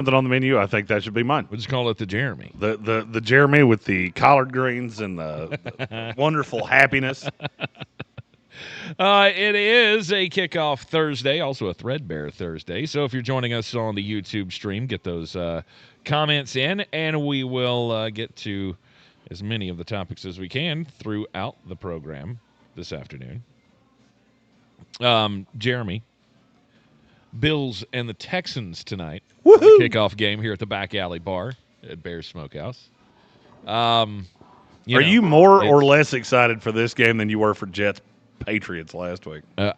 something on the menu, I think that should be mine. We'll just call it the Jeremy. The Jeremy with the collard greens and the wonderful happiness. It is a kickoff Thursday, also a Threadbare Thursday. So if you're joining us on the YouTube stream, get those comments in, and we will get to as many of the topics as we can throughout the program this afternoon. Jeremy, Bills and the Texans tonight. Woohoo! The kickoff game here at the Back Alley Bar at Bears Smokehouse. Are you more or less excited for this game than you were for Jets Patriots last week? I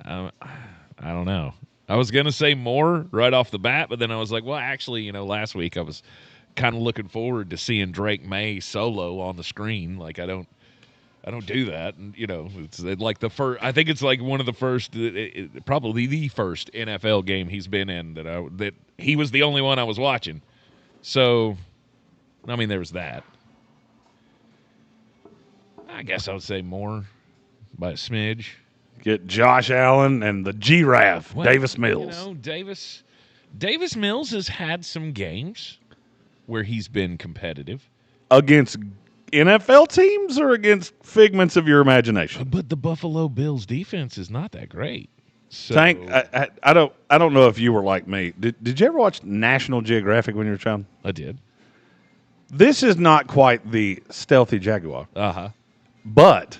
don't know. I was going to say more right off the bat, but then I was like, well, actually, last week I was kind of looking forward to seeing Drake May solo on the screen. Like, I don't do that. And, it's like the first, I think it's like one of the first, probably the first NFL game he's been in that he was the only one I was watching. So, I mean, there was that. I guess I would say more by a smidge. Get Josh Allen and the Giraffe, Davis Mills. Davis Mills has had some games where he's been competitive. Against NFL teams or against figments of your imagination? But the Buffalo Bills defense is not that great. So I don't know if you were like me. Did you ever watch National Geographic when you were a child? I did. This is not quite the stealthy jaguar. Uh-huh. But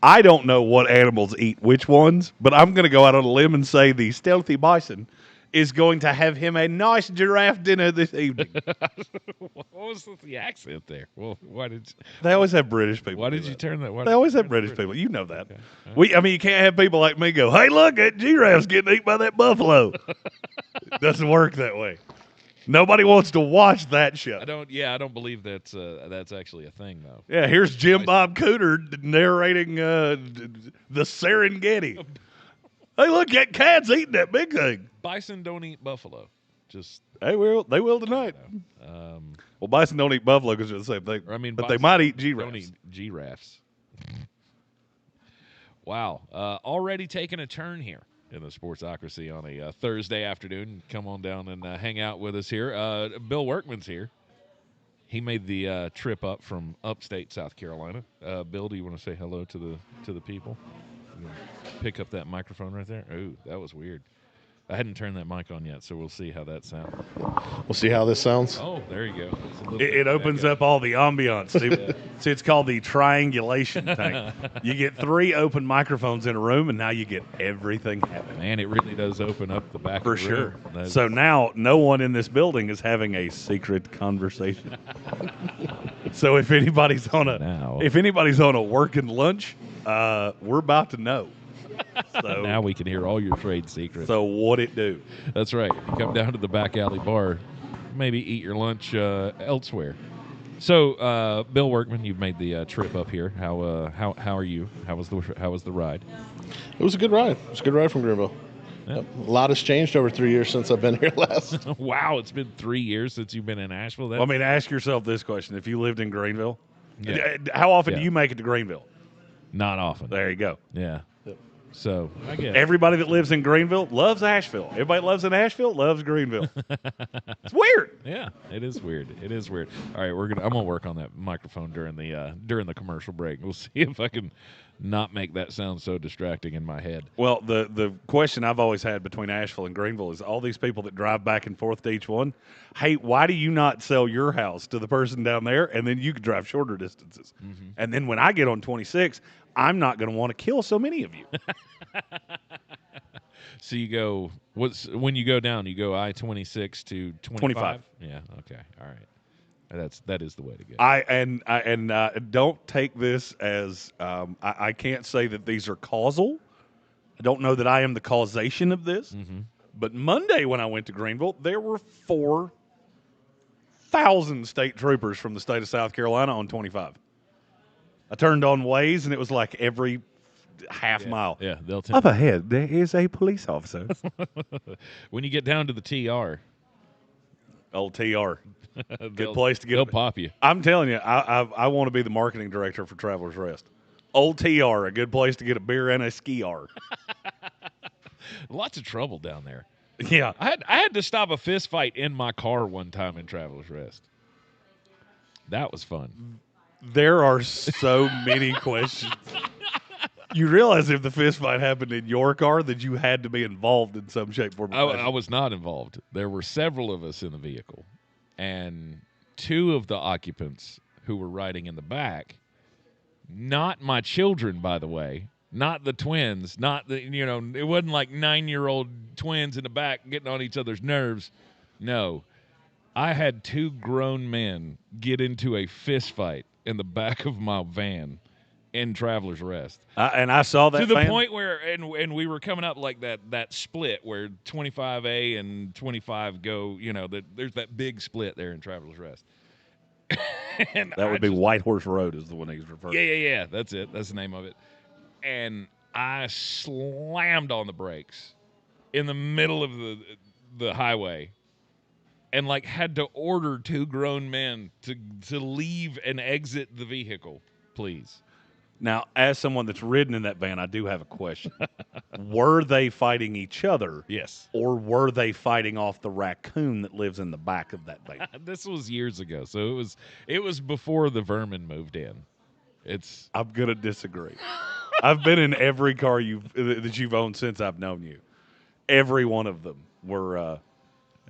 I don't know what animals eat which ones, but I'm going to go out on a limb and say the stealthy bison is going to have him a nice giraffe dinner this evening. What was the accent there? Well, why did they always have British people? Why did you turn that? They always have British people. You know that. Okay. You can't have people like me go, hey, look, that giraffe's getting eaten by that buffalo. It doesn't work that way. Nobody wants to watch that show. I don't believe that's actually a thing, though. Yeah, here's Jim Bob Cooter narrating the Serengeti. Hey, look, that cat's eating that big thing. Bison don't eat buffalo. They will tonight. Well, bison don't eat buffalo because they're the same thing. But they might eat giraffes. Don't eat giraffes. Wow, already taking a turn here in the Sportsocracy on a Thursday afternoon. Come on down and hang out with us here. Bill Workman's here. He made the trip up from upstate South Carolina. Bill, do you want to say hello to the people? Pick up that microphone right there. Ooh, that was weird. I hadn't turned that mic on yet, so we'll see how that sounds. We'll see how this sounds. Oh, there you go. It opens up all the ambiance. See, it's called the triangulation thing. You get 3 open microphones in a room, and now you get everything happening. Man, it really does open up the back for of the sure. room. So now no one in this building is having a secret conversation. So if anybody's on a working lunch, we're about to know. So now we can hear all your trade secrets. So what it do? That's right. You come down to the Back Alley Bar, maybe eat your lunch elsewhere. So, Bill Workman, you've made the trip up here. How are you? How was the ride? It was a good ride. It was a good ride from Greenville. Yeah. A lot has changed over 3 years since I've been here last. Wow, it's been 3 years since you've been in Asheville. Ask yourself this question: if you lived in Greenville, how often do you make it to Greenville? Not often. There you go. Yeah. So I guess everybody that lives in Greenville loves Asheville. Everybody loves in Asheville loves Greenville. It's weird. Yeah, it is weird. It is weird. All right, I'm gonna work on that microphone during the commercial break. We'll see if I can not make that sound so distracting in my head. Well, the question I've always had between Asheville and Greenville is all these people that drive back and forth to each one. Hey, why do you not sell your house to the person down there, and then you can drive shorter distances? Mm-hmm. And then when I get on 26. I'm not going to want to kill so many of you. So you go. When you go down? You go I-26 to 25. Yeah. Okay. All right. That is the way to go. Don't take this as I can't say that these are causal. I don't know that I am the causation of this. Mm-hmm. But Monday when I went to Greenville, there were 4,000 state troopers from the state of South Carolina on 25. I turned on Waze, and it was like every half mile. Yeah, they'll up ahead, there is a police officer. When you get down to the TR. Old TR. Good place to get. They'll pop you. I'm telling you, I want to be the marketing director for Travelers Rest. Old TR, a good place to get a beer and a ski R. Lots of trouble down there. Yeah. I had to stop a fist fight in my car one time in Traveler's Rest. That was fun. There are so many questions. You realize if the fist fight happened in your car that you had to be involved in some shape, form, or fashion. I was not involved. There were several of us in the vehicle, and two of the occupants who were riding in the back, not my children, by the way, not the twins, not the, it wasn't like 9-year-old twins in the back getting on each other's nerves. No, I had two grown men get into a fist fight in the back of my van in Traveler's Rest. And I saw that to the fan. point where, and we were coming up like that split where 25A and 25 go, there's that big split there in Traveler's Rest. And that would be White Horse Road is the one he's referring to. Yeah. That's it. That's the name of it. And I slammed on the brakes in the middle of the highway and had to order two grown men to leave and exit the vehicle, please. Now, as someone that's ridden in that van, I do have a question. Were they fighting each other? Yes. Or were they fighting off the raccoon that lives in the back of that van? This was years ago, so it was before the vermin moved in. I'm gonna disagree. I've been in every car that you've owned since I've known you. Every one of them were.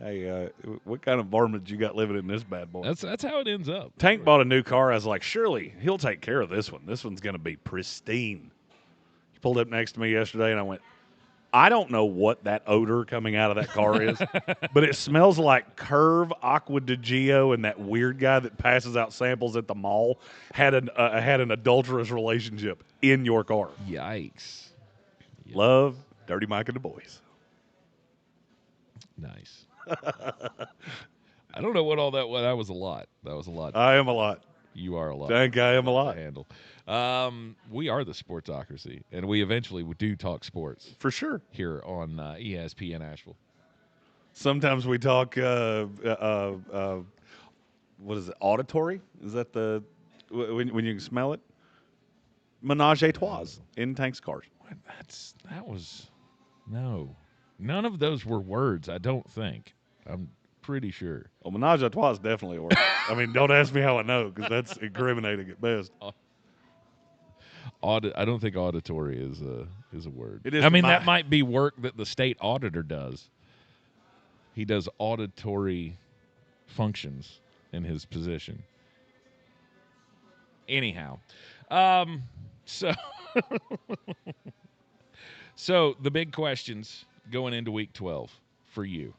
Hey, what kind of varmint you got living in this bad boy? That's how it ends up. Tank bought a new car. I was like, surely he'll take care of this one. This one's going to be pristine. He pulled up next to me yesterday, and I went, I don't know what that odor coming out of that car is, but it smells like Curve, Aqua di Gio, and that weird guy that passes out samples at the mall had an adulterous relationship in your car. Yikes. Love, Dirty Mike and the boys. Nice. I don't know what all that was. That was a lot. That was a lot. I am a lot. You are a lot. Thank I am a lot. To handle. We are the Sportsocracy, and we eventually do talk sports. For sure. Here on ESPN Asheville. Sometimes we talk, what is it, auditory? Is that when you can smell it? Menage a trois in Tank's cars. No. None of those were words, I don't think. I'm pretty sure. Well, menage a trois is definitely a word. I mean, don't ask me how I know, because that's incriminating at best. I don't think auditory is a word. It is. I mean, that might be work that the state auditor does. He does auditory functions in his position. Anyhow, so the big questions going into Week 12 for you.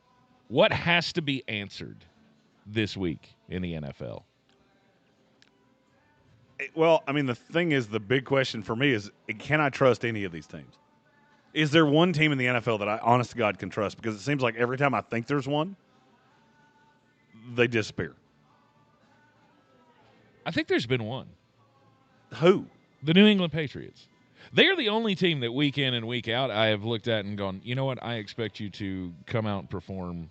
What has to be answered this week in the NFL? Well, I mean, the thing is, the big question for me is, can I trust any of these teams? Is there one team in the NFL that I, honest to God, can trust? Because it seems like every time I think there's one, they disappear. I think there's been one. Who? The New England Patriots. They're the only team that week in and week out I have looked at and gone, you know what, I expect you to come out and perform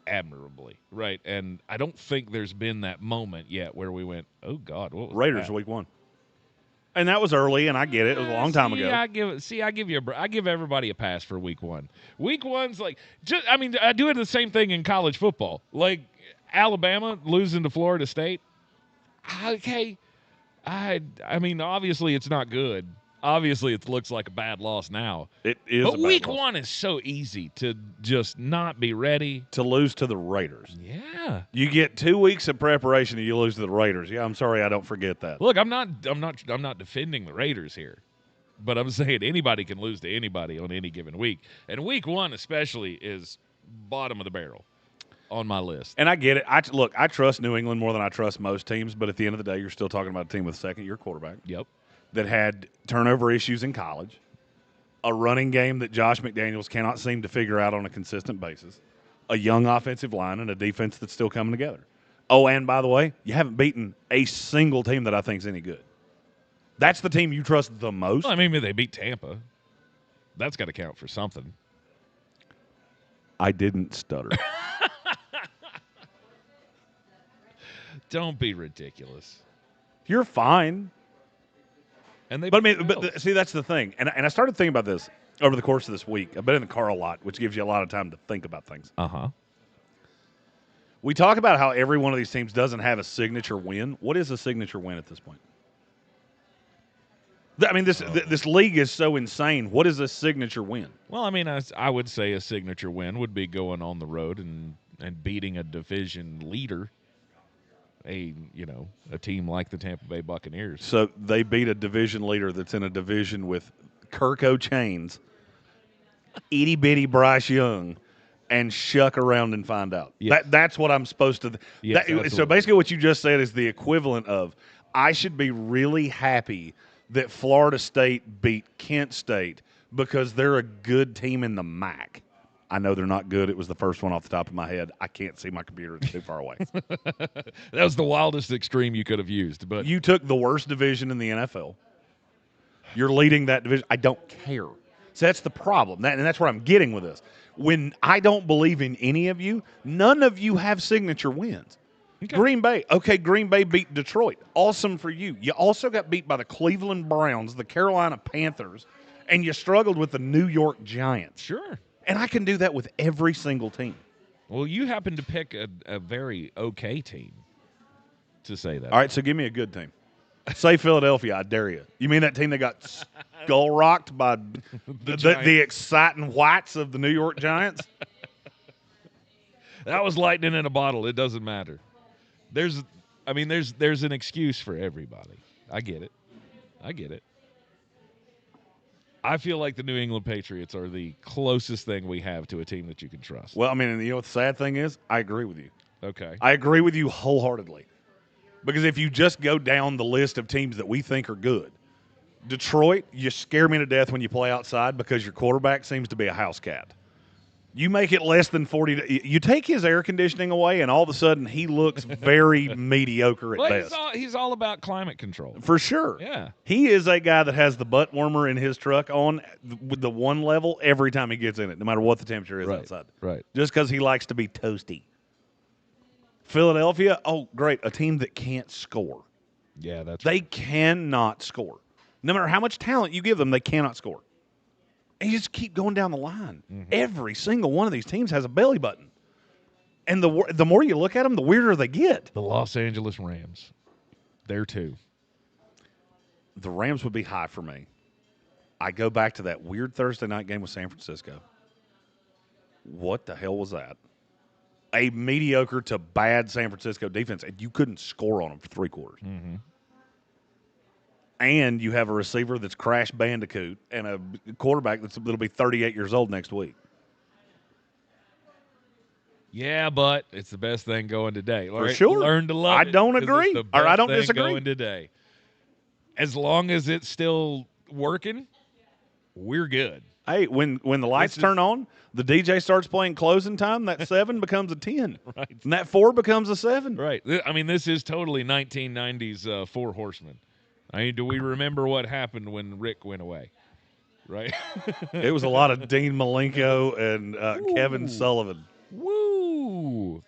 admirably, right? And I don't think there's been that moment yet where we went, oh, God, what was Raiders that? week 1. And that was early, and I get it. It was a long time ago. I give everybody a pass for week 1. Week 1's like, I do it the same thing in college football. Like Alabama losing to Florida State. Okay. I mean, obviously it's not good. Obviously it looks like a bad loss now. It is. But a bad week loss. 1 is so easy to just not be ready. To lose to the Raiders. Yeah. You get 2 weeks of preparation and you lose to the Raiders. Yeah, I'm sorry, I don't forget that. Look, I'm not defending the Raiders here. But I'm saying anybody can lose to anybody on any given week. And week 1 especially is bottom of the barrel on my list. And I get it. I trust New England more than I trust most teams, but at the end of the day, you're still talking about a team with a second-year quarterback. Yep. That had turnover issues in college, a running game that Josh McDaniels cannot seem to figure out on a consistent basis, a young offensive line, and a defense that's still coming together. Oh, and by the way, you haven't beaten a single team that I think is any good. That's the team you trust the most? Well, I mean, they beat Tampa. That's got to count for something. I didn't stutter. Don't be ridiculous. You're fine. And they But I mean, see, that's the thing. And I started thinking about this. over the course of this week. I've been in the car a lot, which gives you a lot of time to think about things. Uh-huh. We talk about how every one of these teams doesn't have a signature win. What is a signature win at this point? I mean, this league is so insane. What is a signature win? Well, I mean, I would say a signature win would be going on the road and beating a division leader, a team like the Tampa Bay Buccaneers. So they beat a division leader that's in a division with Kirk O'Chains, itty-bitty Bryce Young, and shuck around and find out. Yes. That's what I'm supposed to Yes, so basically what you just said is the equivalent of I should be really happy that Florida State beat Kent State because they're a good team in the MAC. I know they're not good. It was the first one off the top of my head. I can't see my computer. It's too far away. That was the wildest extreme you could have used. But you took the worst division in the NFL. You're leading that division. I don't care. So that's the problem. And that's where I'm getting with this. When I don't believe in any of you, none of you have signature wins. Okay. Green Bay beat Detroit. Awesome for you. You also got beat by the Cleveland Browns, the Carolina Panthers, and you struggled with the New York Giants. Sure. And I can do that with every single team. Well, you happen to pick a very okay team to say that. All right, so give me a good team. Say Philadelphia, I dare you. You mean that team that got skull-rocked by the exciting whites of the New York Giants? That was lightning in a bottle. It doesn't matter. There's an excuse for everybody. I get it. I feel like the New England Patriots are the closest thing we have to a team that you can trust. Well, I mean, you know what the sad thing is? I agree with you. Okay. I agree with you wholeheartedly. Because if you just go down the list of teams that we think are good, Detroit, you scare me to death when you play outside because your quarterback seems to be a house cat. You make it less than 40. You take his air conditioning away, and all of a sudden he looks very mediocre at best. He's all about climate control. For sure. Yeah. He is a guy that has the butt warmer in his truck on with the one level every time he gets in it, no matter what the temperature is outside. Right. Just because he likes to be toasty. Philadelphia, oh, great, a team that can't score. Yeah, that's They right. cannot score. No matter how much talent you give them, they cannot score. And you just keep going down the line. Mm-hmm. Every single one of these teams has a belly button. And the more you look at them, the weirder they get. The Los Angeles Rams. There too. The Rams would be high for me. I go back to that weird Thursday night game with San Francisco. What the hell was that? A mediocre to bad San Francisco defense, and you couldn't score on them for three quarters. Mm-hmm. And you have a receiver that's Crash Bandicoot and a quarterback that'll be 38 years old next week. Yeah, but it's the best thing going today. For sure. Learn to love it. I don't agree, or I don't disagree. Going today. As long as it's still working, we're good. Hey, when the lights turn on, the DJ starts playing closing time, that 7 becomes a 10. Right. And that 4 becomes a 7. Right. I mean, this is totally 1990s Four Horsemen. I mean, do we remember what happened when Rick went away? Right? It was a lot of Dean Malenko and Kevin Sullivan. Woo!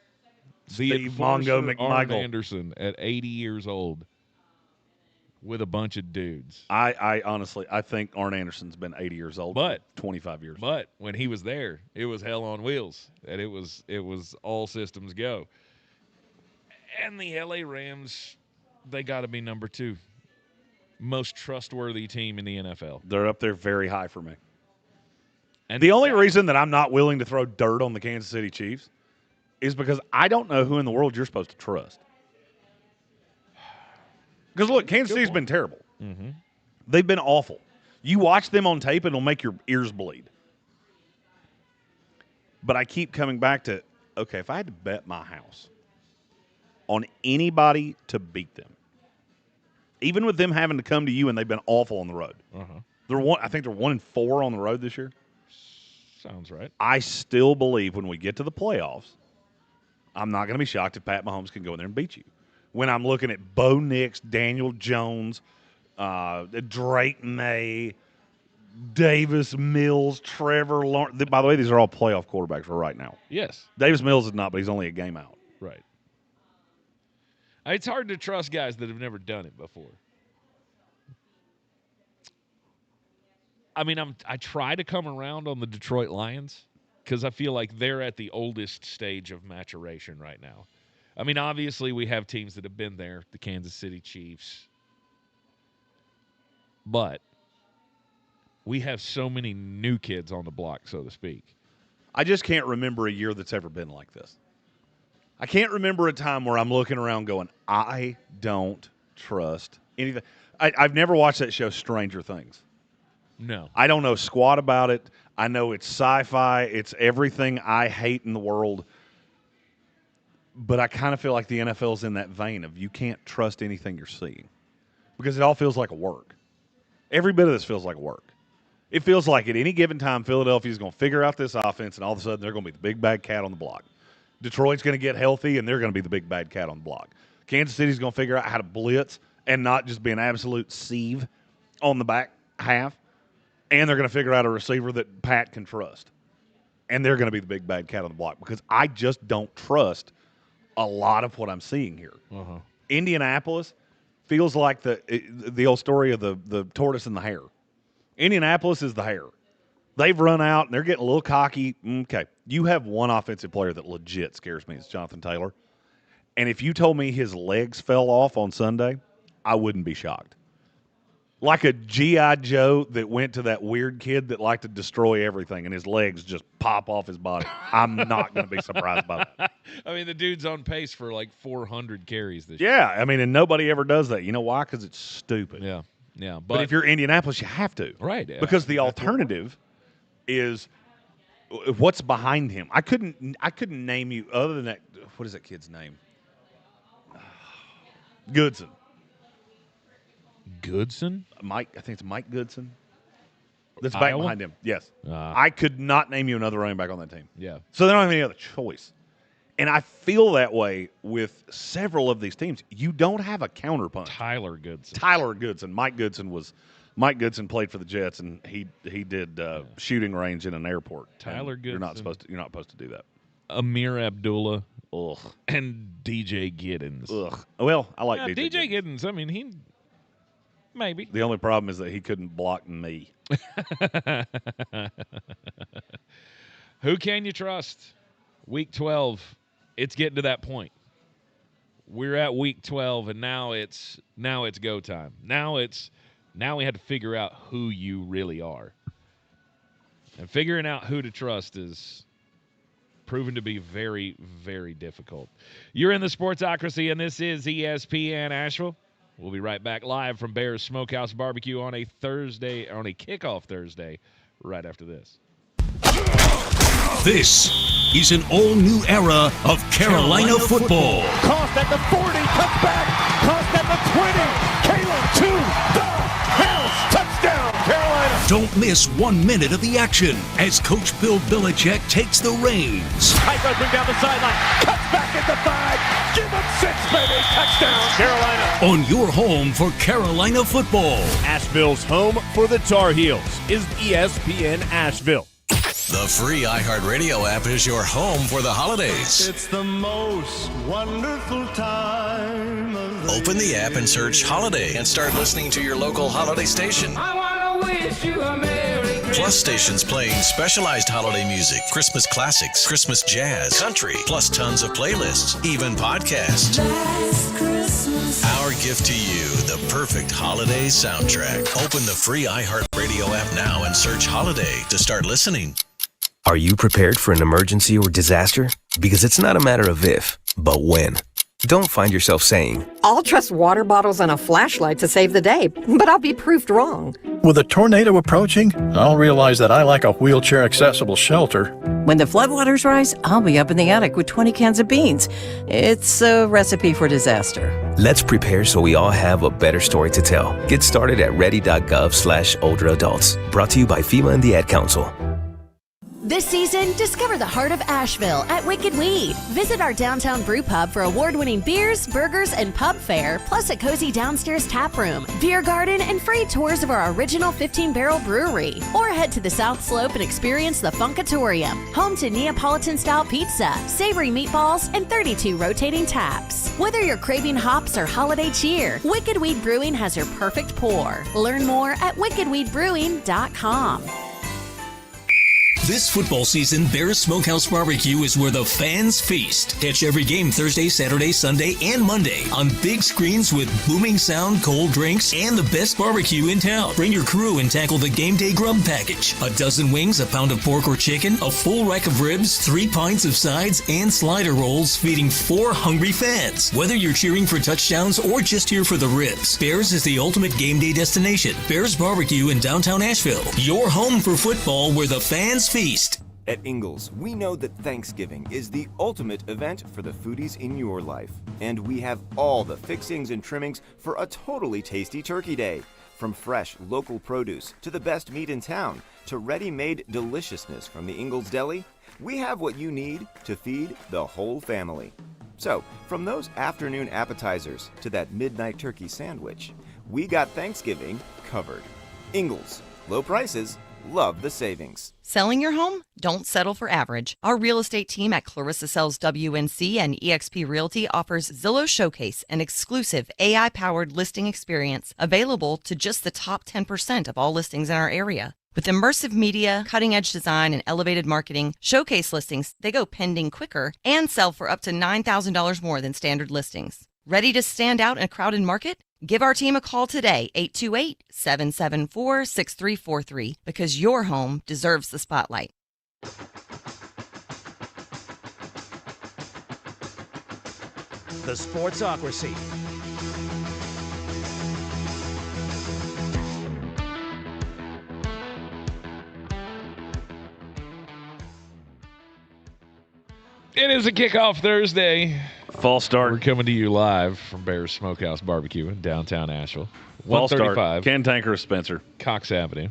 Steve Mongo McMichael. Arn Anderson at 80 years old with a bunch of dudes. I honestly, I think Arn Anderson's been 80 years old for 25 years. But when he was there, it was hell on wheels. And it was all systems go. And the LA Rams, they got to be number 2. Most trustworthy team in the NFL. They're up there very high for me. And the only reason that I'm not willing to throw dirt on the Kansas City Chiefs is because I don't know who in the world you're supposed to trust. Because, look, Kansas City's been terrible. Mm-hmm. They've been awful. You watch them on tape, and it'll make your ears bleed. But I keep coming back to, okay, if I had to bet my house on anybody to beat them, even with them having to come to you and they've been awful on the road. Uh-huh. I think they're 1-4 on the road this year. Sounds right. I still believe when we get to the playoffs, I'm not going to be shocked if Pat Mahomes can go in there and beat you. When I'm looking at Bo Nix, Daniel Jones, Drake May, Davis Mills, Trevor Lawrence. By the way, these are all playoff quarterbacks for right now. Yes. Davis Mills is not, but he's only a game out. Right. It's hard to trust guys that have never done it before. I mean, I try to come around on the Detroit Lions because I feel like they're at the oldest stage of maturation right now. I mean, obviously we have teams that have been there, the Kansas City Chiefs. But we have so many new kids on the block, so to speak. I just can't remember a year that's ever been like this. I can't remember a time where I'm looking around going, I don't trust anything. I've never watched that show, Stranger Things. No. I don't know squat about it. I know it's sci-fi. It's everything I hate in the world. But I kind of feel like the NFL's in that vein of you can't trust anything you're seeing because it all feels like a work. Every bit of this feels like work. It feels like at any given time, Philadelphia's going to figure out this offense, and all of a sudden they're going to be the big bad cat on the block. Detroit's going to get healthy, and they're going to be the big bad cat on the block. Kansas City's going to figure out how to blitz and not just be an absolute sieve on the back half. And they're going to figure out a receiver that Pat can trust. And they're going to be the big bad cat on the block because I just don't trust a lot of what I'm seeing here. Uh-huh. Indianapolis feels like the old story of the tortoise and the hare. Indianapolis is the hare. They've run out, and they're getting a little cocky. Okay, you have one offensive player that legit scares me. It's Jonathan Taylor. And if you told me his legs fell off on Sunday, I wouldn't be shocked. Like a G.I. Joe that went to that weird kid that liked to destroy everything, and his legs just pop off his body. I'm not going to be surprised by that. I mean, the dude's on pace for like 400 carries this year. Yeah, I mean, and nobody ever does that. You know why? Because it's stupid. Yeah, yeah. But if you're Indianapolis, you have to. Right. Yeah. Because the alternative is what's behind him. I couldn't name you other than that. What is that kid's name? Goodson. Goodson? Mike, I think it's Mike Goodson. That's back Iowa? behind him. Yes. I could not name you another running back on that team. Yeah. So they don't have any other choice. And I feel that way with several of these teams. You don't have a counterpunch. Tyler Goodson. Mike Goodson played for the Jets, and he did shooting range in an airport. Tyler Goodson. You're not supposed to do that. Amir Abdullah. Ugh. And DJ Giddens. Ugh. Well, I like DJ Giddens. I mean, he maybe. The only problem is that he couldn't block me. Who can you trust? Week 12. It's getting to that point. We're at week 12, and now it's go time. Now we have to figure out who you really are. And figuring out who to trust is proven to be very, very difficult. You're in the Sportsocracy, and this is ESPN Asheville. We'll be right back live from Bears Smokehouse Barbecue on a kickoff Thursday, right after this. This is an all-new era of Carolina football. Coste at the 40, cuts back. Coste at the 20. Caleb to the house. Touchdown, Carolina. Don't miss 1 minute of the action as Coach Bill Belichick takes the reins. Hike open down the sideline. Cuts back at the 5. Give him 6, baby. Touchdown, Carolina. On your home for Carolina football. Asheville's home for the Tar Heels is ESPN Asheville. The free iHeartRadio app is your home for the holidays. It's the most wonderful time of the Open the app and search Holiday and start listening to your local holiday station. I wanna wish you a Merry Christmas. Plus stations playing specialized holiday music, Christmas classics, Christmas jazz, country, plus tons of playlists, even podcasts. Last Christmas. Our gift to you, the perfect holiday soundtrack. Open the free iHeartRadio app now and search Holiday to start listening. Are you prepared for an emergency or disaster? Because it's not a matter of if, but when. Don't find yourself saying, I'll trust water bottles and a flashlight to save the day, but I'll be proved wrong. With a tornado approaching, I'll realize that I lack a wheelchair-accessible shelter. When the floodwaters rise, I'll be up in the attic with 20 cans of beans. It's a recipe for disaster. Let's prepare so we all have a better story to tell. Get started at ready.gov/older adults. Brought to you by FEMA and the Ad Council. This season, discover the heart of Asheville at Wicked Weed. Visit our downtown brew pub for award-winning beers, burgers, and pub fare, plus a cozy downstairs tap room, beer garden, and free tours of our original 15-barrel brewery. Or head to the South Slope and experience the Funkatorium, home to Neapolitan-style pizza, savory meatballs, and 32 rotating taps. Whether you're craving hops or holiday cheer, Wicked Weed Brewing has your perfect pour. Learn more at wickedweedbrewing.com. This football season, Bears Smokehouse Barbecue is where the fans feast. Catch every game Thursday, Saturday, Sunday, and Monday on big screens with booming sound, cold drinks, and the best barbecue in town. Bring your crew and tackle the game day grub package. A dozen wings, a pound of pork or chicken, a full rack of ribs, 3 pints of sides, and slider rolls feeding 4 hungry fans. Whether you're cheering for touchdowns or just here for the ribs, Bears is the ultimate game day destination. Bears Barbecue in downtown Asheville. Your home for football where the fans feast. At Ingles, we know that Thanksgiving is the ultimate event for the foodies in your life. And we have all the fixings and trimmings for a totally tasty turkey day. From fresh, local produce to the best meat in town to ready-made deliciousness from the Ingles Deli, we have what you need to feed the whole family. So, from those afternoon appetizers to that midnight turkey sandwich, we got Thanksgiving covered. Ingles, low prices, love the savings. Selling your home? Don't settle for average. Our real estate team at Clarissa Sells WNC and eXp Realty offers Zillow Showcase, an exclusive AI-powered listing experience available to just the top 10% of all listings in our area. With immersive media, cutting-edge design, and elevated marketing, Showcase listings, they go pending quicker and sell for up to $9,000 more than standard listings. Ready to stand out in a crowded market? Give our team a call today, 828-774-6343, because your home deserves the spotlight. The Sportsocracy. It is a kickoff Thursday. False start. We're coming to you live from Bears Smokehouse Barbecue in downtown Asheville. False 135. start. Ken Tanker of Spencer. Coxe Avenue.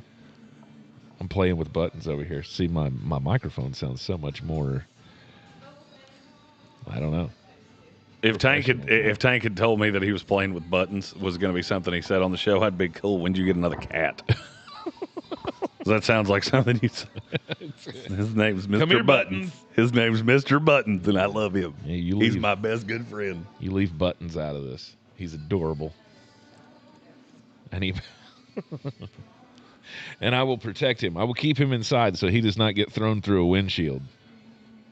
I'm playing with buttons over here. See, my microphone sounds so much more, I don't know. If Tank had told me that he was playing with buttons was going to be something he said on the show, I'd be cool. When did you get another cat? That sounds like something you said. His name's Mr. Buttons. His name's Mr. Buttons, and I love him. Yeah, he's my best good friend. You leave Buttons out of this. He's adorable. And and I will protect him. I will keep him inside so he does not get thrown through a windshield.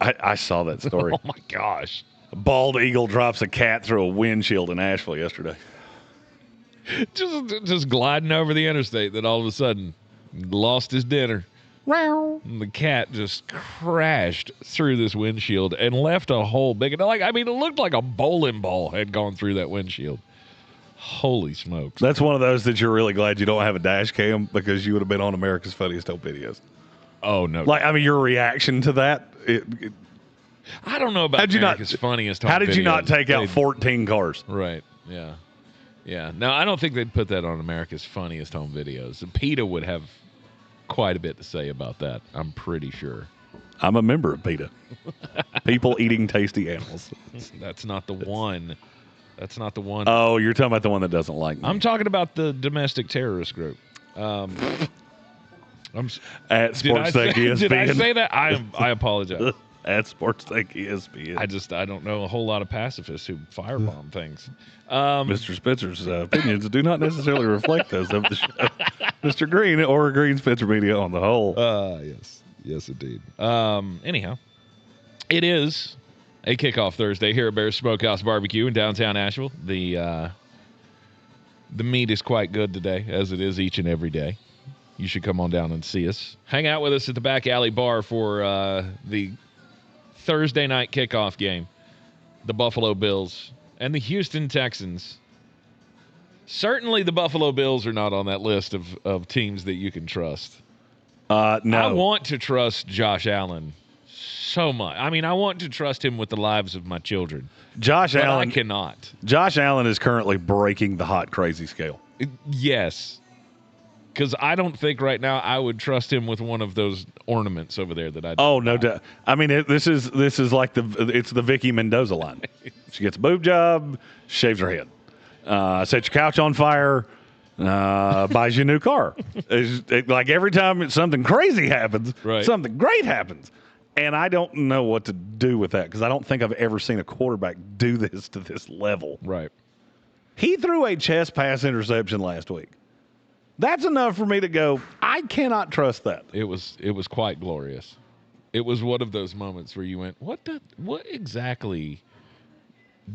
I saw that story. Oh, my gosh. A bald eagle drops a cat through a windshield in Asheville yesterday. Just gliding over the interstate, that all of a sudden lost his dinner. And the cat just crashed through this windshield and left a hole big enough. It looked like a bowling ball had gone through that windshield. Holy smokes. That's one of those that you're really glad you don't have a dash cam, because you would have been on America's Funniest Home Videos. Oh, no. Your reaction to that. I don't know about America's Funniest Home Videos. How did you not take out 14 cars? Right, yeah. Yeah. No, I don't think they'd put that on America's Funniest Home Videos. PETA would have quite a bit to say about that, I'm pretty sure. I'm a member of PETA. People eating tasty animals. That's not the one. That's not the one. Oh, you're talking about the one that doesn't like me. I'm talking about the domestic terrorist group. At SportsTech ESPN. Did I say that? I apologize. At SportsTech ESPN. I don't know a whole lot of pacifists who firebomb things. Mr. Spencer's opinions do not necessarily reflect those of the show. Mr. Green or Green Spencer Media on the whole. Yes, indeed. Anyhow, it is a kickoff Thursday here at Bears Smokehouse Barbecue in downtown Asheville. The meat is quite good today, as it is each and every day. You should come on down and see us. Hang out with us at the back alley bar for the Thursday night kickoff game. The Buffalo Bills and the Houston Texans. Certainly the Buffalo Bills are not on that list of teams that you can trust. No. I want to trust Josh Allen so much. I want to trust him with the lives of my children. Allen, I cannot. Josh Allen is currently breaking the hot crazy scale. Yes. Because I don't think right now I would trust him with one of those ornaments over there that I. Oh, no doubt. I mean, this is like it's the Vicky Mendoza line. She gets a boob job, shaves her head, sets your couch on fire, buys you a new car. Like every time something crazy happens, something great happens. And I don't know what to do with that because I don't think I've ever seen a quarterback do this to this level. Right. He threw a chest pass interception last week. That's enough for me to go, I cannot trust that. It was quite glorious. It was one of those moments where you went, what exactly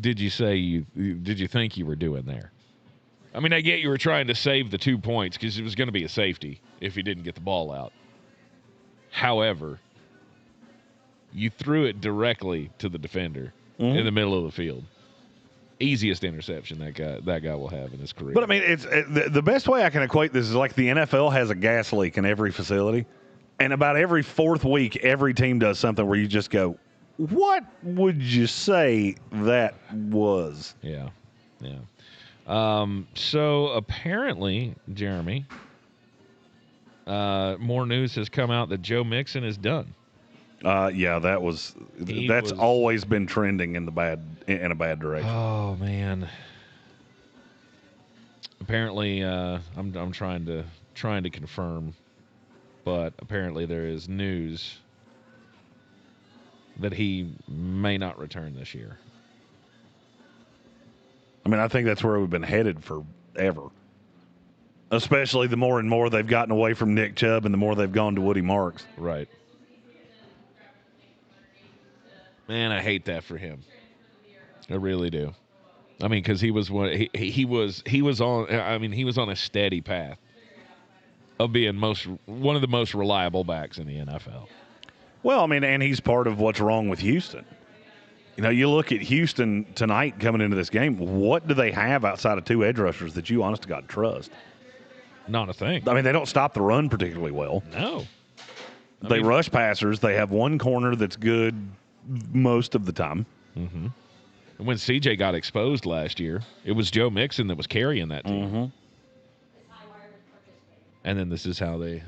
did you think you were doing there? I mean, I get you were trying to save the 2 points because it was going to be a safety if he didn't get the ball out. However, you threw it directly to the defender in the middle of the field. Easiest interception that guy will have in his career. But I mean, it's the best way I can equate this is like the NFL has a gas leak in every facility, and about every fourth week, every team does something where you just go, "What would you say that was?" Yeah. So apparently, Jeremy, more news has come out that Joe Mixon is done. Yeah, that's always been trending in a bad direction. Oh man. Apparently, I'm trying to confirm, but apparently there is news that he may not return this year. I mean, I think that's where we've been headed forever. Especially the more and more they've gotten away from Nick Chubb and the more they've gone to Woody Marks. Right. Man, I hate that for him. I really do. I mean, because he was on a steady path of being one of the most reliable backs in the NFL. Well, I mean, and he's part of what's wrong with Houston. You know, you look at Houston tonight coming into this game. What do they have outside of two edge rushers that you, honest to God, trust? Not a thing. I mean, they don't stop the run particularly well. No. They rush passers. They have one corner that's good most of the time. Mm-hmm. And when CJ got exposed last year, it was Joe Mixon that was carrying that team. Mm-hmm. And then this is how it's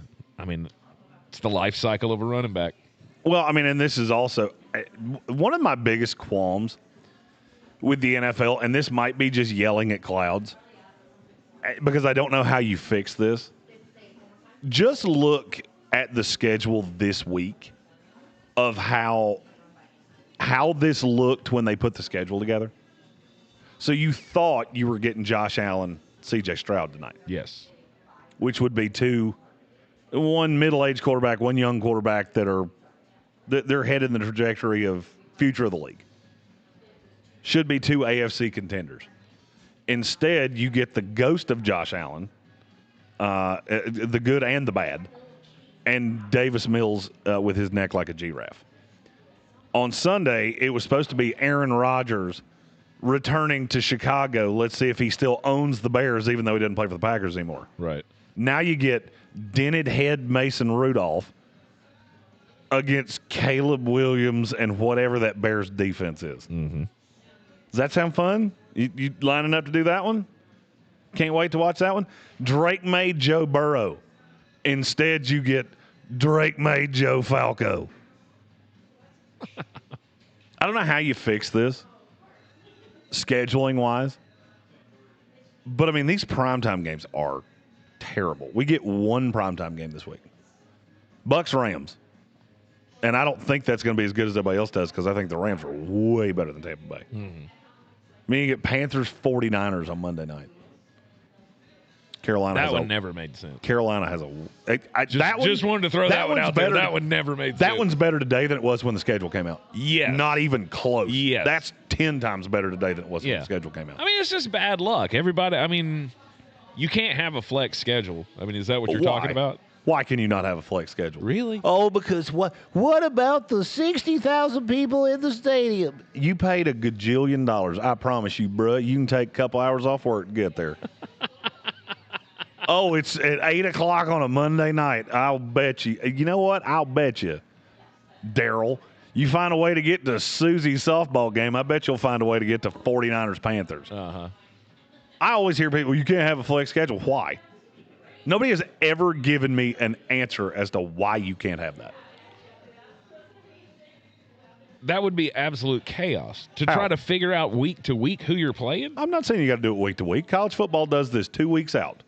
the life cycle of a running back. Well, I mean, and this is also one of my biggest qualms with the NFL, and this might be just yelling at clouds, because I don't know how you fix this. Just look at the schedule this week of how this looked when they put the schedule together. So you thought you were getting Josh Allen, C.J. Stroud tonight. Yes. Which would be one middle-aged quarterback, one young quarterback they're headed in the trajectory of future of the league. Should be two AFC contenders. Instead, you get the ghost of Josh Allen, the good and the bad, and Davis Mills with his neck like a giraffe. On Sunday, it was supposed to be Aaron Rodgers returning to Chicago. Let's see if he still owns the Bears, even though he doesn't play for the Packers anymore. Right. Now you get dented head Mason Rudolph against Caleb Williams and whatever that Bears defense is. Mm-hmm. Does that sound fun? You lining up to do that one? Can't wait to watch that one. Drake made Joe Burrow. Instead, you get Drake made Joe Falco. I don't know how you fix this, scheduling-wise. But, I mean, these primetime games are terrible. We get one primetime game this week. Bucs-Rams. And I don't think that's going to be as good as everybody else does because I think the Rams are way better than Tampa Bay. Mm-hmm. I mean, you get Panthers-49ers on Monday night. That one never made sense. Carolina has just wanted to throw that one out there. That one never made sense. That one's better today than it was when the schedule came out. Yes. Not even close. Yes. That's 10 times better today than it was when the schedule came out. I mean, it's just bad luck. Everybody, you can't have a flex schedule. I mean, is that what you're talking about? Why can you not have a flex schedule? Really? Oh, because what about the 60,000 people in the stadium? You paid a gajillion. I promise you, bro, you can take a couple hours off work to get there. Oh, it's at 8 o'clock on a Monday night. I'll bet you. You know what? I'll bet you, Daryl, you find a way to get to Susie's softball game, I bet you'll find a way to get to 49ers Panthers. Uh-huh. I always hear people, you can't have a flex schedule. Why? Nobody has ever given me an answer as to why you can't have that. That would be absolute chaos to How? try to figure out week to week who you're playing. I'm not saying you got to do it week to week. College football does this 2 weeks out.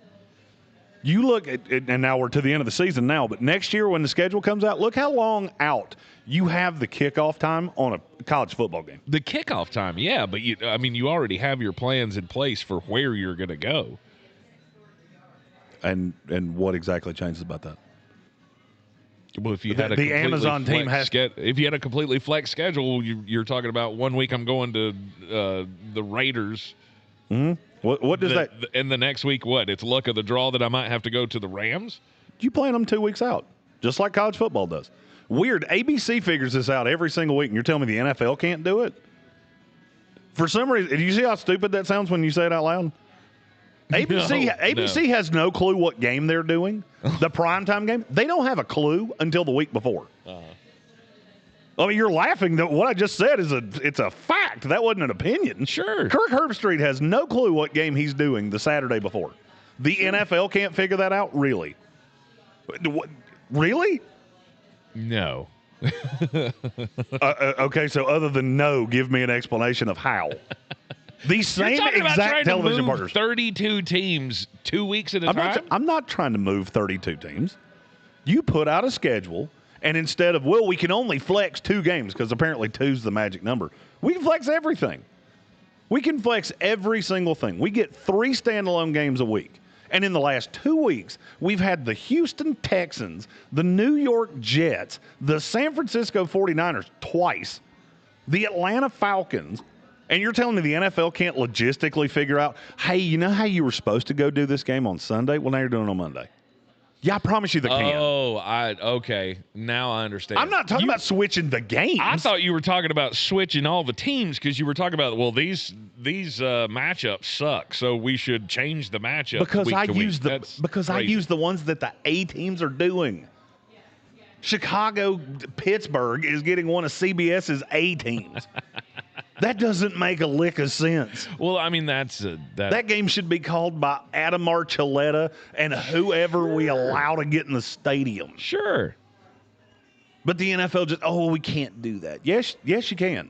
You look at it, and now we're to the end of the season now, but next year when the schedule comes out, look how long out you have the kickoff time on a college football game. The kickoff time, yeah, but you already have your plans in place for where you're going to go. And what exactly changes about that? Well, if you had the Amazon team has if you had a completely flex schedule, you're talking about 1 week I'm going to the Raiders. Mm-hmm. What does that? And the next week, what? It's luck of the draw that I might have to go to the Rams. You plan them 2 weeks out, just like college football does. Weird. ABC figures this out every single week, and you're telling me the NFL can't do it? For some reason, do you see how stupid that sounds when you say it out loud? ABC has no clue what game they're doing. The primetime game, they don't have a clue until the week before. I mean, you're laughing. What I just said it's a fact. That wasn't an opinion. Sure. Kirk Herbstreit has no clue what game he's doing the Saturday before. The NFL can't figure that out? Really? Really? No. Okay, so other than no, give me an explanation of how. These same exact television partners. 32 teams 2 weeks at a time? I'm not trying to move 32 teams. You put out a schedule, and instead of, we can only flex 2 games because apparently 2's the magic number. We can flex everything. We can flex every single thing. We get 3 standalone games a week. And in the last 2 weeks, we've had the Houston Texans, the New York Jets, the San Francisco 49ers twice, the Atlanta Falcons, and you're telling me the NFL can't logistically figure out, hey, you know how you were supposed to go do this game on Sunday? Well, now you're doing it on Monday. Yeah, I promise you they can. Okay. Now I understand. I'm not talking about switching the games. I thought you were talking about switching all the teams because you were talking about, these matchups suck, so we should change the matchup. Because I use I use the ones that the A teams are doing. Chicago, Pittsburgh is getting one of CBS's A teams. That doesn't make a lick of sense. Well, I mean, that game should be called by Adam Archuleta and whoever we allow to get in the stadium. Sure. But the NFL just, we can't do that. Yes, you can.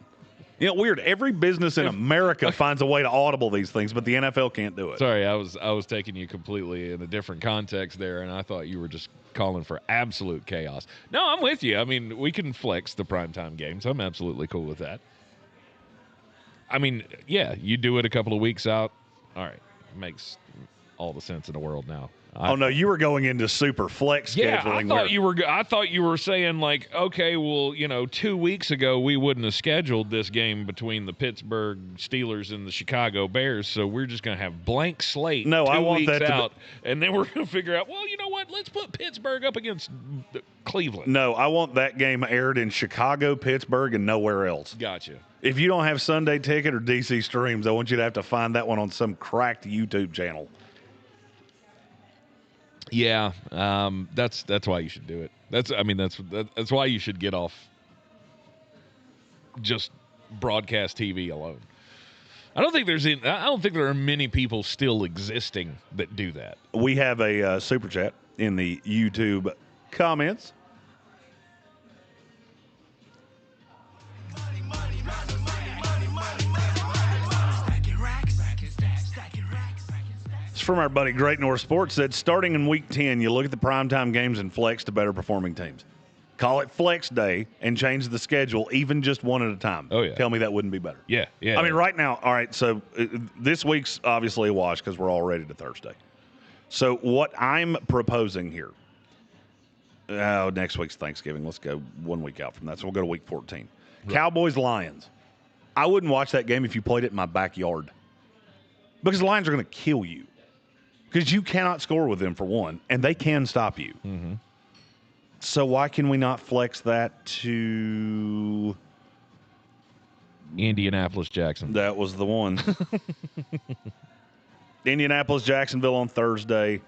You know, weird. Every business in America finds a way to audible these things, but the NFL can't do it. Sorry, I was taking you completely in a different context there, and I thought you were just calling for absolute chaos. No, I'm with you. I mean, we can flex the primetime games. I'm absolutely cool with that. I mean, yeah, you do it a couple of weeks out. All right. Makes all the sense in the world now. No, you were going into super flex scheduling. I thought you were saying, like, okay, well, 2 weeks ago we wouldn't have scheduled this game between the Pittsburgh Steelers and the Chicago Bears, so we're just going to have blank slate. No, 2 I want weeks that out, and then we're going to figure out, well, you know what? Let's put Pittsburgh up against Cleveland. No, I want that game aired in Chicago, Pittsburgh, and nowhere else. Gotcha. If you don't have Sunday Ticket or DC Streams, I want you to have to find that one on some cracked YouTube channel. Yeah, that's why you should do it. That's why you should get off just broadcast TV alone. I don't think there are many people still existing that do that. We have a super chat in the YouTube comments. From our buddy Great North Sports said, starting in week 10, you look at the primetime games and flex to better performing teams. Call it flex day and change the schedule even just one at a time. Oh, yeah. Tell me that wouldn't be better. Yeah. I mean, right now, all right, so this week's obviously a wash because we're all ready to Thursday. So what I'm proposing here, next week's Thanksgiving. Let's go 1 week out from that. So we'll go to week 14. Right. Cowboys-Lions. I wouldn't watch that game if you played it in my backyard because the Lions are going to kill you. Because you cannot score with them, for one, and they can stop you. Mm-hmm. So why can we not flex that to Indianapolis, Jackson? That was the one. Indianapolis, Jacksonville on Thursday.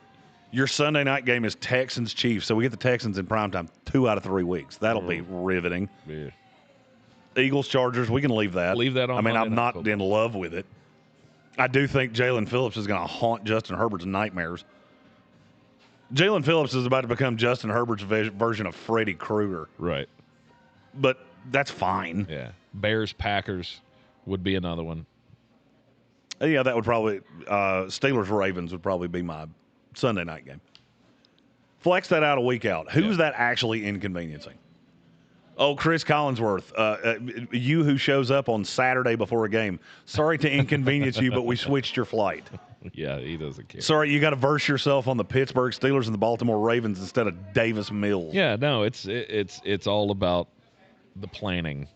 Your Sunday night game is Texans, Chiefs. So we get the Texans in primetime 2 out of 3 weeks. That'll be riveting. Yeah. Eagles, Chargers, we can leave that. Leave that on. I mean, I'm not in love with it. I do think Jalen Phillips is going to haunt Justin Herbert's nightmares. Jalen Phillips is about to become Justin Herbert's version of Freddy Krueger. Right. But that's fine. Yeah. Bears, Packers would be another one. Yeah, that would probably Steelers, Ravens would probably be my Sunday night game. Flex that out a week out. Who's that actually inconveniencing? Oh, Chris Collinsworth, you who shows up on Saturday before a game. Sorry to inconvenience you, but we switched your flight. Yeah, he doesn't care. Sorry, you got to verse yourself on the Pittsburgh Steelers and the Baltimore Ravens instead of Davis Mills. Yeah, no, it's all about the planning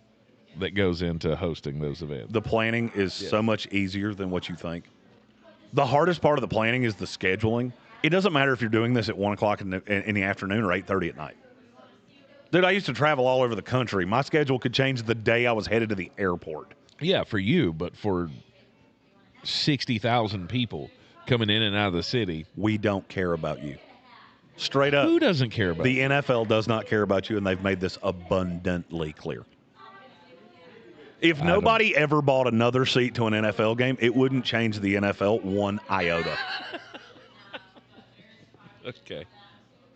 that goes into hosting those events. The planning is so much easier than what you think. The hardest part of the planning is the scheduling. It doesn't matter if you're doing this at 1 o'clock in the afternoon or 8:30 at night. Dude, I used to travel all over the country. My schedule could change the day I was headed to the airport. Yeah, for you, but for 60,000 people coming in and out of the city. We don't care about you. Straight up. Who doesn't care about you? The NFL does not care about you, and they've made this abundantly clear. If nobody ever bought another seat to an NFL game, it wouldn't change the NFL one iota. Okay.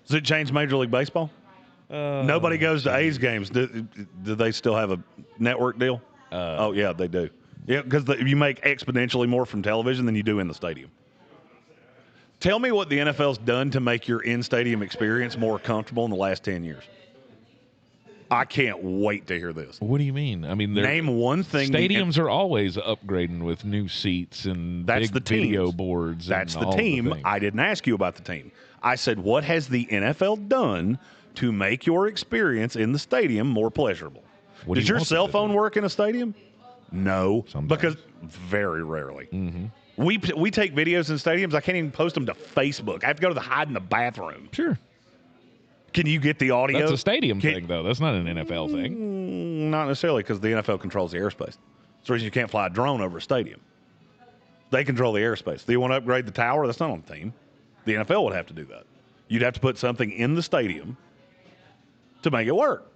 Does it change Major League Baseball? Nobody goes to A's games. Do they still have a network deal? Oh, yeah, they do. Yeah, because you make exponentially more from television than you do in the stadium. Tell me what the NFL's done to make your in-stadium experience more comfortable in the last 10 years. I can't wait to hear this. What do you mean? I mean, name one thing. Stadiums are always upgrading with new seats and that's big video boards. That's and the all team. The I didn't ask you about the team. I said, what has the NFL done to make your experience in the stadium more pleasurable? Does your cell phone work in a stadium? No, because very rarely. Mm-hmm. We take videos in stadiums. I can't even post them to Facebook. I have to go to hide in the bathroom. Sure. Can you get the audio? That's a stadium thing, though. That's not an NFL thing. Not necessarily, because the NFL controls the airspace. That's the reason you can't fly a drone over a stadium. They control the airspace. Do you want to upgrade the tower? That's not on the team. The NFL would have to do that. You'd have to put something in the stadium to make it work.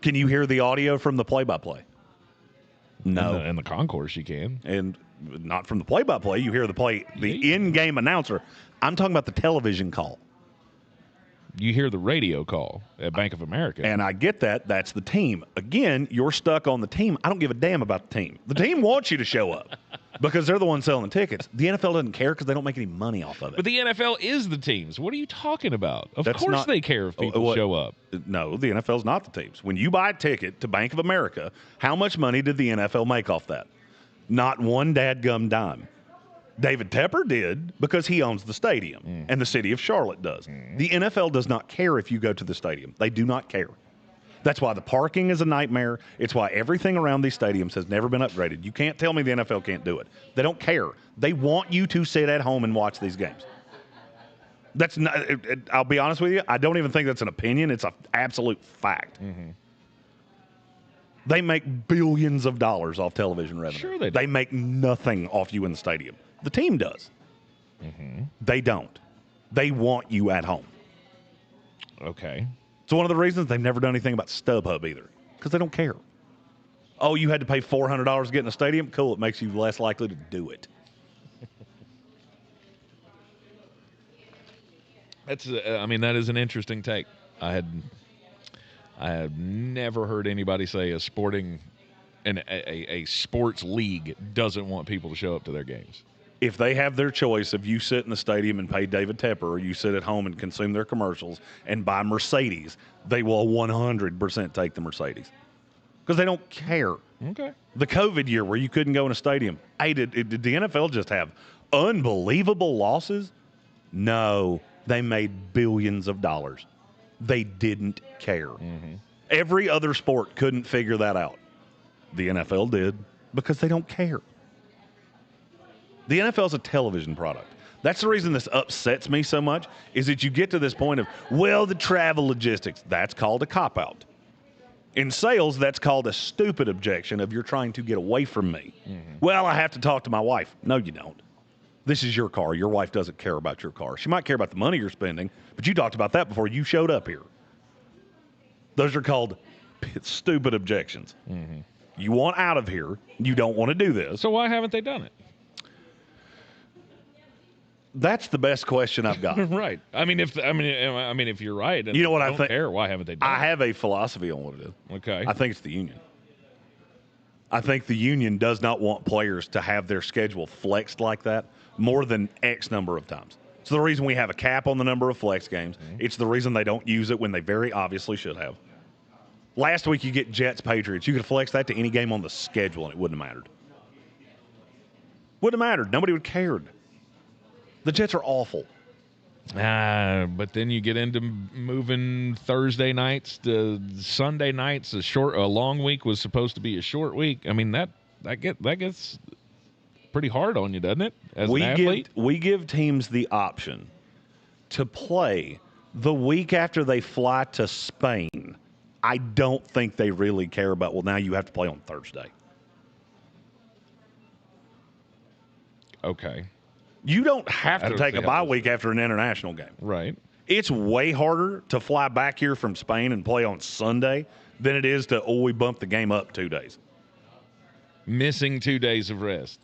Can you hear the audio from the play-by-play? No. In the concourse, you can. And not from the play-by-play. You hear the in-game announcer. I'm talking about the television call. You hear the radio call at Bank of America. And I get that. That's the team. Again, you're stuck on the team. I don't give a damn about the team. The team wants you to show up because they're the ones selling the tickets. The NFL doesn't care because they don't make any money off of it. But the NFL is the teams. What are you talking about? Of course they care if people show up. No, the NFL's not the teams. When you buy a ticket to Bank of America, how much money did the NFL make off that? Not one dadgum dime. David Tepper did because he owns the stadium, and the city of Charlotte does. The NFL does not care if you go to the stadium. They do not care. That's why the parking is a nightmare. It's why everything around these stadiums has never been upgraded. You can't tell me the NFL can't do it. They don't care. They want you to sit at home and watch these games. That's not. I'll be honest with you. I don't even think that's an opinion. It's an absolute fact. Mm-hmm. They make billions of dollars off television revenue. Sure they do. They make nothing off you in the stadium. The team does. Mm-hmm. They don't. They want you at home. Okay. It's one of the reasons they've never done anything about StubHub either, because they don't care. Oh, you had to pay $400 to get in a stadium? Cool, it makes you less likely to do it. That is an interesting take. I have never heard anybody say a sports league doesn't want people to show up to their games. If they have their choice of you sit in the stadium and pay David Tepper, or you sit at home and consume their commercials and buy Mercedes, they will 100% take the Mercedes because they don't care. Okay. The COVID year where you couldn't go in a stadium, hey, did the NFL just have unbelievable losses? No, they made billions of dollars. They didn't care. Mm-hmm. Every other sport couldn't figure that out. The NFL did because they don't care. The NFL is a television product. That's the reason this upsets me so much, is that you get to this point of, well, the travel logistics. That's called a cop-out. In sales, that's called a stupid objection of you're trying to get away from me. Mm-hmm. Well, I have to talk to my wife. No, you don't. This is your car. Your wife doesn't care about your car. She might care about the money you're spending, but you talked about that before you showed up here. Those are called stupid objections. Mm-hmm. You want out of here. You don't want to do this. So why haven't they done it? That's the best question I've got. Right. If you're right, and you know what I don't think? Care, why haven't they done I have a philosophy on what it is. Okay. I think it's the union. I think the union does not want players to have their schedule flexed like that more than X number of times. It's the reason we have a cap on the number of flex games. Mm-hmm. It's the reason they don't use it when they very obviously should have. Last week you get Jets, Patriots. You could flex that to any game on the schedule and it wouldn't have mattered. Wouldn't have mattered. Nobody would have cared. The Jets are awful. But then you get into moving Thursday nights to Sunday nights. A long week was supposed to be a short week. I mean, that gets pretty hard on you, doesn't it, as an athlete? We give teams the option to play the week after they fly to Spain. I don't think they really care about, well, now you have to play on Thursday. Okay. You don't have to take a bye week after an international game. Right. It's way harder to fly back here from Spain and play on Sunday than it is to, we bumped the game up 2 days. Missing 2 days of rest.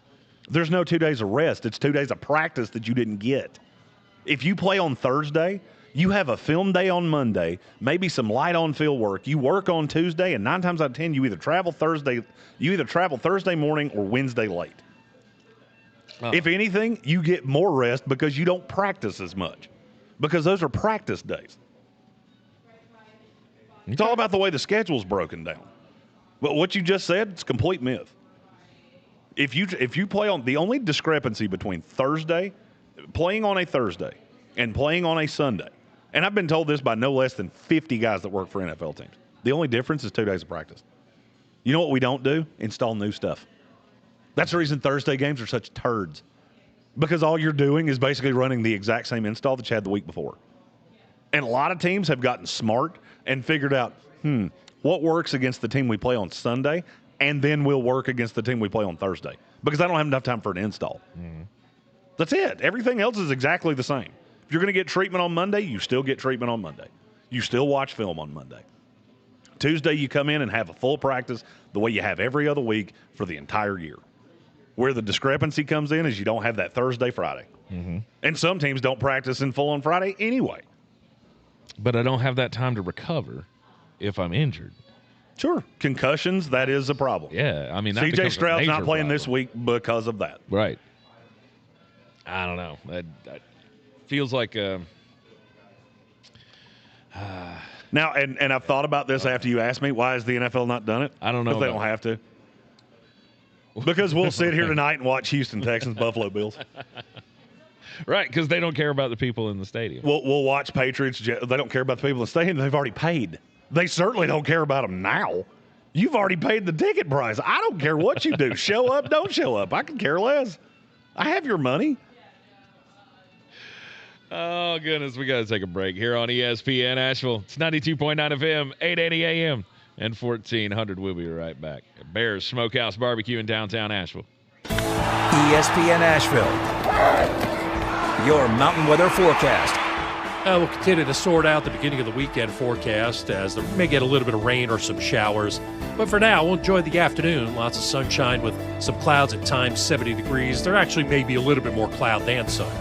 There's no 2 days of rest. It's 2 days of practice that you didn't get. If you play on Thursday, you have a film day on Monday, maybe some light on field work. You work on Tuesday, and 9 times out of 10, you either travel Thursday morning or Wednesday late. If anything, you get more rest because you don't practice as much, because those are practice days. It's all about the way the schedule's broken down. But what you just said, it's a complete myth. If you play on, the only discrepancy between playing on a Thursday and playing on a Sunday, and I've been told this by no less than 50 guys that work for NFL teams, the only difference is 2 days of practice. You know what we don't do? Install new stuff. That's the reason Thursday games are such turds, because all you're doing is basically running the exact same install that you had the week before. And a lot of teams have gotten smart and figured out, what works against the team we play on Sunday, and then we'll work against the team we play on Thursday, because I don't have enough time for an install. Mm-hmm. That's it. Everything else is exactly the same. If you're going to get treatment on Monday, you still get treatment on Monday. You still watch film on Monday. Tuesday, you come in and have a full practice the way you have every other week for the entire year. Where the discrepancy comes in is you don't have that Thursday, Friday. Mm-hmm. And some teams don't practice in full on Friday anyway. But I don't have that time to recover if I'm injured. Sure. Concussions, that is a problem. Yeah. I mean, C.J. Stroud's not playing this week because of that. Right. I don't know. That feels like Now, and I've thought about this after you asked me, why has the NFL not done it? I don't know. Because they don't have to. Because we'll sit here tonight and watch Houston Texans, Buffalo Bills. Right, because they don't care about the people in the stadium. We'll watch Patriots. They don't care about the people in the stadium. They've already paid. They certainly don't care about them now. You've already paid the ticket price. I don't care what you do. Show up, don't show up. I can care less. I have your money. Oh, goodness. We got to take a break here on ESPN Asheville. It's 92.9 FM, 880 AM, and 1400. We'll be right back. Bears Smokehouse Barbecue in downtown Asheville. ESPN Asheville, your mountain weather forecast. We'll continue to sort out the beginning of the weekend forecast as there may get a little bit of rain or some showers. But for now, we'll enjoy the afternoon. Lots of sunshine with some clouds at times, 70 degrees. There actually may be a little bit more cloud than sun.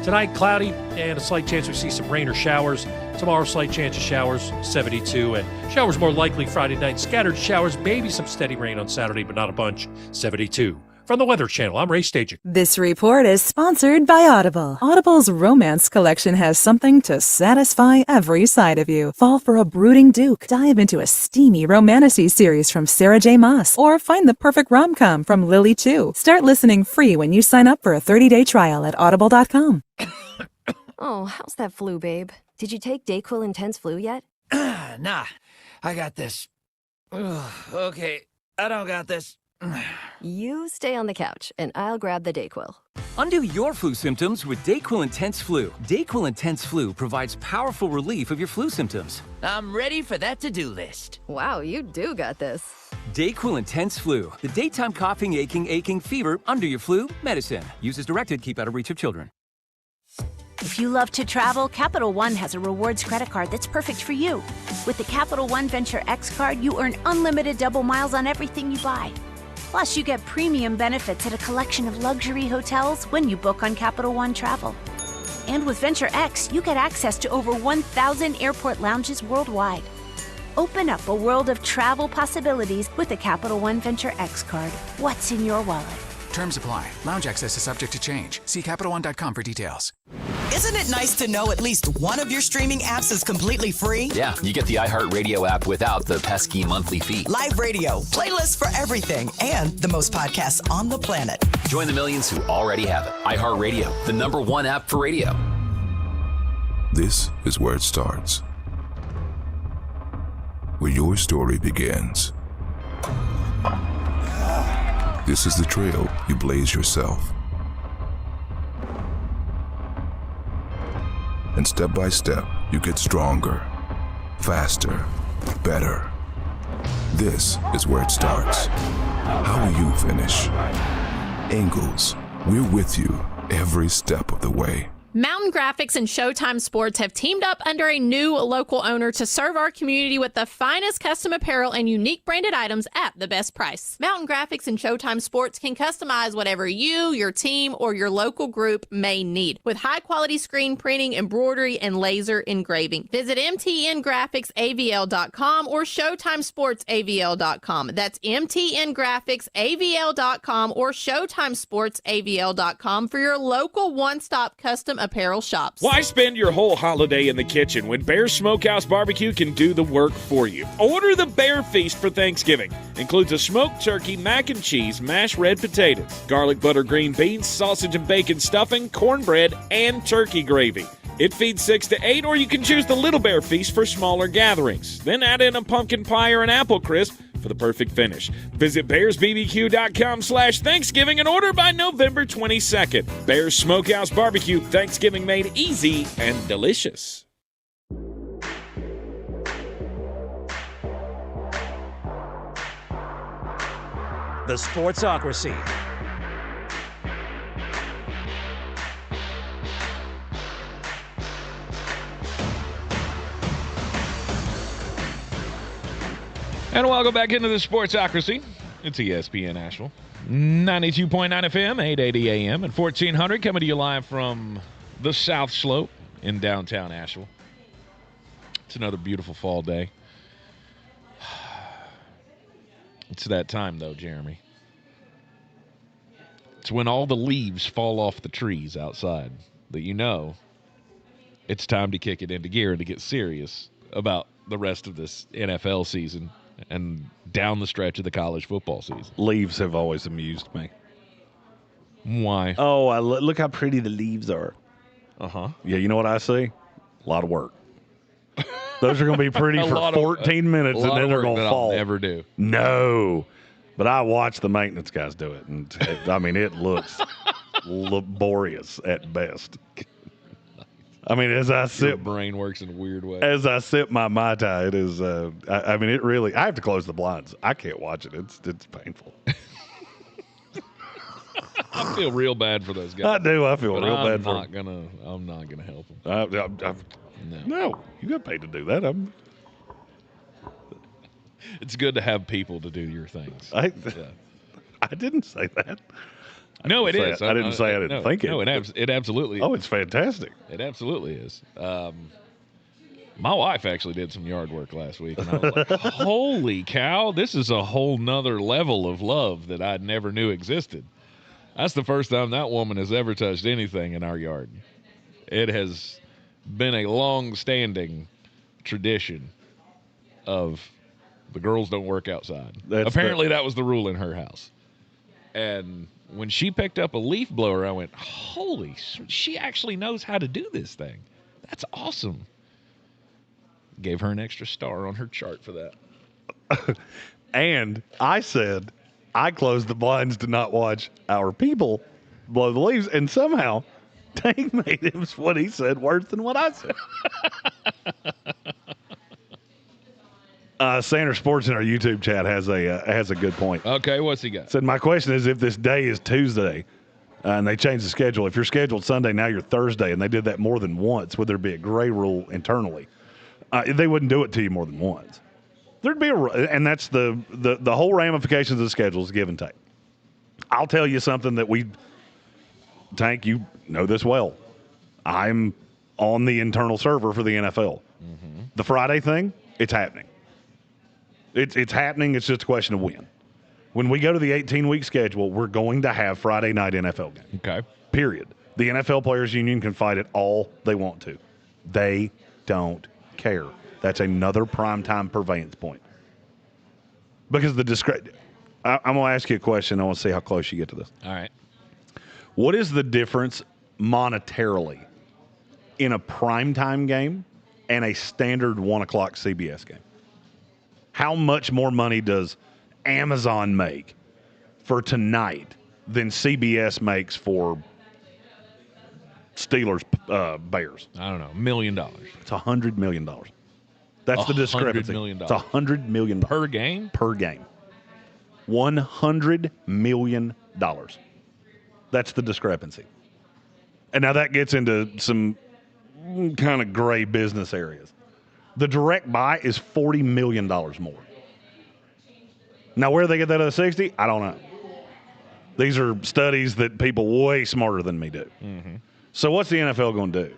Tonight, cloudy and a slight chance we see some rain or showers. Tomorrow, slight chance of showers, 72. And showers more likely Friday night. Scattered showers, maybe some steady rain on Saturday, but not a bunch, 72. From the Weather Channel, I'm Ray Stajic. This report is sponsored by Audible. Audible's romance collection has something to satisfy every side of you. Fall for a brooding duke. Dive into a steamy romantasy series from Sarah J. Maas. Or find the perfect rom-com from Lily Chu. Start listening free when you sign up for a 30-day trial at audible.com. Oh, how's that flu, babe? Did you take DayQuil Intense Flu yet? Nah, I got this. Ugh, okay, I don't got this. You stay on the couch, and I'll grab the DayQuil. Undo your flu symptoms with DayQuil Intense Flu. DayQuil Intense Flu provides powerful relief of your flu symptoms. I'm ready for that to-do list. Wow, you do got this. DayQuil Intense Flu. The daytime coughing, aching, fever, under your flu, medicine. Use as directed, keep out of reach of children. If you love to travel, Capital One has a rewards credit card that's perfect for you. With the Capital One Venture X card, you earn unlimited double miles on everything you buy. Plus, you get premium benefits at a collection of luxury hotels when you book on Capital One Travel. And with Venture X, you get access to over 1,000 airport lounges worldwide. Open up a world of travel possibilities with the Capital One Venture X card. What's in your wallet? Terms apply. Lounge access is subject to change. See CapitalOne.com for details. Isn't it nice to know at least one of your streaming apps is completely free? Yeah, you get the iHeartRadio app without the pesky monthly fee. Live radio, playlists for everything, and the most podcasts on the planet. Join the millions who already have it. iHeartRadio, the #1 app for radio. This is where it starts. Where your story begins. This is the trail you blaze yourself. And step by step, you get stronger, faster, better. This is where it starts. How will you finish? Ingles, we're with you every step of the way. Mountain Graphics and Showtime Sports have teamed up under a new local owner to serve our community with the finest custom apparel and unique branded items at the best price. Mountain Graphics and Showtime Sports can customize whatever you, your team, or your local group may need with high-quality screen printing, embroidery, and laser engraving. Visit mtngraphicsavl.com or showtimesportsavl.com. That's mtngraphicsavl.com or showtimesportsavl.com for your local one-stop custom apparel shops. Why spend your whole holiday in the kitchen when Bear's Smokehouse Barbecue can do the work for you? Order the Bear Feast for Thanksgiving. Includes a smoked turkey, mac and cheese, mashed red potatoes, garlic butter green beans, sausage and bacon stuffing, cornbread, and turkey gravy. It feeds 6 to 8, or you can choose the Little Bear Feast for smaller gatherings. Then add in a pumpkin pie or an apple crisp for the perfect finish. Visit bearsbbq.com/Thanksgiving and order by November 22nd. Bear's Smokehouse Barbecue, Thanksgiving made easy and delicious. The Sportsocracy. And welcome back into the Sportsocracy. It's ESPN Asheville. 92.9 FM, 880 AM, and 1400 coming to you live from the South Slope in downtown Asheville. It's another beautiful fall day. It's that time, though, Jeremy. It's when all the leaves fall off the trees outside that you know it's time to kick it into gear and to get serious about the rest of this NFL season and down the stretch of the college football season. Leaves have always amused me. Why? Oh, look how pretty the leaves are. Uh-huh. Yeah, you know what I see? A lot of work. Those are going to be pretty for 14 minutes, and then they're going to fall. I'll never do. No. But I watch the maintenance guys do it, and I mean, it looks laborious at best. I mean, as I sip, your brain works in a weird way. As I sip my Mai Tai, it is. I mean, it really. I have to close the blinds. I can't watch it. It's painful. I feel real bad for those guys. I do. I feel real bad for them. I'm not gonna help them. No, you got paid to do that. It's good to have people to do your things. I didn't say that. No, it is. I didn't say I didn't think it. No, it absolutely is. Oh, it's fantastic. It absolutely is. My wife actually did some yard work last week, and I was like, holy cow, this is a whole nother level of love that I never knew existed. That's the first time that woman has ever touched anything in our yard. It has been a long-standing tradition of the girls don't work outside. Apparently that was the rule in her house. And when she picked up a leaf blower, I went, holy, she actually knows how to do this thing. That's awesome. Gave her an extra star on her chart for that. And I said, I closed the blinds to not watch our people blow the leaves, and somehow Tank made him what he said worse than what I said. Sanders Sports in our YouTube chat has a good point. Okay, what's he got? Said, my question is, if this day is Tuesday and they changed the schedule, if you're scheduled Sunday, now you're Thursday, and they did that more than once, would there be a gray rule internally? They wouldn't do it to you more than once. There'd be and that's the whole ramifications of the schedule is give and take. I'll tell you something that Tank, you know this well. I'm on the internal server for the NFL. Mm-hmm. The Friday thing, it's happening. It's happening. It's just a question of when. When we go to the 18-week schedule, we're going to have Friday night NFL games. Okay. Period. The NFL Players Union can fight it all they want to. They don't care. That's another primetime purveyance point. Because I'm going to ask you a question. I want to see how close you get to this. All right. What is the difference monetarily in a primetime game and a standard 1 o'clock CBS game? How much more money does Amazon make for tonight than CBS makes for Steelers Bears? I don't know, $1 million. It's $100 million. That's the discrepancy. $100 million. It's $100 million Per game? Per game. $100 million. That's the discrepancy. And now that gets into some kind of gray business areas. The direct buy is $40 million more. Now, where they get that other 60, I don't know. These are studies that people way smarter than me do. Mm-hmm. So what's the NFL going to do?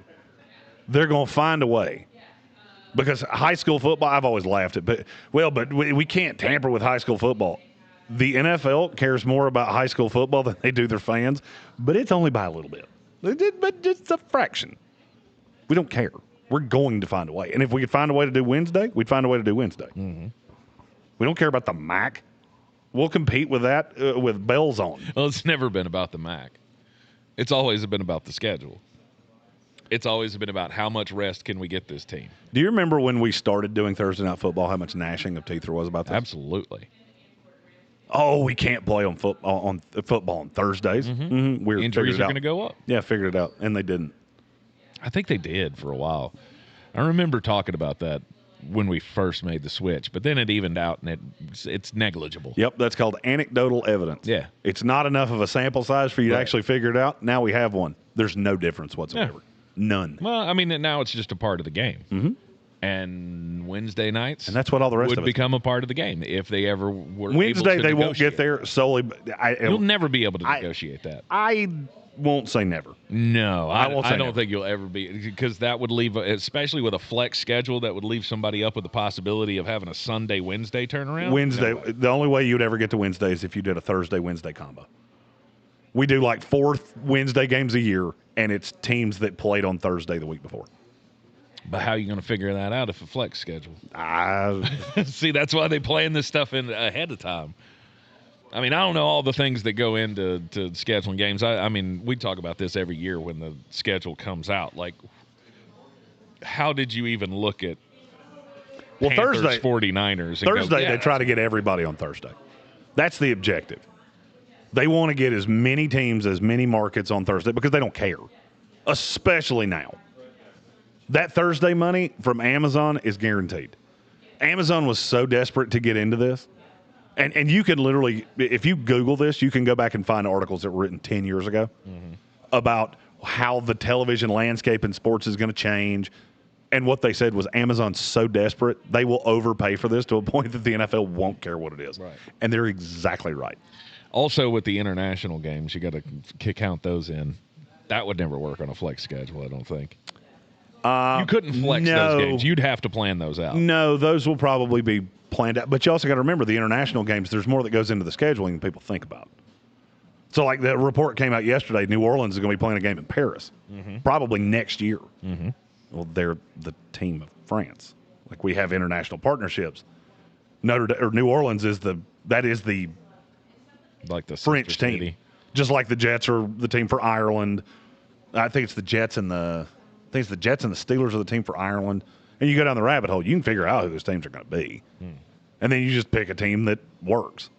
They're going to find a way. Because high school football, I've always laughed at, but we can't tamper with high school football. The NFL cares more about high school football than they do their fans, but it's only by a little bit. But just a fraction. We don't care. We're going to find a way. And if we could find a way to do Wednesday, we'd find a way to do Wednesday. Mm-hmm. We don't care about the MAC. We'll compete with that with bells on. Well, it's never been about the MAC. It's always been about the schedule. It's always been about how much rest can we get this team. Do you remember when we started doing Thursday Night Football, how much gnashing of teeth there was about that? Absolutely. Oh, we can't play on football on Thursdays. Mm-hmm. Mm-hmm. We're Injuries are going to go up. Yeah, figured it out, and they didn't. I think they did for a while. I remember talking about that when we first made the switch, but then it evened out, and it's negligible. Yep, that's called anecdotal evidence. Yeah. It's not enough of a sample size for you to actually figure it out. Now we have one. There's no difference whatsoever. Yeah. None. Well, I mean, now it's just a part of the game. Mm-hmm. And Wednesday nights, and that's what all the rest would of it become a part of the game if they ever were. Wednesday, able to they negotiate. won't get there solely. You'll never be able to negotiate that. I won't say never. No, I don't never. think you'll ever be, because that would leave, especially with a flex schedule, that would leave somebody up with the possibility of having a Sunday Wednesday turnaround. Wednesday, no the only way you'd ever get to Wednesday is if you did a Thursday Wednesday combo. We do like 4 Wednesday games a year, and it's teams that played on Thursday the week before. But how are you going to figure that out if a flex schedule? See, that's why they plan this stuff in ahead of time. I mean, I don't know all the things that go into scheduling games. I mean, we talk about this every year when the schedule comes out. Like, how did you even look at Panthers, Thursday 49ers? Thursday, they try to get everybody on Thursday. That's the objective. They want to get as many teams, as many markets on Thursday because they don't care, especially now. That Thursday money from Amazon is guaranteed. Amazon was so desperate to get into this. And you can literally, if you Google this, you can go back and find articles that were written 10 years ago about how the television landscape in sports is going to change. And what they said was Amazon's so desperate, they will overpay for this to a point that the NFL won't care what it is. Right. And they're exactly right. Also, with the international games, you got to count those in. That would never work on a flex schedule, I don't think. You couldn't flex those games. You'd have to plan those out. No, those will probably be planned out. But you also got to remember the international games, there's more that goes into the scheduling than people think about. So, like the report came out yesterday, New Orleans is going to be playing a game in Paris, probably next year. Mm-hmm. Well, they're the team of France. Like, we have international partnerships. New Orleans is the like the French team, city. just like the Jets are the team for Ireland. I think it's the Jets and the Steelers are the team for Ireland. And you go down the rabbit hole, you can figure out who those teams are going to be. And then you just pick a team that works.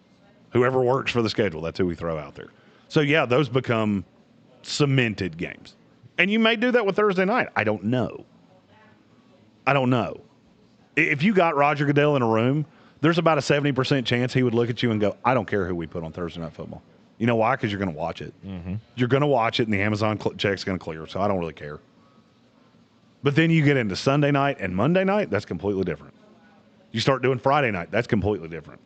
Whoever works for the schedule, that's who we throw out there. So, yeah, those become cemented games. And you may do that with Thursday night. I don't know. If you got Roger Goodell in a room, there's about a 70% chance he would look at you and go, I don't care who we put on Thursday Night Football. You know why? Because you're going to watch it. You're going to watch it, and the Amazon check's going to clear, so I don't really care. But then you get into Sunday night and Monday night, that's completely different. You start doing Friday night, that's completely different.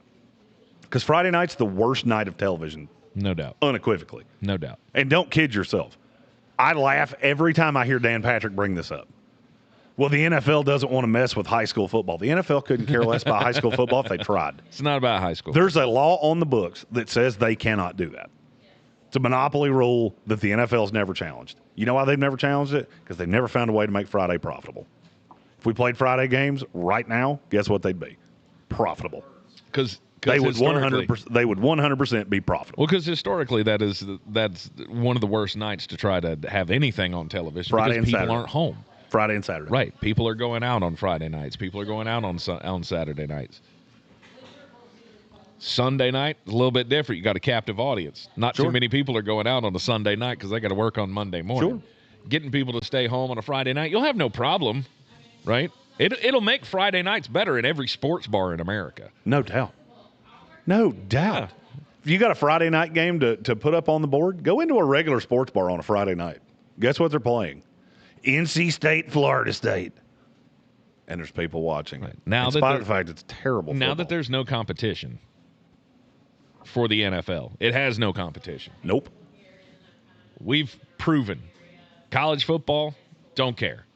Because Friday night's the worst night of television. No doubt. Unequivocally. No doubt. And don't kid yourself. I laugh every time I hear Dan Patrick bring this up. Well, the NFL doesn't want to mess with high school football. The NFL couldn't care less about high school football if they tried. It's not about high school. There's a law on the books that says they cannot do that. It's a monopoly rule that the NFL's never challenged. You know why they've never challenged it? Because they've never found a way to make Friday profitable. If we played Friday games right now, guess what they'd be? Profitable. Because they would 100%. They would 100% be profitable. Well, because historically, that's one of the worst nights to try to have anything on television. Friday and people Saturday. aren't home. Friday and Saturday. Right. People are going out on Friday nights. People are going out on Saturday nights. Sunday night is a little bit different. You got a captive audience. Not too many people are going out on a Sunday night because they got to work on Monday morning. Sure. Getting people to stay home on a Friday night, you'll have no problem, right? It'll make Friday nights better in every sports bar in America. No doubt. No doubt. Yeah. If you got a Friday night game to put up on the board, go into a regular sports bar on a Friday night. Guess what they're playing? NC State, Florida State. And there's people watching. Right. Now, in spite of the fact it's terrible now football. that there's no competition for the NFL, it has no competition. Nope. We've proven college football, don't care.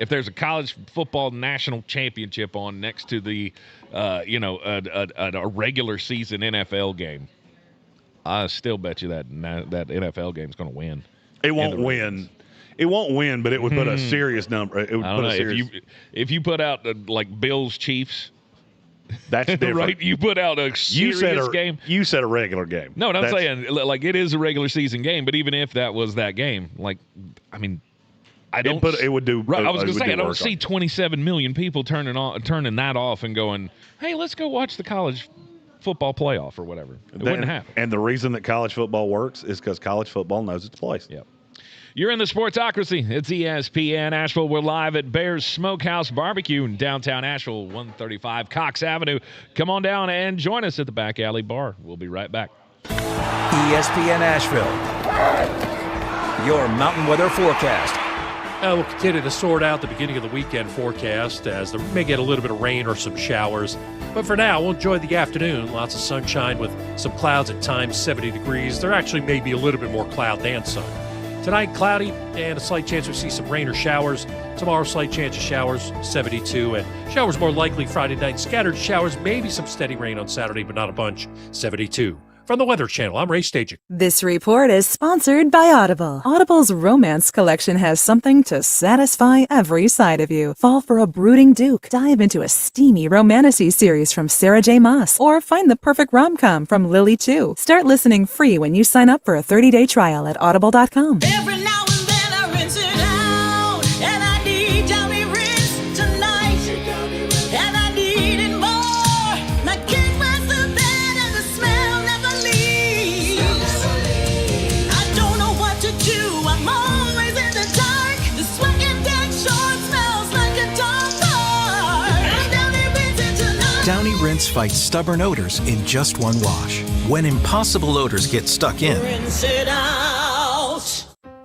If there's a college football national championship on next to the, a regular season NFL game, I still bet you that NFL game's going to win. It won't win. It won't win, but it would put a serious number. It would I don't know. If you put out like Bills Chiefs, that's different. Right? You put out a serious game. You said a regular game. No, I'm saying like it is a regular season game. But even if that was that game, like I mean, I don't. It would do. Right, I was going to say I don't see 27 million people turning that off and going, "Hey, let's go watch the college football playoff or whatever." It wouldn't happen. And the reason that college football works is because college football knows its place. Yep. You're in the Sportsocracy. It's ESPN Asheville. We're live at Bear's Smokehouse Barbecue in downtown Asheville, 135 Coxe Avenue. Come on down and join us at the back alley bar. We'll be right back. ESPN Asheville, your mountain weather forecast. We'll continue to sort out the beginning of the weekend forecast as there may get a little bit of rain or some showers. But for now, we'll enjoy the afternoon. Lots of sunshine with some clouds at times, 70 degrees. There actually may be a little bit more cloud than sun. Tonight, cloudy and a slight chance we see some rain or showers. Tomorrow, slight chance of showers, 72. And showers more likely Friday night. Scattered showers, maybe some steady rain on Saturday, but not a bunch, 72. From the Weather Channel, I'm Ray Staging. This report is sponsored by Audible. Audible's romance collection has something to satisfy every side of you. Fall for a brooding duke. Dive into a steamy romantasy series from Sarah J. Maas. Or find the perfect rom-com from Lily Chu. Start listening free when you sign up for a 30-day trial at audible.com. Every now and then I rinse it out, and I need Downy rinse tonight, and I need it more. I can't rest the bed and the smell never leaves. I don't know what to do, I'm always in the dark. The sweat and dead short smells like a dog park. Downy rinse it tonight. Downy Rinse fights stubborn odors in just one wash. When impossible odors get stuck in, Rinse it out.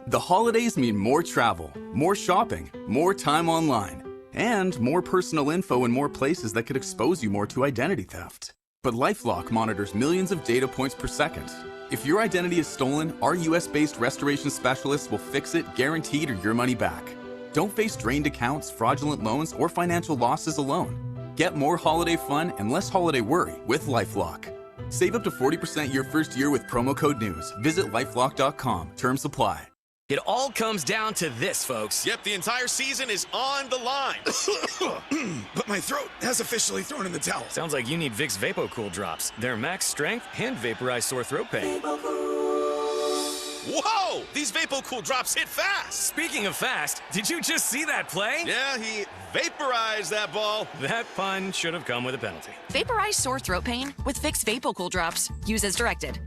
The holidays mean more travel, more shopping, more time online, and more personal info in more places that could expose you more to identity theft. But LifeLock monitors millions of data points per second. If your identity is stolen, our US-based restoration specialists will fix it, guaranteed, or your money back. Don't face drained accounts, fraudulent loans, or financial losses alone. Get more holiday fun and less holiday worry with LifeLock. Save up to 40% your first year with promo code NEWS. Visit lifelock.com. Terms apply. It all comes down to this, folks. Yep, the entire season is on the line. But my throat has officially thrown in the towel. Sounds like you need Vicks VapoCool drops. They're max strength and vaporize sore throat pain. Whoa! These VapoCool drops hit fast. Speaking of fast, did you just see that play? Yeah, he vaporized that ball. That pun should have come with a penalty. Vaporize sore throat pain with Vicks VapoCool drops. Use as directed.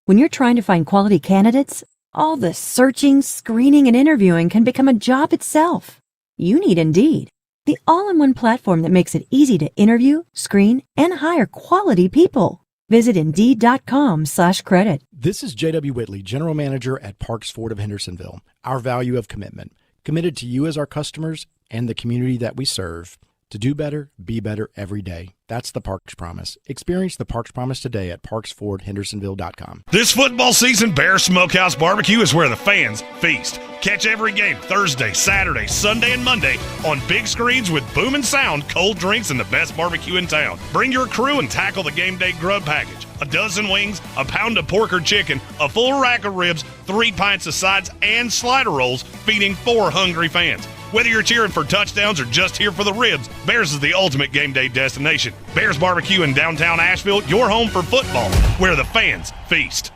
When you're trying to find quality candidates, all the searching, screening, and interviewing can become a job itself. You need Indeed, the all-in-one platform that makes it easy to interview, screen, and hire quality people. Visit Indeed.com/credit. This is J.W. Whitley, General Manager at Parks Ford of Hendersonville. Our value of commitment. Committed to you as our customers and the community that we serve. To do better, be better every day. That's the Parks Promise. Experience the Parks Promise today at parksfordhendersonville.com. This football season, Bear Smokehouse Barbecue is where the fans feast. Catch every game Thursday, Saturday, Sunday, and Monday on big screens with booming sound, cold drinks, and the best barbecue in town. Bring your crew and tackle the game day grub package. A dozen wings, a pound of pork or chicken, a full rack of ribs, 3 pints of sides, and slider rolls, feeding 4 hungry fans. Whether you're cheering for touchdowns or just here for the ribs, Bears is the ultimate game day destination. Bears Barbecue in downtown Asheville, your home for football, where the fans feast.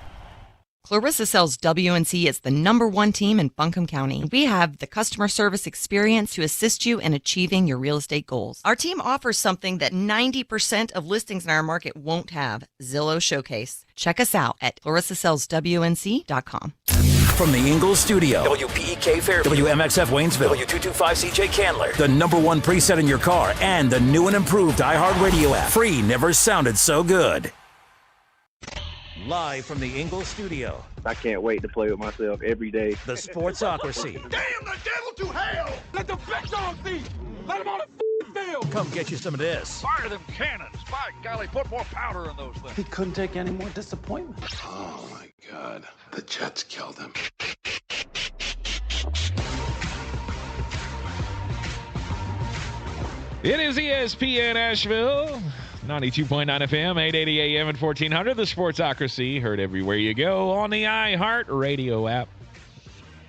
Clarissa sells WNC as the #1 team in Buncombe County. We have the customer service experience to assist you in achieving your real estate goals. Our team offers something that 90% of listings in our market won't have, Zillow Showcase. Check us out at clarissasellswnc.com. From the Ingles studio, WPEK Fairview, WMXF Waynesville, W225CJ Candler, the #1 preset in your car, and the new and improved iHeartRadio app. Free never sounded so good. Live from the Ingles studio. I can't wait to play with myself every day. The Sportsocracy. Damn the devil to hell! Let the big dog feed! Let him on the field! Come get you some of this. Fire them cannons! By golly, put more powder in those things. He couldn't take any more disappointment. Oh, my God. The Jets killed him. It is ESPN Asheville, 92.9 FM, 880 AM and 1400. The Sportsocracy, heard everywhere you go on the iHeartRadio app.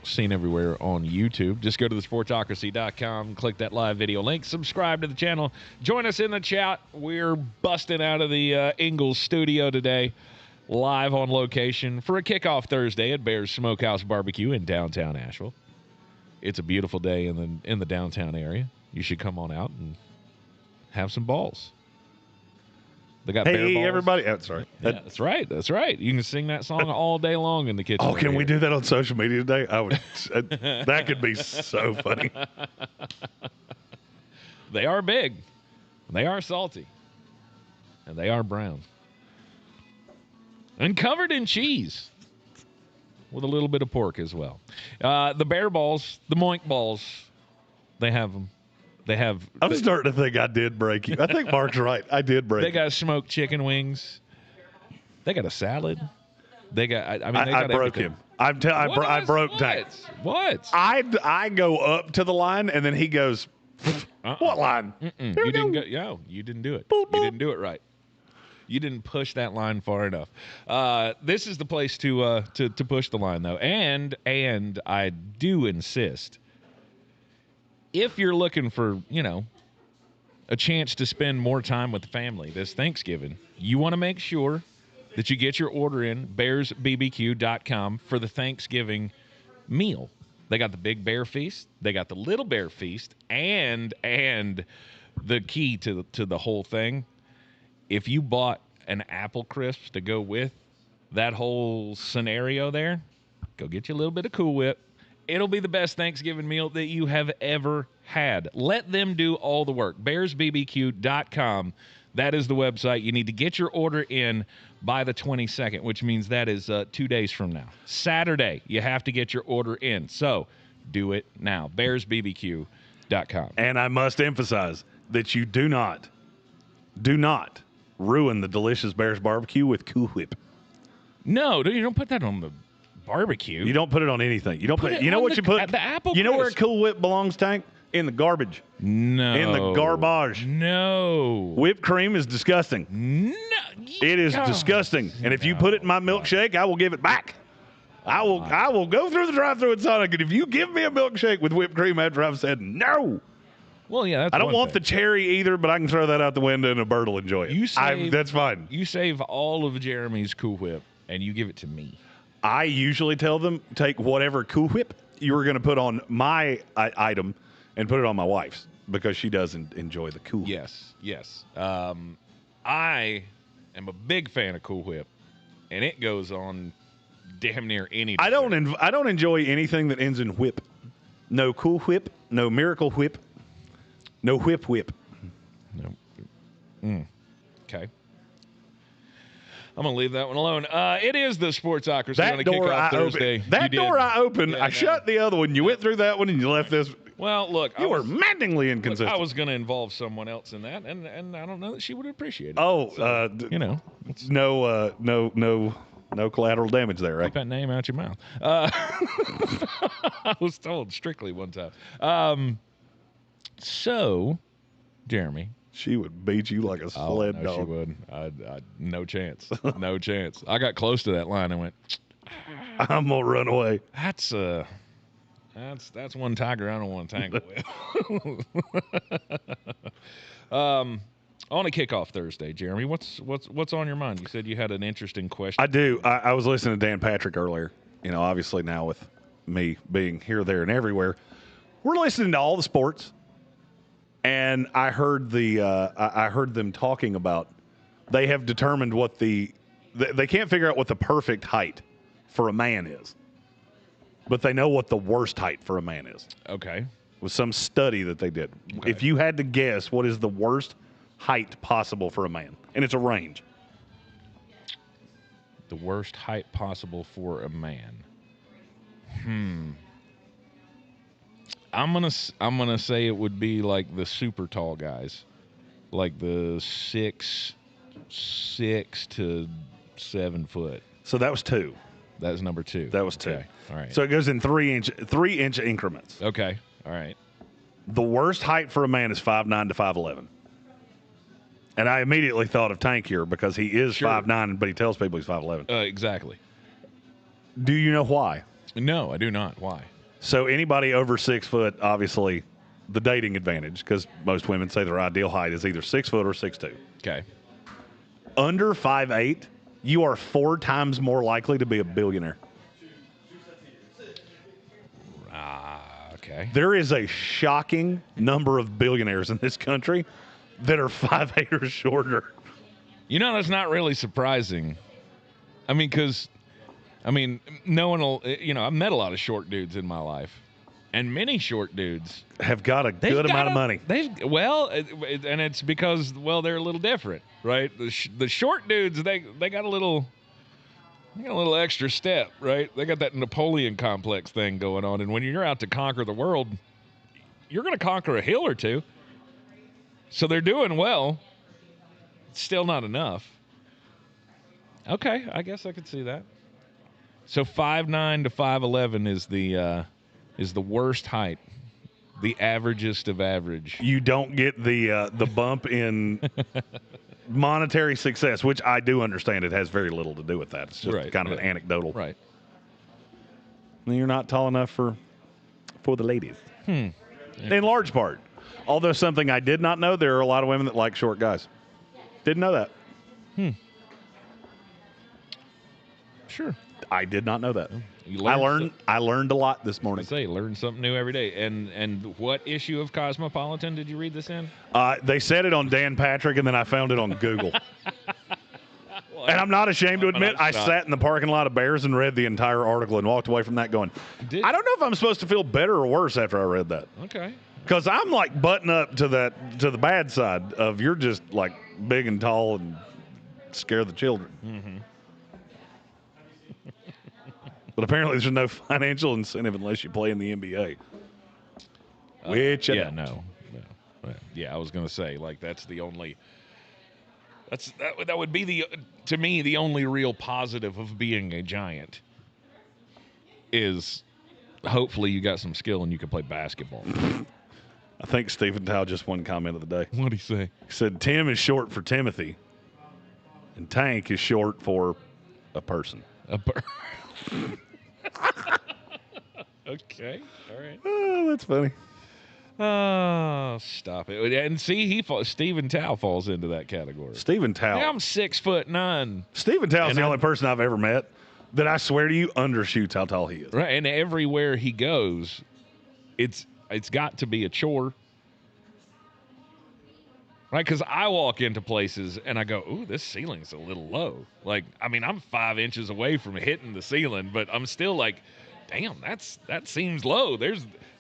Seen everywhere on YouTube. Just go to thesportsocracy.com, click that live video link, subscribe to the channel, join us in the chat. We're busting out of the Ingles studio today, live on location for a kickoff Thursday at Bears Smokehouse Barbecue in downtown Asheville. It's a beautiful day in the downtown area. You should come on out and have some balls. They got bear balls. Everybody. Oh, sorry. Yeah, that's right. That's right. You can sing that song all day long in the kitchen. Oh, can we do that on social media today? I would. That could be so funny. They are big. They are salty. And they are brown. And covered in cheese. With a little bit of pork as well. The bear balls, the moink balls, they have them. I'm starting to think I did break you. I think Mark's right. I did break you. They got smoked chicken wings. They got a salad. They got. I broke everything. him. I broke Tank. What? I go up to the line and then he goes, "What line?" You didn't go. No, you didn't do it. You didn't do it right. You didn't push that line far enough. This is the place to push the line though, and I do insist. If you're looking for, a chance to spend more time with the family this Thanksgiving, you want to make sure that you get your order in bearsbbq.com for the Thanksgiving meal. They got the Big Bear Feast, they got the Little Bear Feast, and the key to the whole thing, if you bought an apple crisp to go with that whole scenario there, go get you a little bit of Cool Whip. It'll be the best Thanksgiving meal that you have ever had. Let them do all the work. BearsBBQ.com. That is the website. You need to get your order in by the 22nd, which means that is 2 days from now. Saturday, you have to get your order in. So do it now. BearsBBQ.com. And I must emphasize that you do not ruin the delicious Bears barbecue with Cool Whip. No, you don't put that on the barbecue. You don't put it on anything. You don't put it. You know what you put? The apple. You know where Cool Whip belongs, Tank? In the garbage. No. In the garbage. No. Whipped cream is disgusting. No. It is disgusting. And if you put it in my milkshake, I will give it back. I will go through the drive-thru at Sonic, and if you give me a milkshake with whipped cream after I've said no. Well, yeah, that's I don't want the cherry either, but I can throw that out the window and a bird will enjoy it. That's fine. You save all of Jeremy's Cool Whip, and you give it to me. I usually tell them, take whatever Cool Whip you were going to put on my item and put it on my wife's because she doesn't enjoy the Cool Whip. Yes. I am a big fan of Cool Whip, and it goes on damn near anything. I don't enjoy anything that ends in whip. No Cool Whip, no Miracle Whip, no Whip. No. Okay. I'm going to leave that one alone. It is the Sportsocracy on a kickoff Thursday. I opened. I shut the other one. You went through that one and you left this. Well, look, You were maddeningly inconsistent. I was going to involve someone else in that, and I don't know that she would appreciate it. Oh, so, no collateral damage there, right? Keep that name out your mouth. I was told strictly one time. So, Jeremy. She would beat you like a sled dog. She would. No chance. No chance. I got close to that line and went, I'm going to run away. That's one tiger I don't want to tangle with. On a kickoff Thursday, Jeremy, what's on your mind? You said you had an interesting question. I do. I was listening to Dan Patrick earlier. Obviously now with me being here, there, and everywhere, we're listening to all the sports. And I heard I heard them talking about they have determined what they can't figure out what the perfect height for a man is, but they know what the worst height for a man is. Okay. With some study that they did. Okay. If you had to guess what is the worst height possible for a man, and it's a range. The worst height possible for a man. I'm gonna say it would be like the super tall guys, like the 6 to 7 foot. So that was 2. That was number 2. That was 2. Okay. All right. So it goes in 3-inch increments. Okay. All right. The worst height for a man is 5'9" to 5'11". And I immediately thought of Tank here because he is 5'9", but he tells people he's 5'11". Exactly. Do you know why? No, I do not. Why? So anybody over 6 foot, obviously, the dating advantage, because most women say their ideal height is either 6 foot or 6'2". Okay. Under 5'8", you are 4 times more likely to be a billionaire. Okay. There is a shocking number of billionaires in this country that are 5'8" or shorter. That's not really surprising. I mean, because... no one will, I've met a lot of short dudes in my life, and many short dudes have got a good amount of money. And it's because, they're a little different, right? The short dudes, they got a little extra step, right? They got that Napoleon complex thing going on, and when you're out to conquer the world, you're going to conquer a hill or two. So they're doing well. It's still not enough. Okay, I guess I could see that. So 5'9" to 5'11" is the worst height, the averagest of average. You don't get the bump in monetary success, which I do understand. It has very little to do with that. It's just kind of an anecdotal. Right. You're not tall enough for the ladies. Yeah. In large part. Although something I did not know, there are a lot of women that like short guys. Didn't know that. Sure. I did not know that. I learned a lot this morning. Learn something new every day. And what issue of Cosmopolitan did you read this in? They said it on Dan Patrick, and then I found it on Google. And I'm not ashamed to admit, I sat in the parking lot of Bears and read the entire article and walked away from that going, I don't know if I'm supposed to feel better or worse after I read that. Okay. Because I'm like butting up to the bad side of you're just like big and tall and scare the children. Mm-hmm. But apparently there's no financial incentive unless you play in the NBA. Which no. Yeah, I was going to say, like, that's the only that would be to me the only real positive of being a giant is hopefully you got some skill and you can play basketball. I think Stephen Tao just one comment of the day. What'd he say? He said Tim is short for Timothy and Tank is short for a person. Okay. All right. Oh, that's funny. Oh, stop it. And see, Stephen Tao falls into that category. Stephen Tao. Yeah, I'm 6'9". Stephen Tao is the only person I've ever met that I swear to you undershoots how tall he is. Right, and everywhere he goes, it's got to be a chore. Right, because I walk into places and I go, ooh, this ceiling's a little low. Like, I mean, I'm 5 inches away from hitting the ceiling, but I'm still like, damn, that seems low.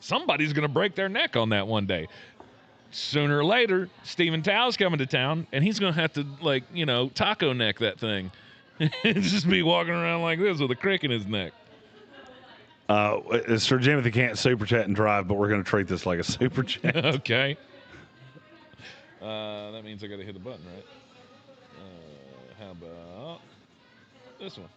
Somebody's going to break their neck on that one day. Sooner or later, Stephen Tao's coming to town, and he's going to have to, like, taco neck that thing. Just be walking around like this with a crick in his neck. Sir Jimothy can't super chat and drive, but we're going to treat this like a super chat. Okay. That means I got to hit the button, right? How about this one?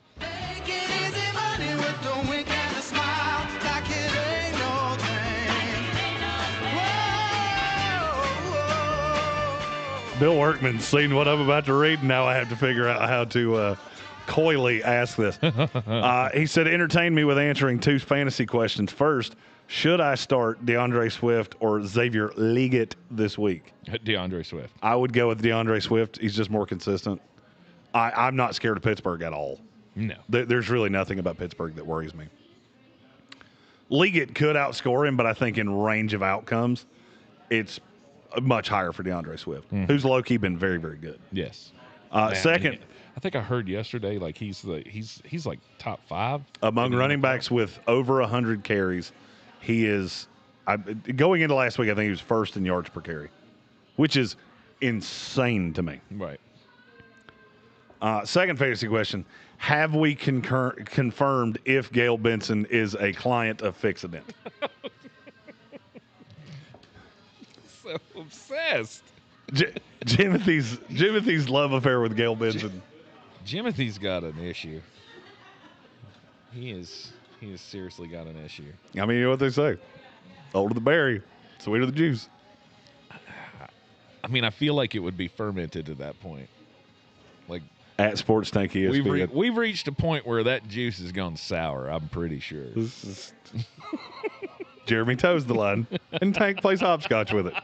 Bill Workman's seen what I'm about to read, and now I have to figure out how to coyly ask this. He said, entertain me with answering 2 fantasy questions. First, should I start DeAndre Swift or Xavier Leggett this week? DeAndre Swift. I would go with DeAndre Swift. He's just more consistent. I'm not scared of Pittsburgh at all. No. There's really nothing about Pittsburgh that worries me. Leggett could outscore him, but I think in range of outcomes, it's much higher for DeAndre Swift, who's low-key been very, very good. Yes. Second, I think I heard yesterday, like he's like top 5 among running backs with over 100 carries. He is going into last week. I think he was first in yards per carry, which is insane to me. Right. Second fantasy question: have we confirmed if Gail Benson is a client of Fixodent? So obsessed. Jimothy's love affair with Gail Benson. Jimothy's got an issue. He has seriously got an issue. I mean, you know what they say: older the berry, sweeter the juice. I mean, I feel like it would be fermented at that point. Like at Sports Tank ESPN. We've reached a point where that juice has gone sour. I'm pretty sure. Jeremy toes the line, and Tank plays hopscotch with it.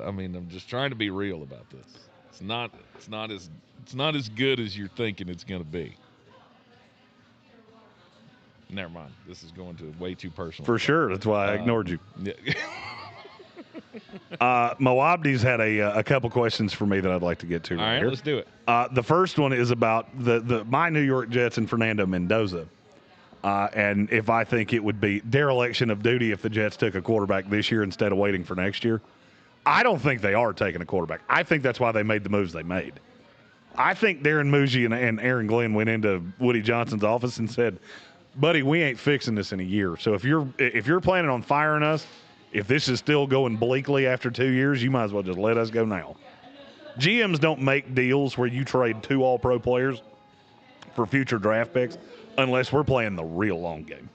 I'm just trying to be real about this. It's not as good as you're thinking it's going to be. Never mind. This is going to way too personal. For sure. That's why I ignored you. Yeah. Moabdi's had a couple questions for me that I'd like to get to. All right, here. let's do it. The first one is about my New York Jets and Fernando Mendoza. And if I think it would be dereliction of duty if the Jets took a quarterback this year instead of waiting for next year. I don't think they are taking a quarterback. I think that's why they made the moves they made. I think Darren Muji and Aaron Glenn went into Woody Johnson's office and said, buddy, we ain't fixing this in a year. So if you're planning on firing us, if this is still going bleakly after 2 years, you might as well just let us go now. GMs don't make deals where you trade 2 all-pro players for future draft picks unless we're playing the real long game.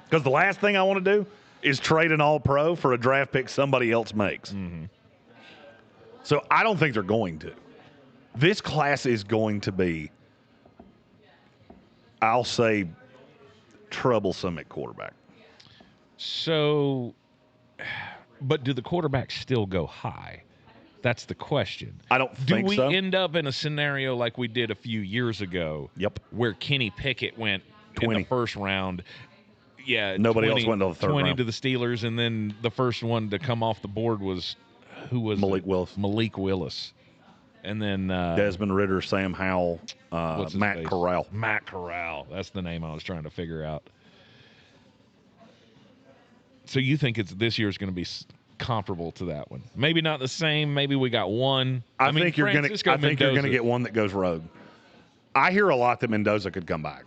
Because the last thing I want to do is trade an all-pro for a draft pick somebody else makes. Mm-hmm. So I don't think they're going to. This class is going to be, I'll say, troublesome at quarterback. So, but do the quarterbacks still go high? That's the question. I don't think so. Do we end up in a scenario like we did a few years ago? Yep. Where Kenny Pickett went 20 in the first round. Yeah. Nobody else went to the third 20 round. to the Steelers, and then the first one to come off the board was Malik Willis. Malik Willis. And then Desmond Ridder, Sam Howell, Matt Corral. Matt Corral. That's the name I was trying to figure out. So you think this year's going to be comparable to that one? Maybe not the same. Maybe we got one. I think you're going to get one that goes rogue. I hear a lot that Mendoza could come back,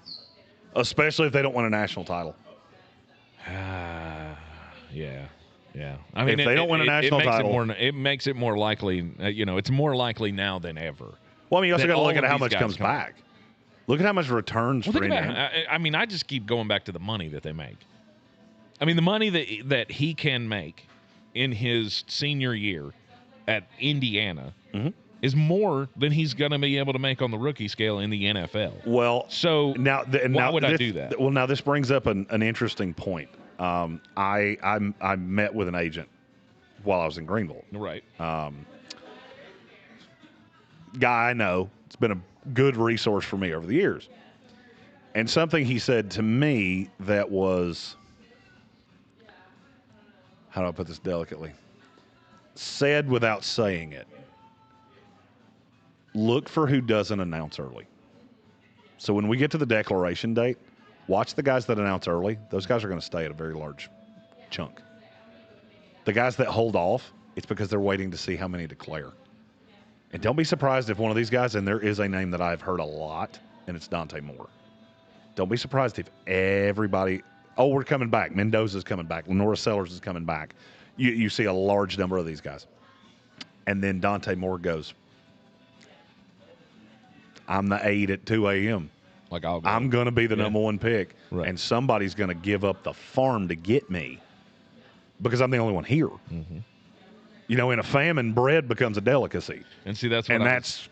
especially if they don't win a national title. Yeah. I mean, if they don't win a national title, it makes it more likely. It's more likely now than ever. Well, I mean, you also got to look at how much comes back. Look at how much returns for Indiana. I mean, I just keep going back to the money that they make. I mean, the money that he can make in his senior year at Indiana is more than he's going to be able to make on the rookie scale in the NFL. Well, so why would I do that? Well, now this brings up an interesting point. I met with an agent while I was in Greenville. Right. Guy I know. It's been a good resource for me over the years. And something he said to me that was, how do I put this delicately? Said without saying it. Look for who doesn't announce early. So when we get to the declaration date, watch the guys that announce early. Those guys are going to stay at a very large chunk. The guys that hold off, it's because they're waiting to see how many declare. And don't be surprised if one of these guys, and there is a name that I've heard a lot, and it's Dante Moore. don't be surprised if everybody – oh, we're coming back. Mendoza's coming back. Lenora Sellers is coming back. You see a large number of these guys. And then Dante Moore goes, I'm the 8 at 2 a.m. Like I'm going to be the number one pick, and somebody's going to give up the farm to get me because I'm the only one here. Mm-hmm. You know, in a famine, bread becomes a delicacy. And see, that's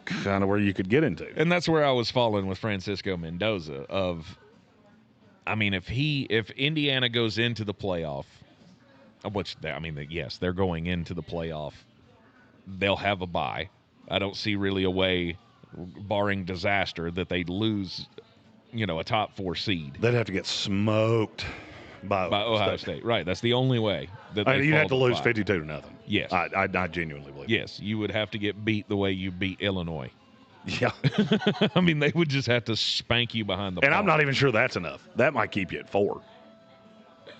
kind of where you could get into. And that's where I was falling with Francisco Mendoza. If Indiana goes into the playoff, yes, they're going into the playoff. They'll have a bye. I don't see really a way, barring disaster, that they'd lose, a top 4 seed. They'd have to get smoked by Ohio State. Right. That's the only way. You'd have to lose 52-0. Yes. I genuinely believe Yes. You would have to get beat the way you beat Illinois. Yeah. They would just have to spank you behind the ball. And I'm not even sure that's enough. That might keep you at 4.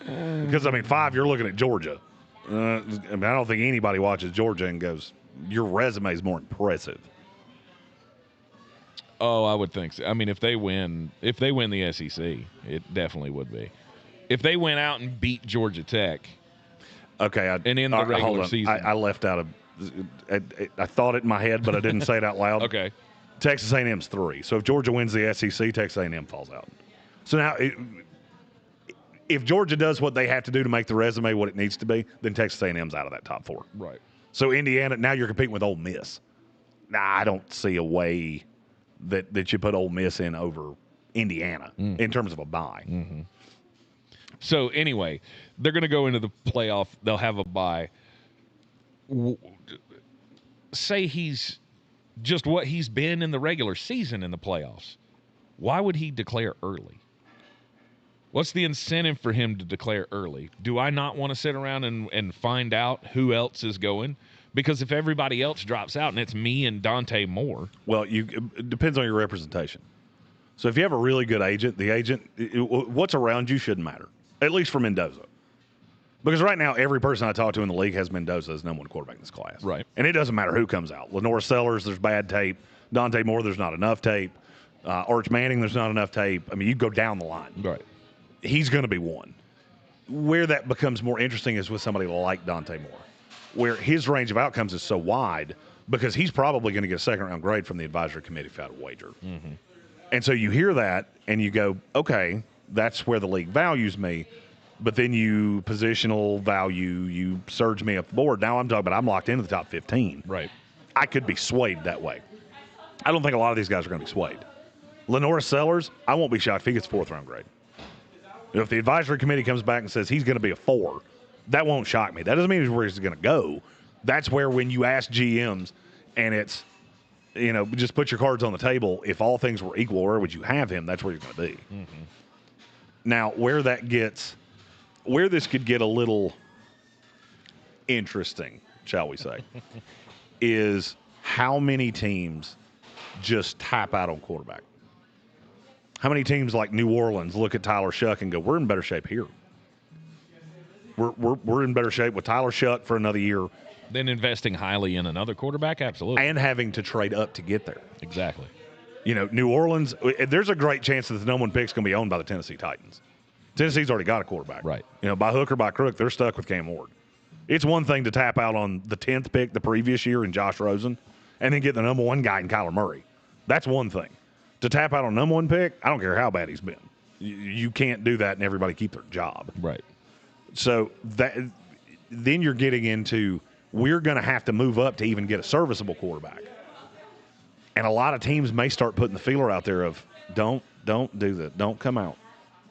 Because, 5, you're looking at Georgia. I don't think anybody watches Georgia and goes, your resume is more impressive. Oh, I would think so. If they win the SEC, it definitely would be. If they went out and beat Georgia Tech, and in the regular season, I left out I thought it in my head, but I didn't say it out loud. Okay, Texas A&M's 3. So if Georgia wins the SEC, Texas A&M falls out. So now, if Georgia does what they have to do to make the resume what it needs to be, then Texas A&M's out of that top 4. Right. So Indiana, now you're competing with Ole Miss. I don't see a way that you put Ole Miss in over Indiana in terms of a bye. Mm-hmm. So anyway, they're going to go into the playoff. They'll have a bye. Say he's just what he's been in the regular season in the playoffs. Why would he declare early? What's the incentive for him to declare early? Do I not want to sit around and find out who else is going? Because if everybody else drops out and it's me and Dante Moore. Well, it depends on your representation. So if you have a really good agent, what's around you shouldn't matter, at least for Mendoza. Because right now, every person I talk to in the league has Mendoza as number 1 quarterback in this class. Right. And it doesn't matter who comes out. Lenora Sellers, there's bad tape. Dante Moore, there's not enough tape. Arch Manning, there's not enough tape. You go down the line. Right. He's going to be one. Where that becomes more interesting is with somebody like Dante Moore, where his range of outcomes is so wide because he's probably going to get a second-round grade from the advisory committee if I had a wager. Mm-hmm. And so you hear that and you go, okay, that's where the league values me. But then you positional value, you surge me up the board. Now I'm talking about I'm locked into the top 15. Right. I could be swayed that way. I don't think a lot of these guys are going to be swayed. Lenora Sellers, I won't be shocked if he gets 4th-round grade. If the advisory committee comes back and says he's going to be a 4, that won't shock me. That doesn't mean where he's going to go. That's where when you ask GMs and it's, just put your cards on the table. If all things were equal, where would you have him? That's where you're going to be. Mm-hmm. Now, where this could get a little interesting, shall we say, is how many teams just tap out on quarterback. How many teams like New Orleans look at Tyler Shuck and go, we're in better shape here. We're in better shape with Tyler Shuck for another year. Then investing highly in another quarterback? Absolutely. And having to trade up to get there. Exactly. New Orleans, there's a great chance that the number 1 pick's going to be owned by the Tennessee Titans. Tennessee's already got a quarterback. Right. By hook or by crook, they're stuck with Cam Ward. It's one thing to tap out on the 10th pick the previous year in Josh Rosen and then get the number 1 guy in Kyler Murray. That's one thing. To tap out on number 1 pick, I don't care how bad he's been. You can't do that and everybody keep their job. Right. So then you're getting into we're going to have to move up to even get a serviceable quarterback. And a lot of teams may start putting the feeler out there of don't do that. Don't come out.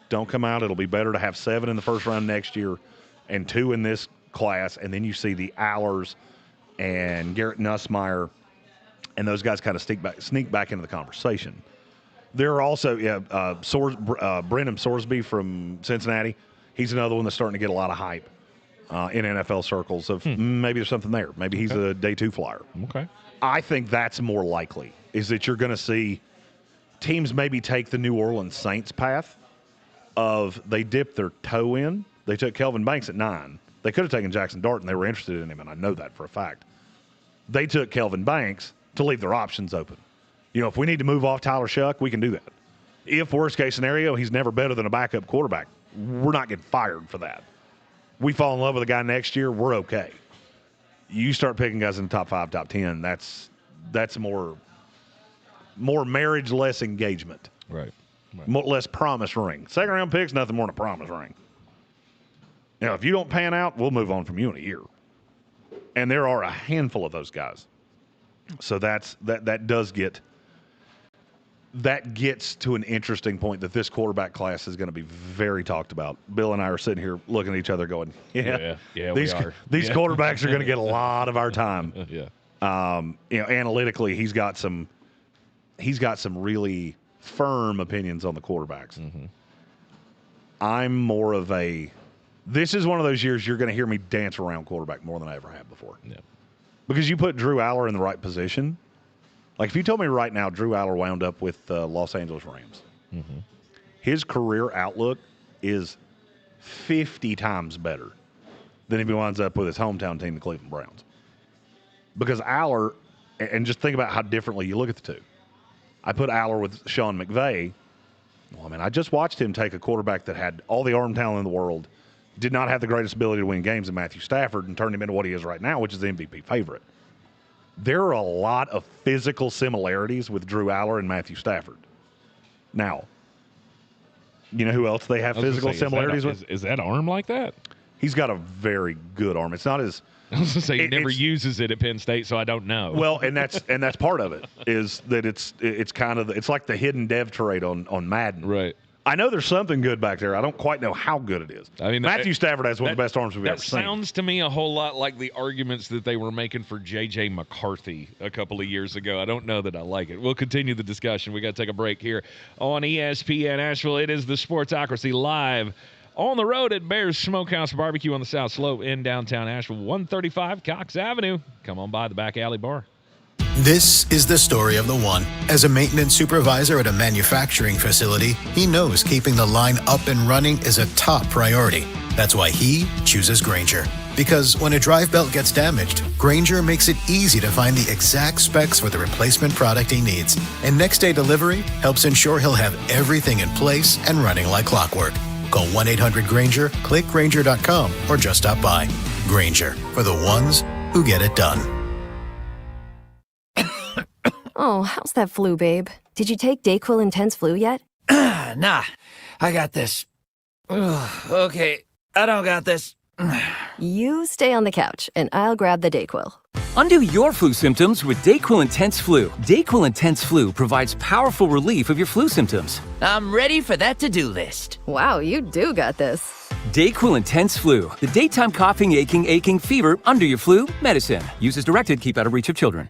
Don't come out. It'll be better to have 7 in the first round next year and 2 in this class. And then you see the Allers and Garrett Nussmeier and those guys kind of sneak back into the conversation. There are also Brenham Sorsby from Cincinnati. He's another one that's starting to get a lot of hype in NFL circles of maybe there's something there. Maybe he's a day 2 flyer. Okay. I think that's more likely, is that you're going to see teams maybe take the New Orleans Saints path of they dipped their toe in. They took Kelvin Banks at 9. They could have taken Jackson Dart, and they were interested in him, and I know that for a fact. They took Kelvin Banks to leave their options open. If we need to move off Tyler Shuck, we can do that. If worst case scenario, he's never better than a backup quarterback, we're not getting fired for that. We fall in love with a guy next year, we're okay. You start picking guys in the top 5, top 10, that's more marriage, less engagement. Right. Less promise ring. Second round picks, nothing more than a promise ring. Now, if you don't pan out, we'll move on from you in a year. And there are a handful of those guys. So that gets to an interesting point that this quarterback class is going to be very talked about. Bill and I are sitting here looking at each other going, yeah, these quarterbacks are going to get a lot of our time. Yeah. Analytically, he's got some really firm opinions on the quarterbacks. Mm-hmm. I'm more of this is one of those years you're going to hear me dance around quarterback more than I ever have before. Yeah. Because you put Drew Aller in the right position. Like if you told me right now Drew Aller wound up with the Los Angeles Rams, mm-hmm. his career outlook is 50 times better than if he winds up with his hometown team, the Cleveland Browns. Because Aller, and just think about how differently you look at the two. I put Aller with Sean McVay. Well, I mean, I just watched him take a quarterback that had all the arm talent in the world, did not have the greatest ability to win games in Matthew Stafford, and turned him into what he is right now, which is the MVP favorite. There are a lot of physical similarities with Drew Aller and Matthew Stafford. Now, you know who else they have physical similarities with? Is that arm like that? He's got a very good arm. It's not as... I was going to say he never uses it at Penn State, so I don't know. Well, and that's part of it, is that it's kind of it's like the hidden dev trait on Madden. Right. I know there's something good back there. I don't quite know how good it is. I mean, Matthew Stafford has one of the best arms we've ever seen. That sounds to me a whole lot like the arguments that they were making for J.J. McCarthy a couple of years ago. I don't know that I like it. We'll continue the discussion. We got to take a break here on ESPN Asheville. It is the Sportsocracy live on the road at Bears Smokehouse Barbecue on the South Slope in downtown Asheville, 135 Coxe Avenue. Come on by the back alley bar. This is the story of the one. As a maintenance supervisor at a manufacturing facility, he knows keeping the line up and running is a top priority. That's why he chooses Grainger. Because when a drive belt gets damaged, Grainger makes it easy to find the exact specs for the replacement product he needs. And next day delivery helps ensure he'll have everything in place and running like clockwork. Call 1-800-GRAINGER, click Grainger.com, or just stop by. Grainger, for the ones who get it done. Oh, how's that flu, babe? Did you take DayQuil Intense Flu yet? Nah, I got this. Ugh, okay, I don't got this. You stay on the couch, and I'll grab the DayQuil. Undo your flu symptoms with DayQuil Intense Flu. DayQuil Intense Flu provides powerful relief of your flu symptoms. I'm ready for that to-do list. Wow, you do got this. DayQuil Intense Flu. The daytime coughing, aching, fever, under your flu, medicine. Use as directed, keep out of reach of children.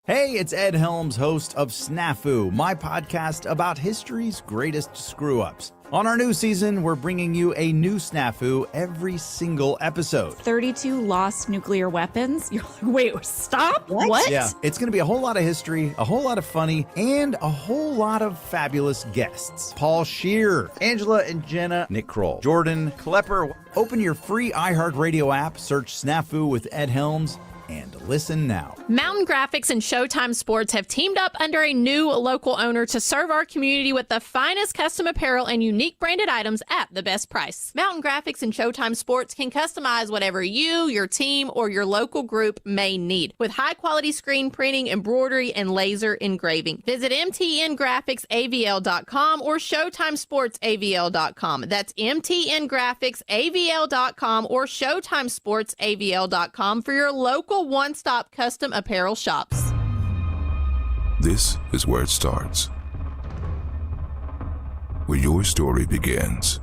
Hey, it's Ed Helms, host of Snafu, my podcast about history's greatest screw-ups. On our new season, we're bringing you a new snafu every single episode. 32 lost nuclear weapons? You're like, wait, stop? What? Yeah, it's going to be a whole lot of history, a whole lot of funny, and a whole lot of fabulous guests. Paul Scheer, Angela and Jenna, Nick Kroll, Jordan Klepper. Open your free iHeartRadio app, search Snafu with Ed Helms, and listen now. Mountain Graphics and Showtime Sports have teamed up under a new local owner to serve our community with the finest custom apparel and unique branded items at the best price. Mountain Graphics and Showtime Sports can customize whatever you, your team, or your local group may need with high-quality screen printing, embroidery, and laser engraving. Visit mtngraphicsavl.com or showtimesportsavl.com. That's mtngraphicsavl.com or showtimesportsavl.com for your local one-stop custom apparel shops. This is where it starts. Where your story begins.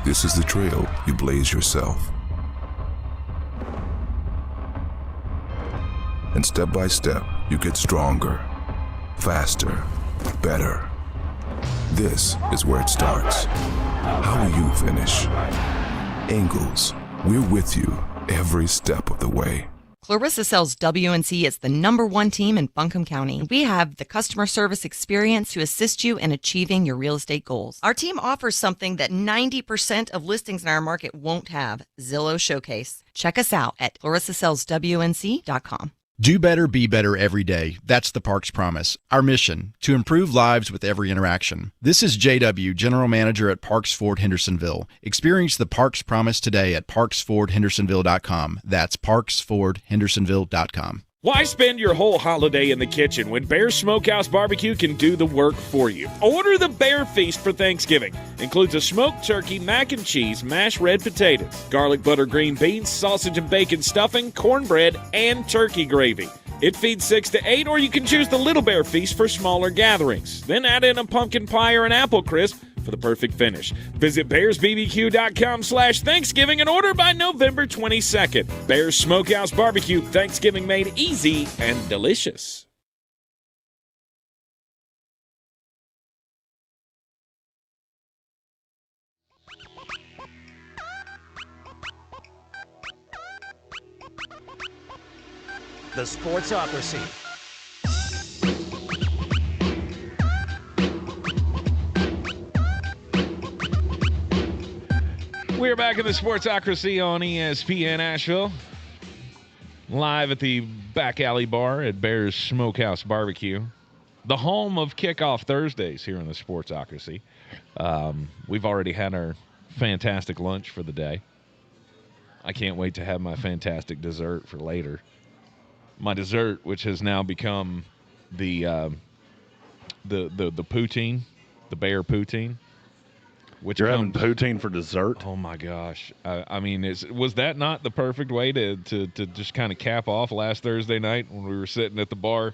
This is the trail you blaze yourself. And step by step, you get stronger, faster, better. This is where it starts. How will you finish? Ingles, we're with you every step of the way. Clarissa sells WNC as the #1 team in Buncombe County. We have the customer service experience to assist you in achieving your real estate goals. Our team offers something that 90% of listings in our market won't have: Zillow Showcase. Check us out at clarissasellswnc.com. Do better, be better every day. That's the Parks Promise. Our mission, to improve lives with every interaction. This is JW, General Manager at Parks Ford Hendersonville. Experience the Parks Promise today at parksfordhendersonville.com. That's parksfordhendersonville.com. Why spend your whole holiday in the kitchen when Bear Smokehouse Barbecue can do the work for you? Order the Bear Feast for Thanksgiving. Includes a smoked turkey, mac and cheese, mashed red potatoes, garlic butter green beans, sausage and bacon stuffing, cornbread, and turkey gravy. It feeds 6 to 8, or you can choose the Little Bear Feast for smaller gatherings. Then add in a pumpkin pie or an apple crisp for the perfect finish. Visit bearsbbq.com/Thanksgiving and order by November 22nd. Bears Smokehouse Barbecue, Thanksgiving made easy and delicious. The Sportsocracy. We're back in the Sportsocracy on ESPN Asheville. Live at the back alley bar at Bears Smokehouse Barbecue. The home of Kickoff Thursdays here in the Sportsocracy. We've already had our fantastic lunch for the day. I can't wait to have my fantastic dessert for later. My dessert, which has now become the poutine, the bear poutine. Which You're having poutine for dessert? Oh my gosh! I mean, was that not the perfect way to just kind of cap off last Thursday night when we were sitting at the bar,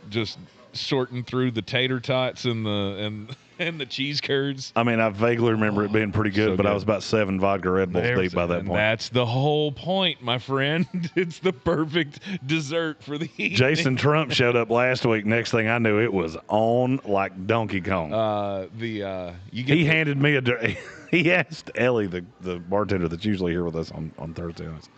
just sorting through the tater tots and the cheese curds? I mean, I vaguely remember it being pretty good, but I was about 7 vodka Red Bulls deep by that point. That's the whole point, my friend. It's the perfect dessert for the evening. Jason Trump showed up last week. Next thing I knew, it was on like Donkey Kong. He handed me he asked Ellie, the bartender that's usually here with us on Thursday nights,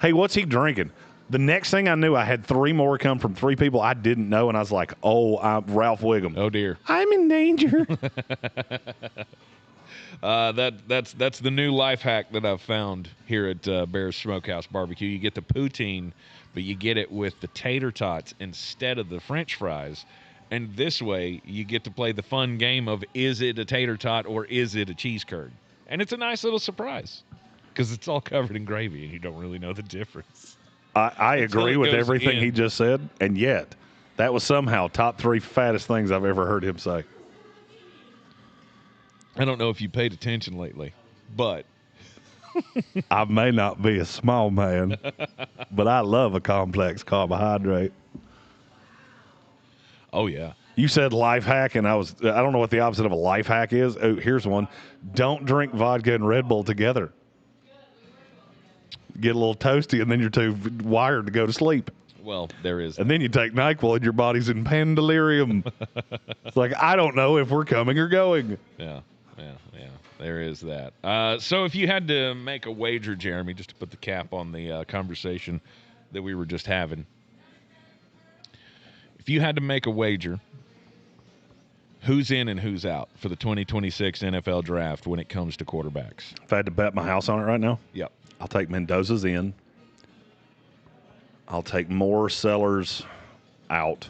hey, what's he drinking? The next thing I knew, I had 3 more come from 3 people I didn't know, and I was like, oh, I'm Ralph Wiggum. Oh, dear. I'm in danger. That's the new life hack that I've found here at Bears Smokehouse Barbecue. You get the poutine, but you get it with the tater tots instead of the French fries. And this way, you get to play the fun game of, is it a tater tot or is it a cheese curd? And it's a nice little surprise because it's all covered in gravy and you don't really know the difference. I agree with everything he just said, and yet that was somehow top 3 fattest things I've ever heard him say. I don't know if you paid attention lately, but I may not be a small man, but I love a complex carbohydrate. Oh, yeah. You said life hack, and I don't know what the opposite of a life hack is. Oh, here's one. Don't drink vodka and Red Bull together. Get a little toasty, and then you're too wired to go to sleep. Well, there is. And then you take NyQuil, and your body's in delirium. It's like, I don't know if we're coming or going. Yeah. There is that. So if you had to make a wager, Jeremy, just to put the cap on the conversation that we were just having, if you had to make a wager, who's in and who's out for the 2026 NFL Draft when it comes to quarterbacks? If I had to bet my house on it right now? Yep. I'll take Mendoza's in. I'll take Moore, Sellers out.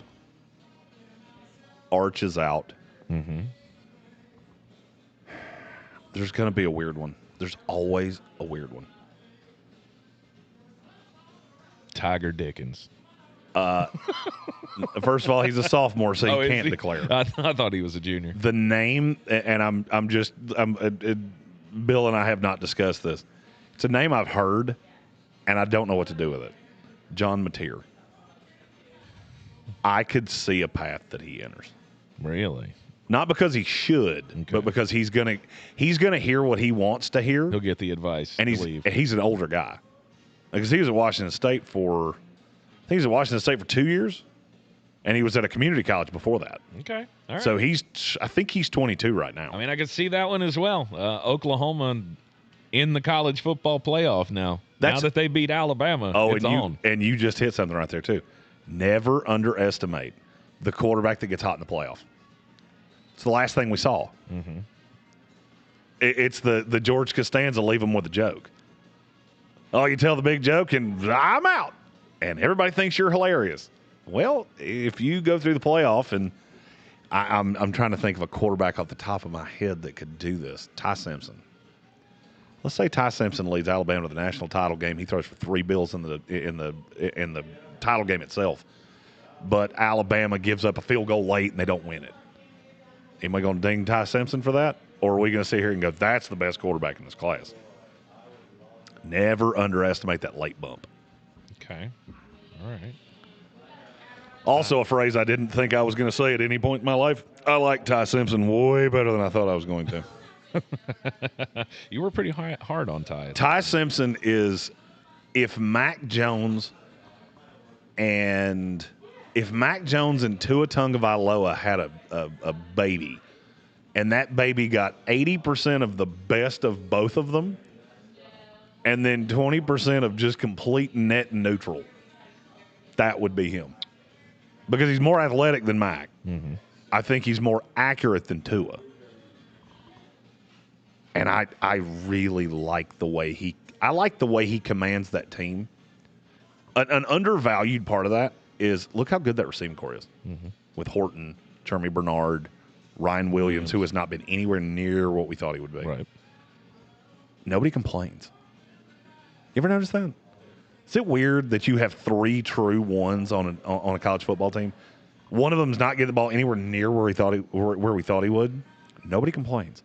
Arch is out. Mm-hmm. There's going to be a weird one. There's always a weird one. Tiger Dickens. First of all, he's a sophomore, so he can't declare. I thought he was a junior. The name, and I'm Bill and I have not discussed this. It's a name I've heard, and I don't know what to do with it. John Mateer. I could see a path that he enters. Really? Not because he should, but because he's gonna hear what he wants to hear. He'll get the advice. And he's an older guy, because he was at Washington State for 2 years, and he was at a community college before that. Okay, all right. So I think he's 22 right now. I mean, I could see that one as well. Oklahoma in the college football playoff now. Now that they beat Alabama, it's on. And you just hit something right there too. Never underestimate the quarterback that gets hot in the playoff. It's the last thing we saw. Mm-hmm. It's the George Costanza leave him with a joke. Oh, you tell the big joke and I'm out. and everybody thinks you're hilarious. Well, if you go through the playoff, and I'm trying to think of a quarterback off the top of my head that could do this. Ty Simpson. Let's say Ty Simpson leads Alabama to the national title game. He throws for 3 bills in the title game itself, but Alabama gives up a field goal late and they don't win it. Am I going to ding Ty Simpson for that, or are we going to sit here and go, that's the best quarterback in this class? Never underestimate that late bump. Okay. All right. Also, a phrase I didn't think I was going to say at any point in my life. I like Ty Simpson way better than I thought I was going to. You were pretty hard on Ty. Ty Simpson is, if Mac Jones and Tua Tagovailoa had a baby, and that baby got 80% of the best of both of them, and then 20% of just complete net neutral, that would be him. Because he's more athletic than Mac. Mm-hmm. I think he's more accurate than Tua. And I really like the way he commands that team. An undervalued part of that is look how good that receiving core is. Mm-hmm. With Horton, Jeremy Bernard, Ryan Williams, who has not been anywhere near what we thought he would be. Right. Nobody complains. You ever notice that? Is it weird that you have 3 true ones on a college football team? One of them's not getting the ball anywhere near where we thought he would. Nobody complains.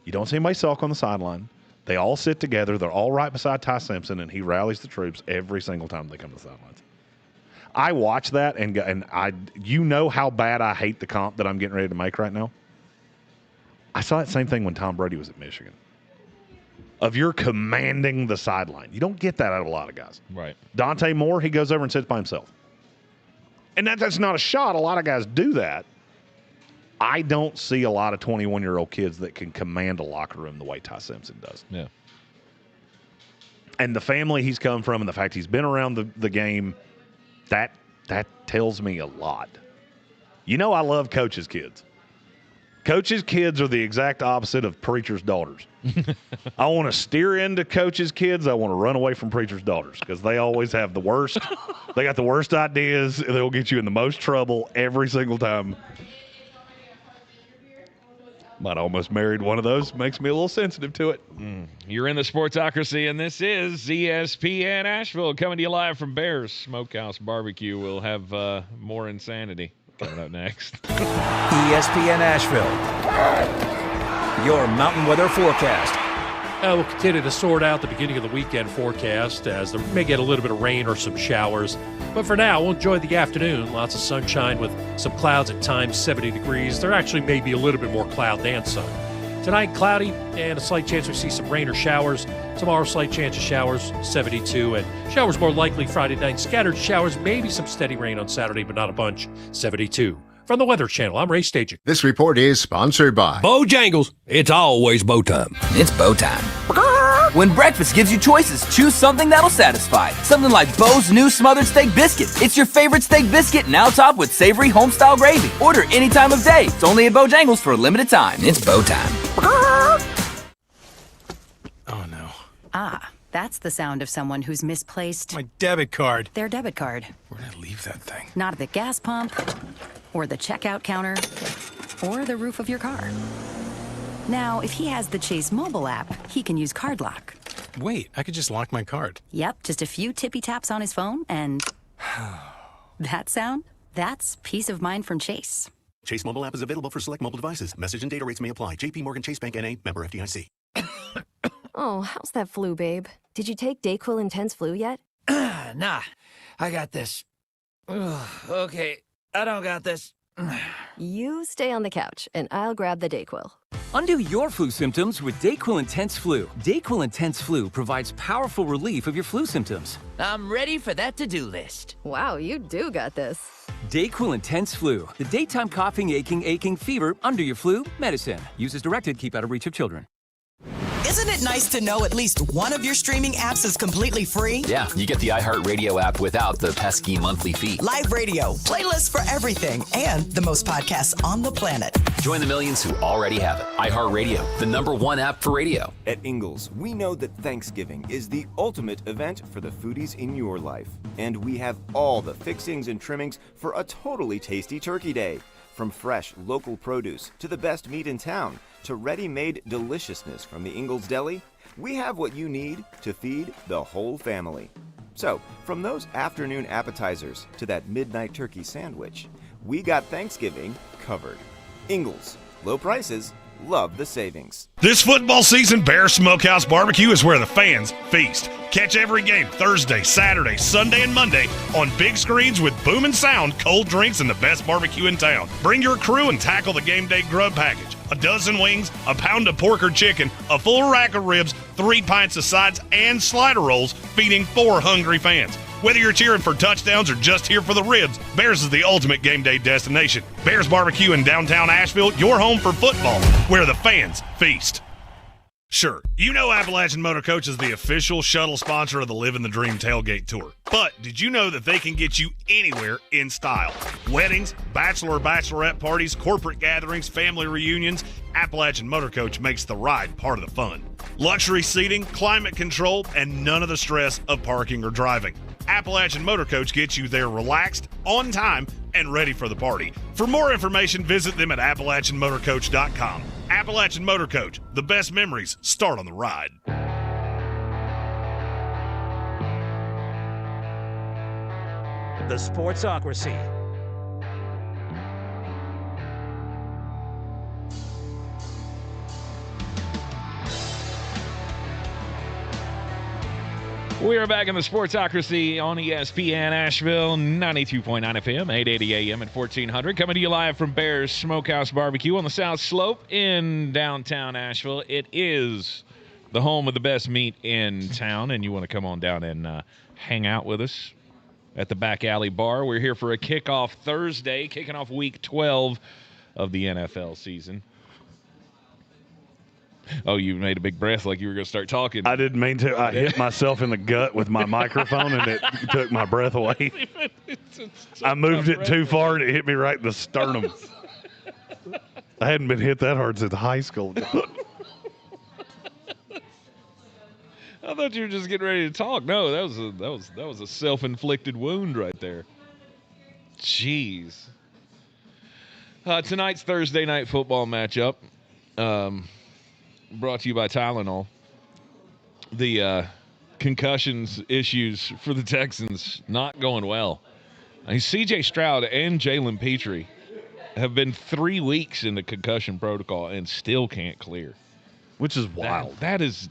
You don't see anybody sulk on the sideline. They all sit together. They're all right beside Ty Simpson, and he rallies the troops every single time they come to the sidelines. I watch that, and you know how bad I hate the comp that I'm getting ready to make right now. I saw that same thing when Tom Brady was at Michigan. Of you're commanding the sideline. You don't get that out of a lot of guys. Right. Dante Moore, he goes over and sits by himself. And that's not a shot. A lot of guys do that. I don't see a lot of 21-year-old kids that can command a locker room the way Ty Simpson does. Yeah. And the family he's come from and the fact he's been around the game, that tells me a lot. You know I love coaches' kids. Coaches' kids are the exact opposite of preachers' daughters. I want to steer into coaches' kids. I want to run away from preachers' daughters because they always have the worst. They got the worst ideas. They'll get you in the most trouble every single time. Might almost married one of those. Makes me a little sensitive to it. You're in the Sportsocracy, and this is ESPN Asheville coming to you live from Bears Smokehouse Barbecue. We'll have more insanity coming up next. ESPN Asheville, your mountain weather forecast. We'll continue to sort out the beginning of the weekend forecast as there may get a little bit of rain or some showers. But for now, we'll enjoy the afternoon. Lots of sunshine with some clouds at times, 70 degrees. There actually may be a little bit more cloud than sun. Tonight, cloudy and a slight chance we see some rain or showers. Tomorrow, slight chance of showers, 72. And showers more likely Friday night. Scattered showers, maybe some steady rain on Saturday, but not a bunch, 72. From the Weather Channel, I'm Ray Staging. This report is sponsored by Bojangles. It's always bow time. It's bow time. When breakfast gives you choices, choose something that'll satisfy. Something like Bo's new smothered steak biscuit. It's your favorite steak biscuit, now topped with savory home-style gravy. Order any time of day. It's only at Bojangles for a limited time. It's bow time. Oh, no. Ah, that's the sound of someone who's misplaced My debit card. their debit card. Where'd I leave that thing? Not at the gas pump, or the checkout counter, or the roof of your car. Now, if he has the Chase mobile app, he can use Card Lock. Wait, I could just lock my card. Yep, just a few tippy taps on his phone, and that sound? That's peace of mind from Chase. Chase mobile app is available for select mobile devices. Message and data rates may apply. JP Morgan Chase Bank N.A. Member FDIC. Oh, how's that flu, babe? Did you take DayQuil Intense Flu yet? Nah, I got this. Ugh, okay, I don't got this. You stay on the couch, and I'll grab the DayQuil. Undo your flu symptoms with DayQuil Intense Flu. DayQuil Intense Flu provides powerful relief of your flu symptoms. I'm ready for that to-do list. Wow, you do got this. DayQuil Intense Flu. The daytime coughing, aching, fever, under your flu medicine. Use as directed. Keep out of reach of children. It's Isn't it nice to know at least one of your streaming apps is completely free? Yeah, you get the iHeartRadio app without the pesky monthly fee. Live radio, playlists for everything, and the most podcasts on the planet. Join the millions who already have it. iHeartRadio, the #1 app for radio. At Ingles, we know that Thanksgiving is the ultimate event for the foodies in your life. And we have all the fixings and trimmings for a totally tasty turkey day. From fresh, local produce to the best meat in town to ready-made deliciousness from the Ingles Deli, we have what you need to feed the whole family. So, from those afternoon appetizers to that midnight turkey sandwich, we got Thanksgiving covered. Ingles, low prices, love the savings. This football season, Bear Smokehouse Barbecue is where the fans feast. Catch every game Thursday, Saturday, Sunday, and Monday on big screens with booming sound, cold drinks, and the best barbecue in town. Bring your crew and tackle the game day grub package. A dozen wings, a pound of pork or chicken, a full rack of ribs, 3 pints of sides, and slider rolls, feeding 4 hungry fans. Whether you're cheering for touchdowns or just here for the ribs, Bears is the ultimate game day destination. Bears Barbecue in downtown Asheville, your home for football, where the fans feast. Sure, you know Appalachian Motor Coach is the official shuttle sponsor of the Living the Dream Tailgate Tour. But did you know that they can get you anywhere in style? Weddings, bachelor or bachelorette parties, corporate gatherings, family reunions, Appalachian Motor Coach makes the ride part of the fun. Luxury seating, climate control, and none of the stress of parking or driving. Appalachian Motor Coach gets you there relaxed, on time, and ready for the party. For more information, visit them at AppalachianMotorCoach.com. Appalachian Motor Coach, the best memories start on the ride. The Sportsocracy. We are back in the Sportsocracy on ESPN Asheville, 92.9 FM, 880 AM and 1400. Coming to you live from Bears Smokehouse Barbecue on the South Slope in downtown Asheville. It is the home of the best meat in town, and you want to come on down and hang out with us at the Back Alley Bar. We're here for a kickoff Thursday, kicking off Week 12 of the NFL season. Oh, you made a big breath like you were going to start talking. I didn't mean to. I hit myself in the gut with my microphone, and it took my breath away. I moved it too far, and it hit me right in the sternum. I hadn't been hit that hard since high school. I thought you were just getting ready to talk. No, that was a self-inflicted wound right there. Jeez. Tonight's Thursday night football matchup. Brought to you by Tylenol. The concussions issues for the Texans not going well. I mean, C.J. Stroud and Jalen Petrie have been 3 weeks in the concussion protocol and still can't clear. Which is wild. That's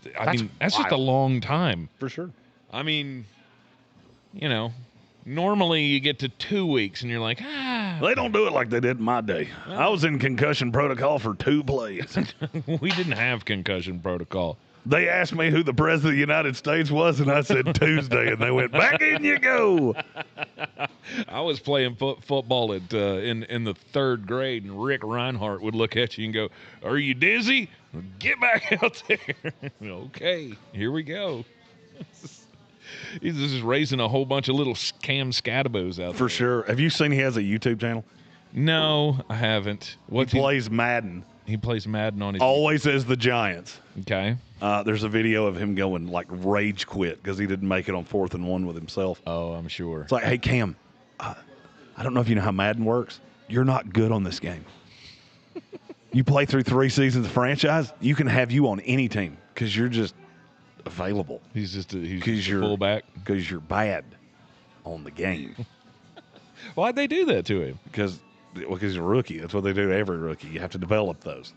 just a long time. For sure. I mean, you know, normally you get to 2 weeks and you're like, They don't do it like they did in my day. I was in concussion protocol for 2 plays. We didn't have concussion protocol. They asked me who the president of the United States was, and I said Tuesday, and they went, back in you go. I was playing football at in the 3rd grade, and Rick Reinhardt would look at you and go, "Are you dizzy? Get back out there." Okay, here we go. He's just raising a whole bunch of little Cam Scadaboos out there. For sure. Have you seen he has a YouTube channel? No, I haven't. He plays Madden. He plays Madden on his Always as the Giants. Okay. There's a video of him going, like, rage quit because he didn't make it on 4th and 1 with himself. Oh, I'm sure. It's like, hey, Cam, I don't know if you know how Madden works. You're not good on this game. You play through 3 seasons of franchise, you can have you on any team because you're just available. He's just a fullback. Because you're bad on the game. Why'd they do that to him? Because he's a rookie. That's what they do to every rookie. You have to develop those.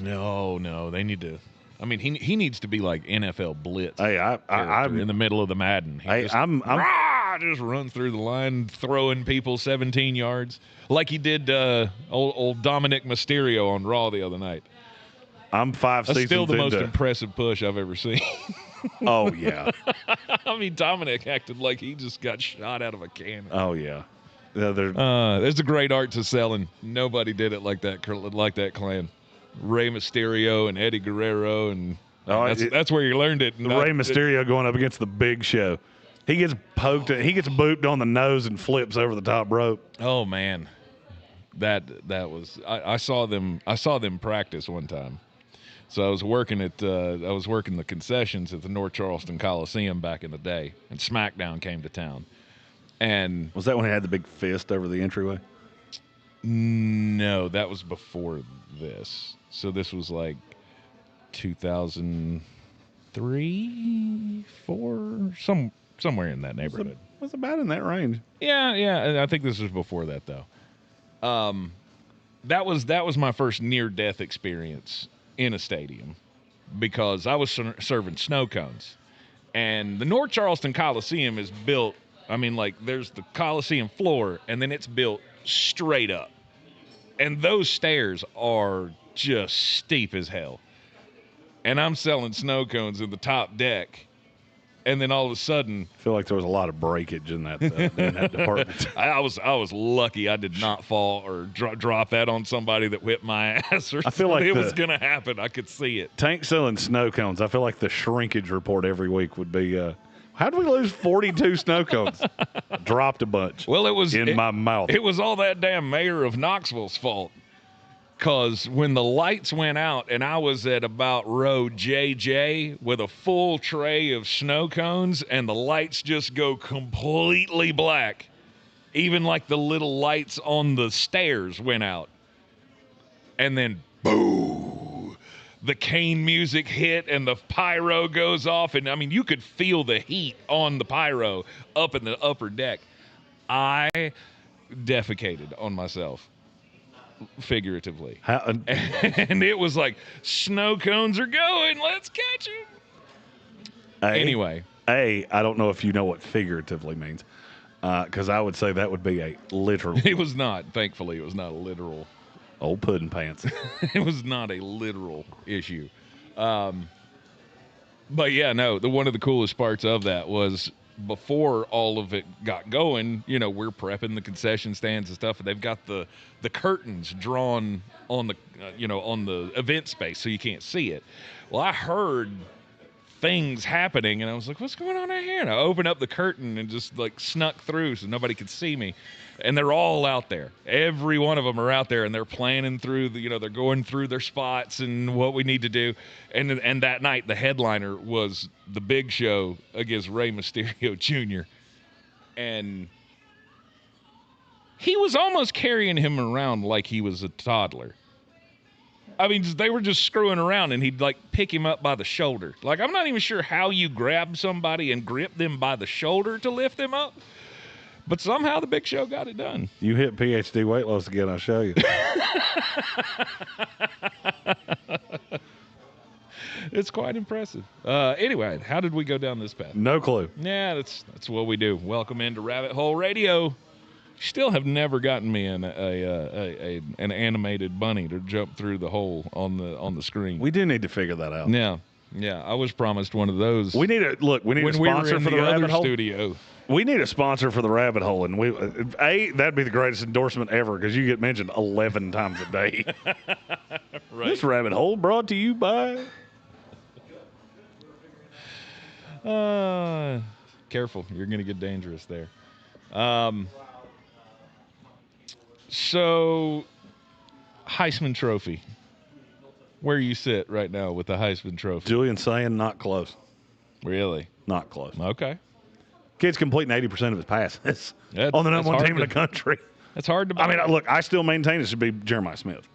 No. They need to. I mean, he needs to be like NFL blitz. Hey, I'm in the middle of the Madden. He just runs through the line, throwing people 17 yards like he did old Dominic Mysterio on Raw the other night. I'm 5 seasons still the most into impressive push I've ever seen. Oh, yeah. I mean, Dominic acted like he just got shot out of a cannon. Oh, yeah. There's a great art to selling. Nobody did it like that clan. Rey Mysterio and Eddie Guerrero and Oh, that's where you learned it. The Rey Mysterio going up against the Big Show. He gets poked. He gets booped on the nose and flips over the top rope. Oh man, that was. I saw them. I saw them practice one time. So I was working the concessions at the North Charleston Coliseum back in the day, and SmackDown came to town. And was that when he had the big fist over the entryway? No, that was before this. So this was like 2003, 4, somewhere in that neighborhood. Was about in that range. Yeah. I think this was before that though. That was my first near-death experience in a stadium because I was serving snow cones, and the North Charleston Coliseum is built. I mean, like there's the Coliseum floor, and then it's built straight up, and those stairs are just steep as hell. And I'm selling snow cones in the top deck. And then all of a sudden, I feel like there was a lot of breakage in that department. I was lucky I did not fall or drop that on somebody that whipped my ass. Or I feel like it was going to happen. I could see it. Tank selling snow cones. I feel like the shrinkage report every week would be, how did we lose 42 snow cones? Dropped a bunch. Well, it was in my mouth. It was all that damn mayor of Knoxville's fault. Because when the lights went out and I was at about row JJ with a full tray of snow cones and the lights just go completely black, even like the little lights on the stairs went out. And then, boo, the cane music hit and the pyro goes off. And, I mean, you could feel the heat on the pyro up in the upper deck. I defecated on myself. Figuratively. And it was like, snow cones are going, let's catch them. Anyway. I don't know if you know what figuratively means, because I would say that would be a literal. It was not. Thankfully, it was not a literal. Old pudding pants. It was not a literal issue. But yeah, no, one of the coolest parts of that was before all of it got going, you know, we're prepping the concession stands and stuff, and they've got the curtains drawn on the, on the event space so you can't see it. Well, I heard things happening, and I was like, what's going on out here? And I opened up the curtain and just, like, snuck through so nobody could see me. And they're all out there. Every one of them are out there, and they're planning through they're going through their spots and what we need to do. And that night, the headliner was the Big Show against Rey Mysterio Jr. And he was almost carrying him around like he was a toddler. I mean, they were just screwing around, and he'd, like, pick him up by the shoulder. Like, I'm not even sure how you grab somebody and grip them by the shoulder to lift them up. But somehow the Big Show got it done. You hit PhD weight loss again, I'll show you. It's quite impressive. Anyway, how did we go down this path? No clue. Yeah, that's what we do. Welcome into Rabbit Hole Radio. Still have never gotten me an animated bunny to jump through the hole on the screen. We do need to figure that out. Yeah. I was promised one of those. We need a sponsor for the Rabbit Hole studio. We need a sponsor for the Rabbit Hole, and that'd be the greatest endorsement ever because you get mentioned 11 times a day. Right. This Rabbit Hole brought to you by. Careful, you're going to get dangerous there. So, Heisman Trophy. Where you sit right now with the Heisman Trophy? Julian saying not close. Really? Not close. Okay. Kid's completing 80% of his passes on the number one team in the country. That's hard to believe. I mean, look, I still maintain it should be Jeremiah Smith.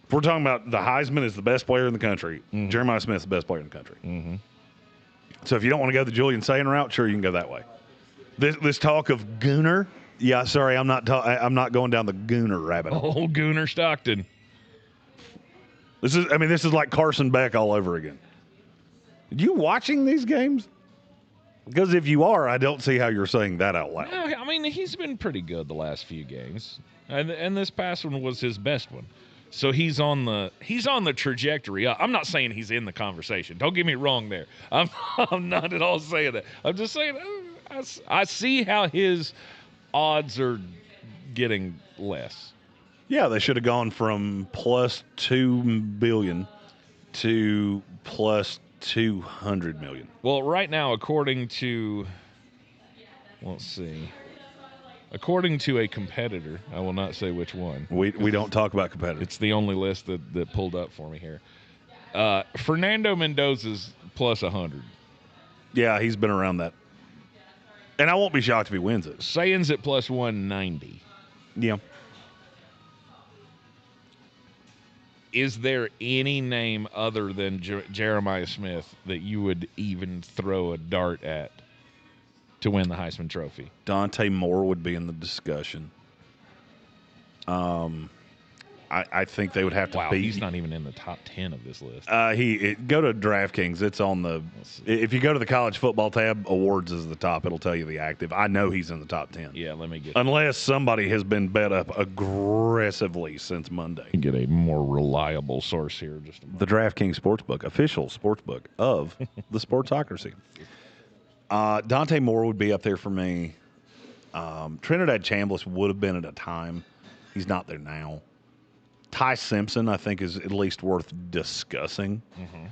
If we're talking about the Heisman is the best player in the country, Jeremiah Smith's the best player in the country. Mm-hmm. So if you don't want to go the Julian Sayin route, sure, you can go that way. This talk of Gooner, yeah, sorry, I'm not going down the Gooner rabbit hole. Oh, Gooner Stockton. This is like Carson Beck all over again. Are you watching these games? Because if you are, I don't see how you're saying that out loud. No, I mean, he's been pretty good the last few games, and this past one was his best one. So he's on the trajectory. I'm not saying he's in the conversation. Don't get me wrong there. I'm not at all saying that. I'm just saying I see how his odds are getting less. Yeah, they should have gone from plus $2 billion to plus 200 million. Well, right now, according to a competitor, I will not say which one. We don't talk about competitors. It's the only list that pulled up for me here. Fernando Mendoza's plus 100. Yeah, he's been around that. And I won't be shocked if he wins it. Sayan's at plus 190. Yeah. Is there any name other than Jeremiah Smith that you would even throw a dart at to win the Heisman Trophy? Dante Moore would be in the discussion. I think they would have to beat. He's not even in the top 10 of this list. Go to DraftKings. It's on the. If you go to the college football tab, awards is the top. It'll tell you the active. I know he's in the top 10. Yeah, let me get. Unless somebody has been bet up aggressively since Monday. Get a more reliable source here. The DraftKings Sportsbook, official sportsbook of the Sportsocracy. Dante Moore would be up there for me. Trinidad Chambliss would have been at a time. He's not there now. Ty Simpson, I think, is at least worth discussing. Mm-hmm.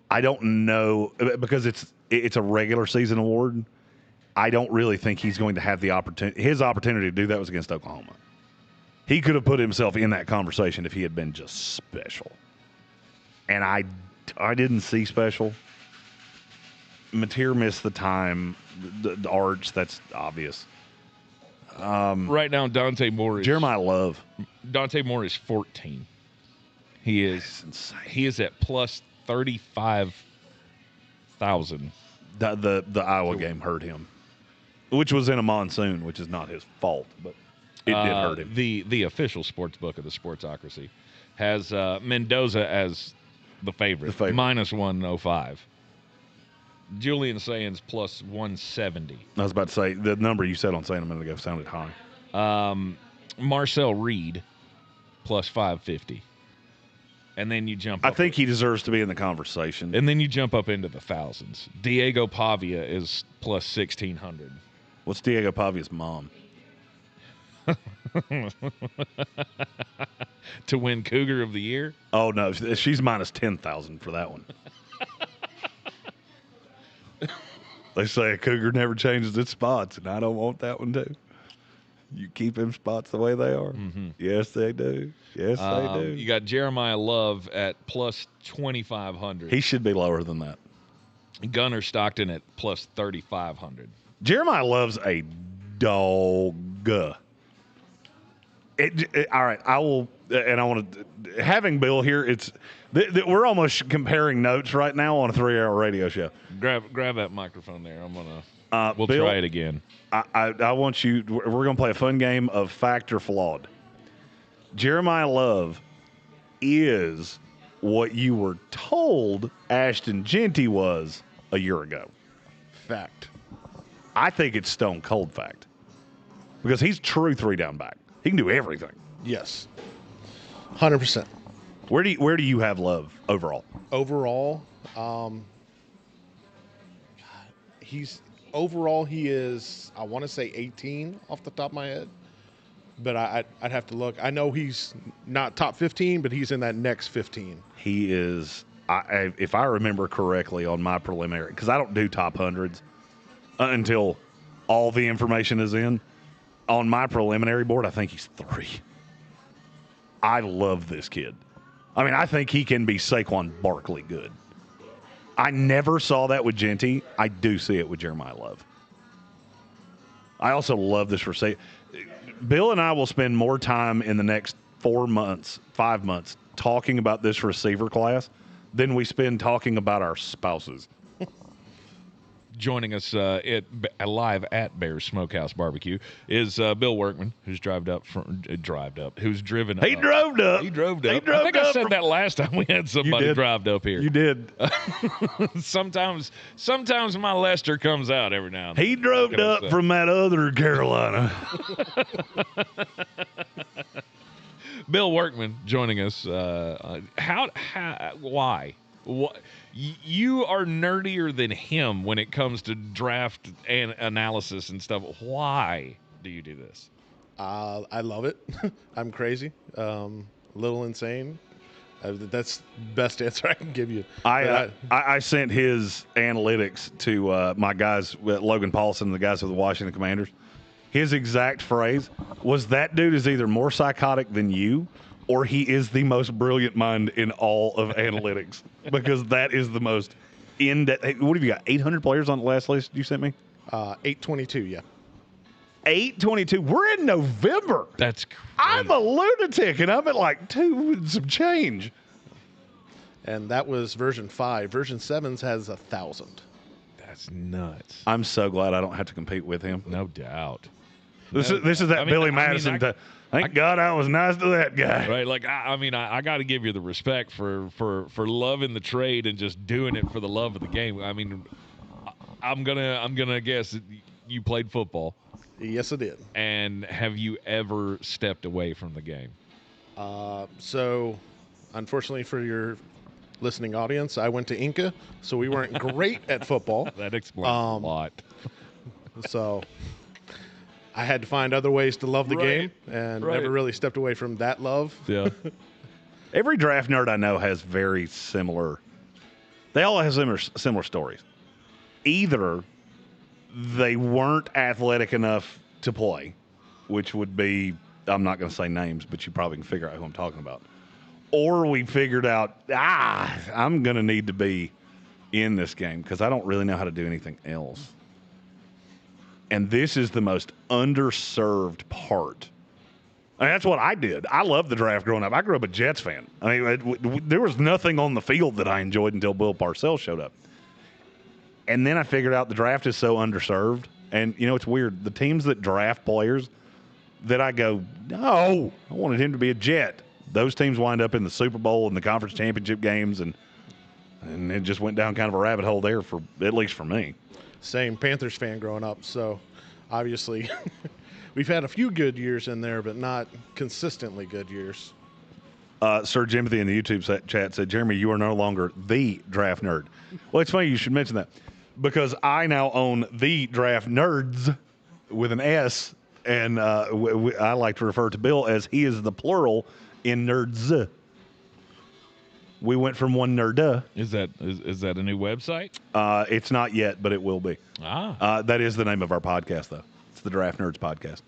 I don't know, because it's a regular season award. I don't really think he's going to have the opportunity. His opportunity to do that was against Oklahoma. He could have put himself in that conversation if he had been just special. And I didn't see special. Mateer missed the time. The arch, that's obvious. Right now, Dante Moore is Jeremiah Love. Dante Moore is 14. He is insane. He is at plus 35,000. The Iowa game hurt him, which was in a monsoon, which is not his fault, but it did hurt him. The official sports book of the Sportsocracy has Mendoza as the favorite. Minus 105. Julian Sayans plus 170. I was about to say, the number you said on Saying a minute ago sounded high. Marcel Reed plus 550. And then you jump up. I think he deserves to be in the conversation. And then you jump up into the thousands. Diego Pavia is plus 1,600. What's Diego Pavia's mom? To win Cougar of the Year? Oh, no. She's minus 10,000 for that one. They say a cougar never changes its spots, and I don't want that one too. You keep them spots the way they are. Mm-hmm. Yes, they do. Yes, they do. You got Jeremiah Love at plus 2,500. He should be lower than that. Gunnar Stockton at plus 3,500. Jeremiah Love's a dog. All right, I will, and I want to, having Bill here, we're almost comparing notes right now on a 3-hour radio show. Grab that microphone there. I'm gonna. We'll Bill, try it again. I want you. We're gonna play a fun game of fact or flawed. Jeremiah Love is what you were told Ashton Jeanty was a year ago. Fact. I think it's stone cold fact because he's true 3-down back. He can do everything. Yes. 100%. Where do you have Love overall? Overall, he is, I want to say 18 off the top of my head, but I'd have to look. I know he's not top 15, but he's in that next 15. He is, if I remember correctly on my preliminary, because I don't do top hundreds until all the information is in. On my preliminary board, I think he's 3. I love this kid. I mean, I think he can be Saquon Barkley good. I never saw that with Jeanty. I do see it with Jeremiah Love. I also love this receiver. Bill and I will spend more time in the next 5 months, talking about this receiver class than we spend talking about our spouses. Joining us live at Bear's Smokehouse Barbecue is Bill Workman, who's driven up. He drove up. He drove up. I think I said that last time we had somebody drive up here. You did. Sometimes my Lester comes out every now and then. He drove up from that other Carolina. Bill Workman joining us. Why? What? You are nerdier than him when it comes to draft and analysis and stuff. Why do you do this? I love it. I'm crazy, a little insane. That's the best answer I can give you. I sent his analytics to my guys, Logan Paulson, the guys with the Washington Commanders. His exact phrase was, "That dude is either more psychotic than you, or he is the most brilliant mind in all of analytics," because that is the most in-depth. Hey, what have you got? 800 players on the last list you sent me? 822, yeah. 822. We're in November. That's crazy. I'm a lunatic, and I'm at like 2 and some change. And that was version 5. Version 7 has 1,000. That's nuts. I'm so glad I don't have to compete with him. No doubt. This is that Billy Madison. Thank God I was nice to that guy. Right, like I got to give you the respect for loving the trade and just doing it for the love of the game. I mean, I'm gonna guess you played football. Yes, I did. And have you ever stepped away from the game? So, unfortunately for your listening audience, I went to Inca, so we weren't great at football. That explains a lot. So I had to find other ways to love the game, and never really stepped away from that love. Yeah. Every draft nerd I know has very similar. They all have similar stories. Either they weren't athletic enough to play, which would be, I'm not going to say names, but you probably can figure out who I'm talking about. Or we figured out, I'm going to need to be in this game because I don't really know how to do anything else. And this is the most underserved part. I mean, that's what I did. I loved the draft growing up. I grew up a Jets fan. I mean, there was nothing on the field that I enjoyed until Bill Parcells showed up. And then I figured out the draft is so underserved. And, you know, it's weird. The teams that draft players that I go, no, I wanted him to be a Jet. Those teams wind up in the Super Bowl and the conference championship games, and it just went down kind of a rabbit hole there, for at least for me. Same Panthers fan growing up, so obviously we've had a few good years in there, but not consistently good years. Sir Jimothy in the YouTube chat said, Jeremy, you are no longer the draft nerd. Well, it's funny you should mention that because I now own the draft nerds with an S, and I like to refer to Bill as he is the plural in nerds. We went from one nerd. Is that a new website? It's not yet, but it will be. That is the name of our podcast, though. It's the Draft Nerds Podcast,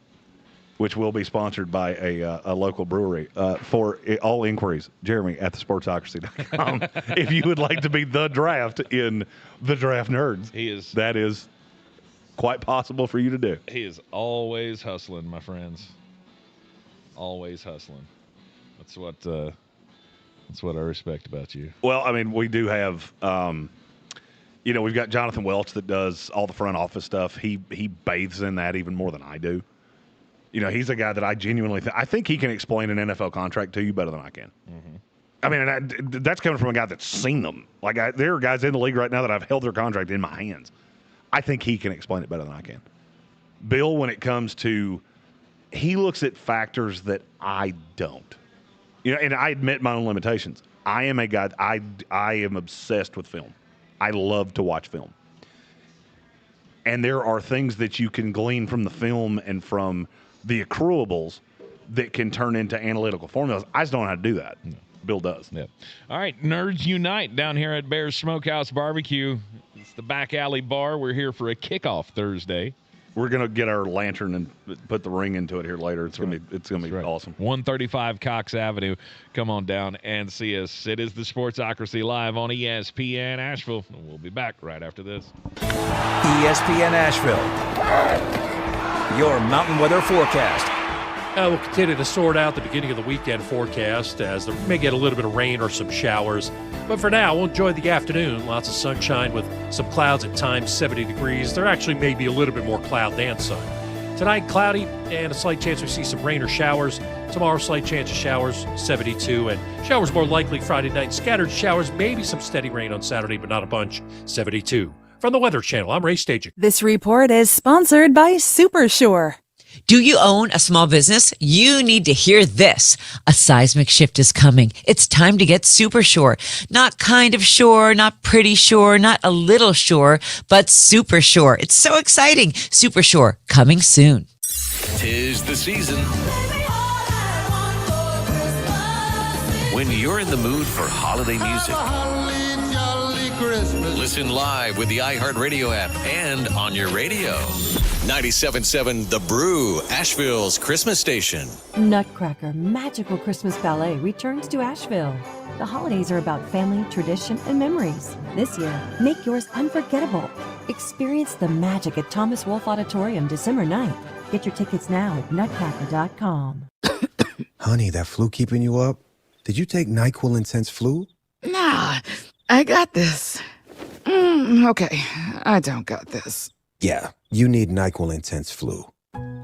which will be sponsored by a local brewery. For all inquiries, Jeremy at thesportsocracy.com. If you would like to be the draft in the Draft Nerds, that is quite possible for you to do. He is always hustling, my friends. Always hustling. That's what I respect about you. Well, I mean, we do have, we've got Jonathan Welch that does all the front office stuff. He bathes in that even more than I do. You know, he's a guy that I genuinely I think he can explain an NFL contract to you better than I can. Mm-hmm. I mean, that's coming from a guy that's seen them. Like, there are guys in the league right now that I've held their contract in my hands. I think he can explain it better than I can. Bill, when it comes to, he looks at factors that I don't. You know, and I admit my own limitations. I am a guy, I am obsessed with film. I love to watch film. And there are things that you can glean from the film and from the accruables that can turn into analytical formulas. I just don't know how to do that. No. Bill does. Yeah. All right, Nerds Unite down here at Bear's Smokehouse Barbecue. It's the back alley bar. We're here for a kickoff Thursday. We're gonna get our lantern and put the ring into it here later. It's gonna be awesome. 135 Coxe Avenue. Come on down and see us. It is the Sportsocracy live on ESPN Asheville. And we'll be back right after this. ESPN Asheville. Your mountain weather forecast. We'll continue to sort out the beginning of the weekend forecast as there may get a little bit of rain or some showers. But for now, we'll enjoy the afternoon. Lots of sunshine with some clouds at times, 70 degrees. There actually may be a little bit more cloud than sun. Tonight, cloudy and a slight chance we see some rain or showers. Tomorrow, slight chance of showers, 72. And showers more likely Friday night. Scattered showers, maybe some steady rain on Saturday, but not a bunch, 72. From the Weather Channel, I'm Ray Staging. This report is sponsored by Supersure. Do you own a small business? You need to hear this. A seismic shift is coming. It's time to get super sure. Not kind of sure, not pretty sure, not a little sure, but super sure. It's so exciting. Super sure, coming soon. 'Tis the season. When you're in the mood for holiday music, listen live with the iHeartRadio app and on your radio. 97.7 The Brew, Asheville's Christmas station. Nutcracker Magical Christmas Ballet returns to Asheville. The holidays are about family, tradition, and memories. This year, make yours unforgettable. Experience the magic at Thomas Wolfe Auditorium December 9th. Get your tickets now at nutcracker.com. Honey, that flu keeping you up? Did you take NyQuil Intense Flu? Nah, I got this. Okay, I don't got this. Yeah, you need NyQuil Intense Flu.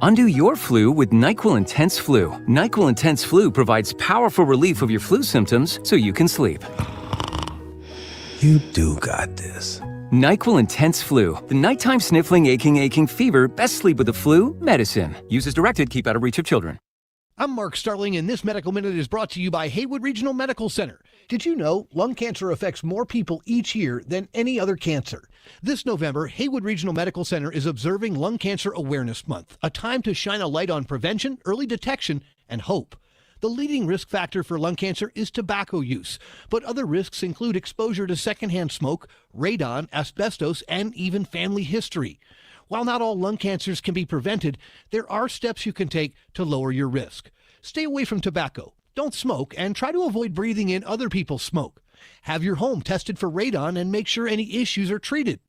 Undo your flu with NyQuil Intense Flu. NyQuil Intense Flu provides powerful relief of your flu symptoms so you can sleep. You do got this. NyQuil Intense Flu. The nighttime sniffling, aching fever. Best sleep with the flu. Medicine. Use as directed. Keep out of reach of children. I'm Mark Starling, and this Medical Minute is brought to you by Haywood Regional Medical Center. Did you know lung cancer affects more people each year than any other cancer? This November, Haywood Regional Medical Center is observing Lung Cancer Awareness Month, a time to shine a light on prevention, early detection, and hope. The leading risk factor for lung cancer is tobacco use, but other risks include exposure to secondhand smoke, radon, asbestos, and even family history. While not all lung cancers can be prevented, there are steps you can take to lower your risk. Stay away from tobacco, don't smoke, and try to avoid breathing in other people's smoke. Have your home tested for radon and make sure any issues are treated.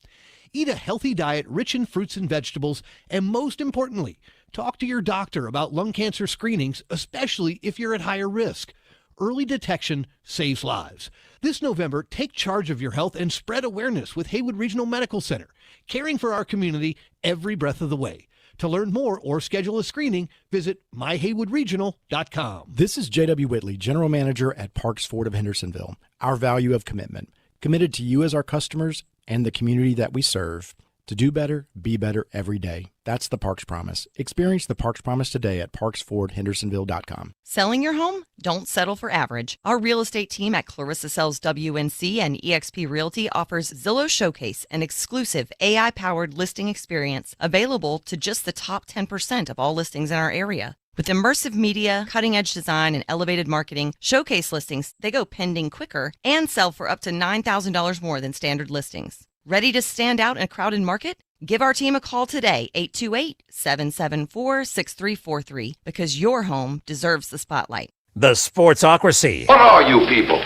Eat a healthy diet rich in fruits and vegetables, and most importantly, talk to your doctor about lung cancer screenings, especially if you're at higher risk. Early detection saves lives. This November, take charge of your health and spread awareness with Haywood Regional Medical Center, caring for our community every breath of the way. To learn more or schedule a screening, visit myhaywoodregional.com. This is J.W. Whitley, General Manager at Parks Ford of Hendersonville. Our value of commitment. Committed to you as our customers and the community that we serve. To do better, be better every day. That's the Parks Promise. Experience the Parks Promise today at parksfordhendersonville.com. Selling your home? Don't settle for average. Our real estate team at Clarissa Sells WNC and eXp Realty offers Zillow Showcase, an exclusive AI-powered listing experience available to just the top 10% of all listings in our area. With immersive media, cutting-edge design, and elevated marketing, Showcase listings, they go pending quicker and sell for up to $9,000 more than standard listings. Ready to stand out in a crowded market? Give our team a call today, 828-774-6343, because your home deserves the spotlight. The Sportsocracy. What are you people?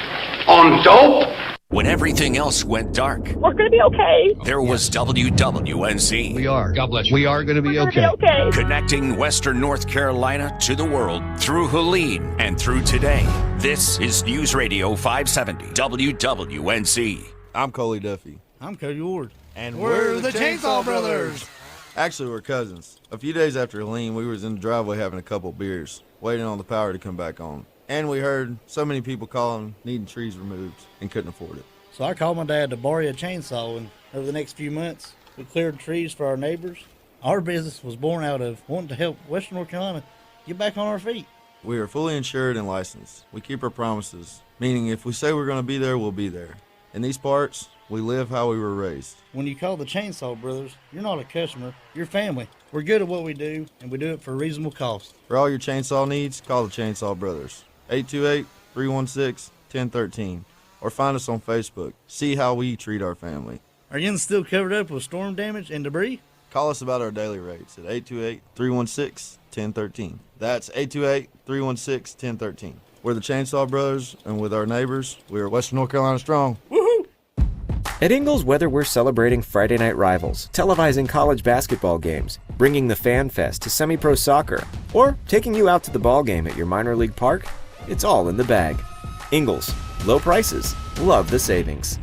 On dope? When everything else went dark, we're going to be okay. There was WWNC. We are. God bless you. We are going to be okay. Connecting Western North Carolina to the world through Helene and through today. This is News Radio 570 WWNC. I'm Coley Duffy. I'm Cody Ward. And we're the Chainsaw Brothers. Actually, we're cousins. A few days after Helene, we was in the driveway having a couple beers, waiting on the power to come back on. And we heard so many people calling, needing trees removed, and couldn't afford it. So I called my dad to borrow a chainsaw, and over the next few months, we cleared trees for our neighbors. Our business was born out of wanting to help Western North Carolina get back on our feet. We are fully insured and licensed. We keep our promises, meaning if we say we're going to be there, we'll be there. In these parts, we live how we were raised. When you call the Chainsaw Brothers, you're not a customer, you're family. We're good at what we do, and we do it for a reasonable cost. For all your chainsaw needs, call the Chainsaw Brothers. 828-316-1013. Or find us on Facebook. See how we treat our family. Are you still covered up with storm damage and debris? Call us about our daily rates at 828-316-1013. That's 828-316-1013. We're the Chainsaw Brothers, and with our neighbors, we are Western North Carolina strong. At Ingles, whether we're celebrating Friday night rivals, televising college basketball games, bringing the Fan Fest to semi-pro soccer, or taking you out to the ball game at your minor league park, it's all in the bag. Ingles, low prices, love the savings.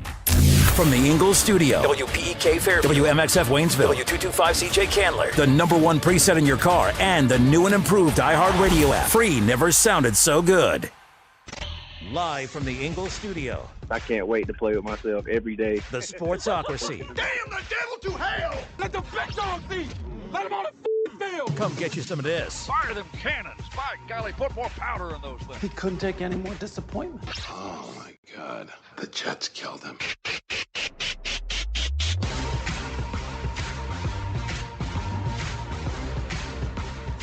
From the Ingles studio, WPEK Fairview, WMXF Waynesville, W225CJ Candler, the #1 preset in your car, and the new and improved iHeartRadio app. Free never sounded so good. Live from the Ingles studio. I can't wait to play with myself every day. The Sportsocracy. Damn the devil to hell! Let the big dog thief! Let him on the field! Come get you some of this. Fire them cannons! By golly, put more powder in those things. He couldn't take any more disappointment. Oh my God. The Jets killed him.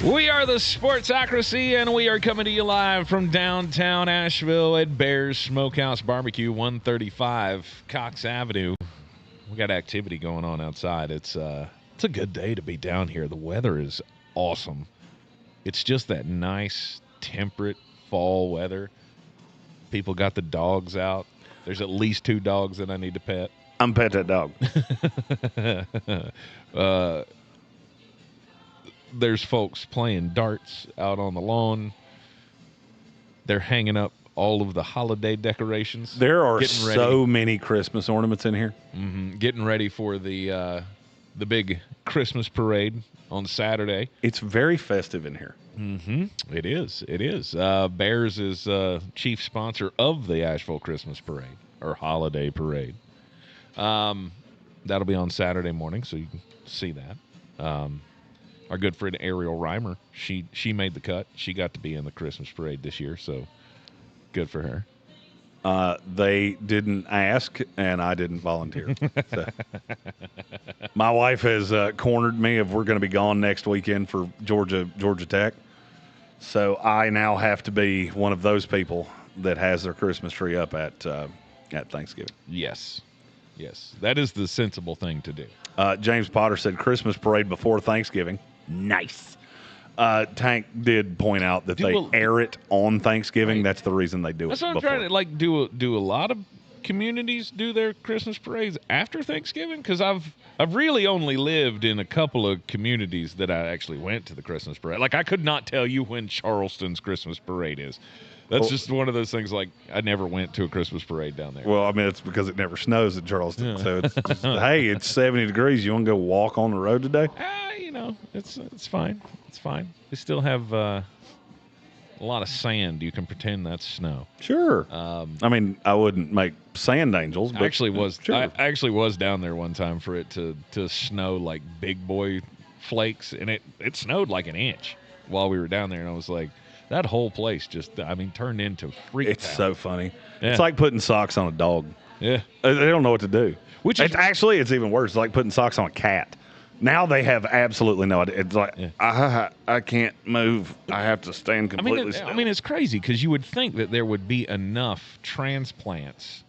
We are the Sportsocracy, and we are coming to you live from downtown Asheville at Bears Smokehouse Barbecue, 135 Coxe Avenue. We got activity going on outside. It's a good day to be down here. The weather is awesome. It's just that nice, temperate fall weather. People got the dogs out. There's at least 2 dogs that I need to pet. I'm pet that dog. There's folks playing darts out on the lawn. They're hanging up all of the holiday decorations. There are so many Christmas ornaments in here. Mm-hmm. Getting ready for the big Christmas parade on Saturday. It's very festive in here. Mm-hmm. It is. It is. Bears is chief sponsor of the Asheville Christmas Parade or Holiday Parade. That'll be on Saturday morning, so you can see that. Our good friend Ariel Reimer, she made the cut. She got to be in the Christmas parade this year, so good for her. They didn't ask, and I didn't volunteer. So. My wife has cornered me if we're going to be gone next weekend for Georgia Tech. So I now have to be one of those people that has their Christmas tree up at Thanksgiving. Yes. That is the sensible thing to do. James Potter said Christmas parade before Thanksgiving. Nice. Tank did point out that they air it on Thanksgiving. Right. That's the reason they do That's it. That's what I'm trying to do. A lot of communities do their Christmas parades after Thanksgiving, because I've really only lived in a couple of communities that I actually went to the Christmas parade. Like, I could not tell you when Charleston's Christmas parade is. That's just one of those things, like, I never went to a Christmas parade down there. Well, I mean, it's because it never snows in Charleston. Yeah. So it's just, hey, it's 70 degrees. You want to go walk on the road today? It's fine. It's fine. We still have a lot of sand. You can pretend that's snow. Sure. I mean, I wouldn't make sand angels, but I actually was down there one time for it to snow like big boy flakes, and it snowed like an inch while we were down there, and I was like, that whole place just, turned into freak It's town. so funny. Yeah. It's like putting socks on a dog. Yeah. They don't know what to do. It's even worse. It's like putting socks on a cat. Now they have absolutely no idea. It's like, I can't move. I have to stand completely still. I mean, it's crazy, because you would think that there would be enough transplants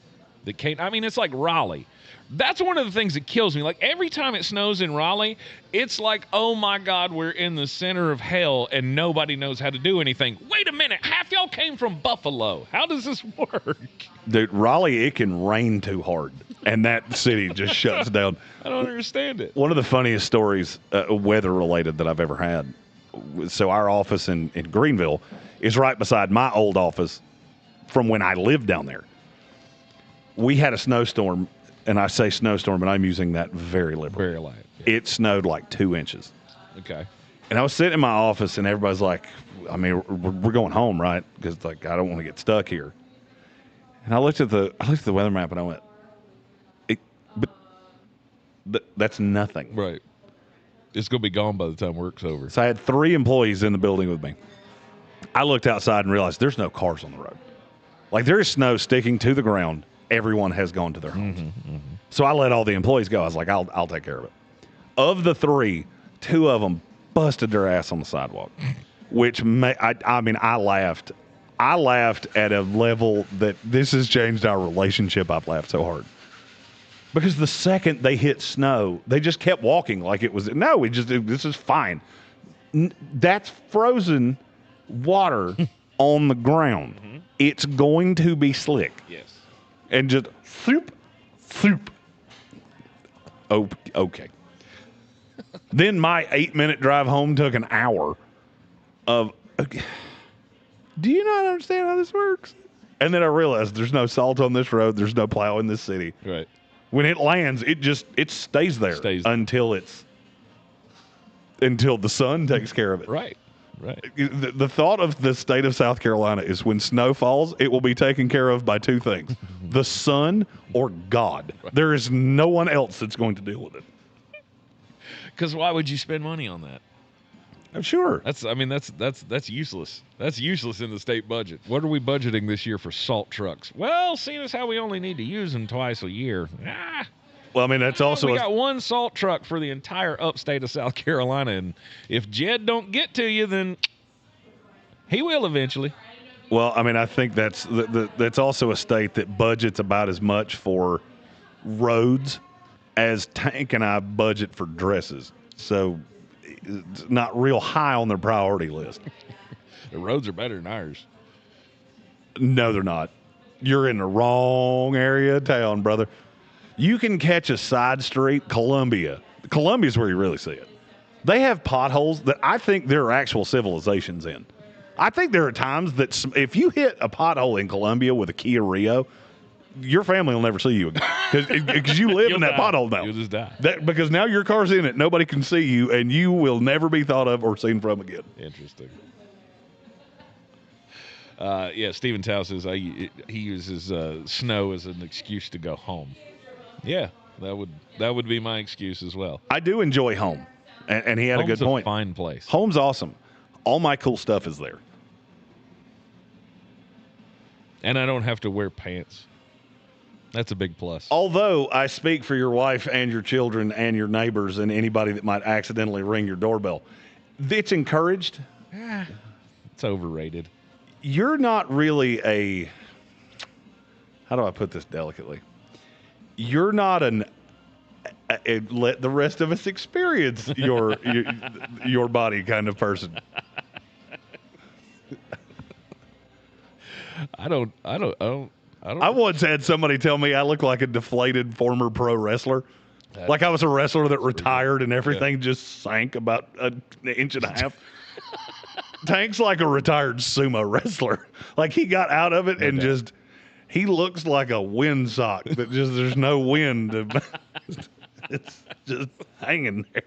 that came. I mean, it's like Raleigh. That's one of the things that kills me. Like, every time it snows in Raleigh, it's like, oh, my God, we're in the center of hell, and nobody knows how to do anything. Wait a minute. Half y'all came from Buffalo. How does this work? Dude, Raleigh, it can rain too hard, and that city just shuts down. I don't understand it. One of the funniest stories, weather-related, that I've ever had. So our office in Greenville is right beside my old office from when I lived down there. We had a snowstorm. And I say snowstorm, but I'm using that very liberally. Very light. Yeah. It snowed like 2 inches. Okay. And I was sitting in my office, and everybody's like, I mean, we're going home, right? Because, like, I don't want to get stuck here. And I looked at the weather map, and I went, that's nothing. Right. It's going to be gone by the time work's over. So I had 3 employees in the building with me. I looked outside and realized there's no cars on the road. Like, there is snow sticking to the ground. Everyone has gone to their homes. Mm-hmm. So I let all the employees go. I was like, I'll take care of it. Of the 3, 2 of them busted their ass on the sidewalk, which I laughed. I laughed at a level that this has changed our relationship. I've laughed so hard. Because the second they hit snow, they just kept walking like it was, this is fine. That's frozen water on the ground. Mm-hmm. It's going to be slick. Yes. And just soup. Oh, okay. Then my 8-minute drive home took an hour of, okay. Do you not understand how this works? And then I realized there's no salt on this road. There's no plow in this city. Right. When it lands, it stays there until the sun takes care of it. Right. Right. The thought of the state of South Carolina is when snow falls, it will be taken care of by 2 things: the sun or God. Right. There is no one else that's going to deal with it. Because why would you spend money on that? Sure. That's useless. That's useless in the state budget. What are we budgeting this year for salt trucks? Well, seeing as how we only need to use them twice a year. Well, I mean, that's also we got one salt truck for the entire upstate of South Carolina, and if Jed don't get to you, then he will eventually. Well, I mean, I think that's also a state that budgets about as much for roads as Tank and I budget for dresses. So it's not real high on their priority list. The roads are better than ours. No, they're not. You're in the wrong area of town, brother. You can catch a side street, Columbia. Columbia's where you really see it. They have potholes that I think there are actual civilizations in. I think there are times that if you hit a pothole in Columbia with a Kia Rio, your family will never see you again because you live in that pothole now. You'll just die. Because now your car's in it, nobody can see you, and you will never be thought of or seen from again. Interesting. Stephen Tao says he uses snow as an excuse to go home. Yeah, that would be my excuse as well. I do enjoy home, and he had a good point. Home's a fine place. Home's awesome. All my cool stuff is there. And I don't have to wear pants. That's a big plus. Although I speak for your wife and your children and your neighbors and anybody that might accidentally ring your doorbell. It's encouraged. It's overrated. You're not really how do I put this delicately? You're not let the rest of us experience your body kind of person. I once had somebody tell me I look like a deflated former pro wrestler. Like I was a wrestler that retired and everything just sank about an inch and a half. Tank's like a retired sumo wrestler. Like he got out of it and he looks like a windsock that there's no wind. It's just hanging there.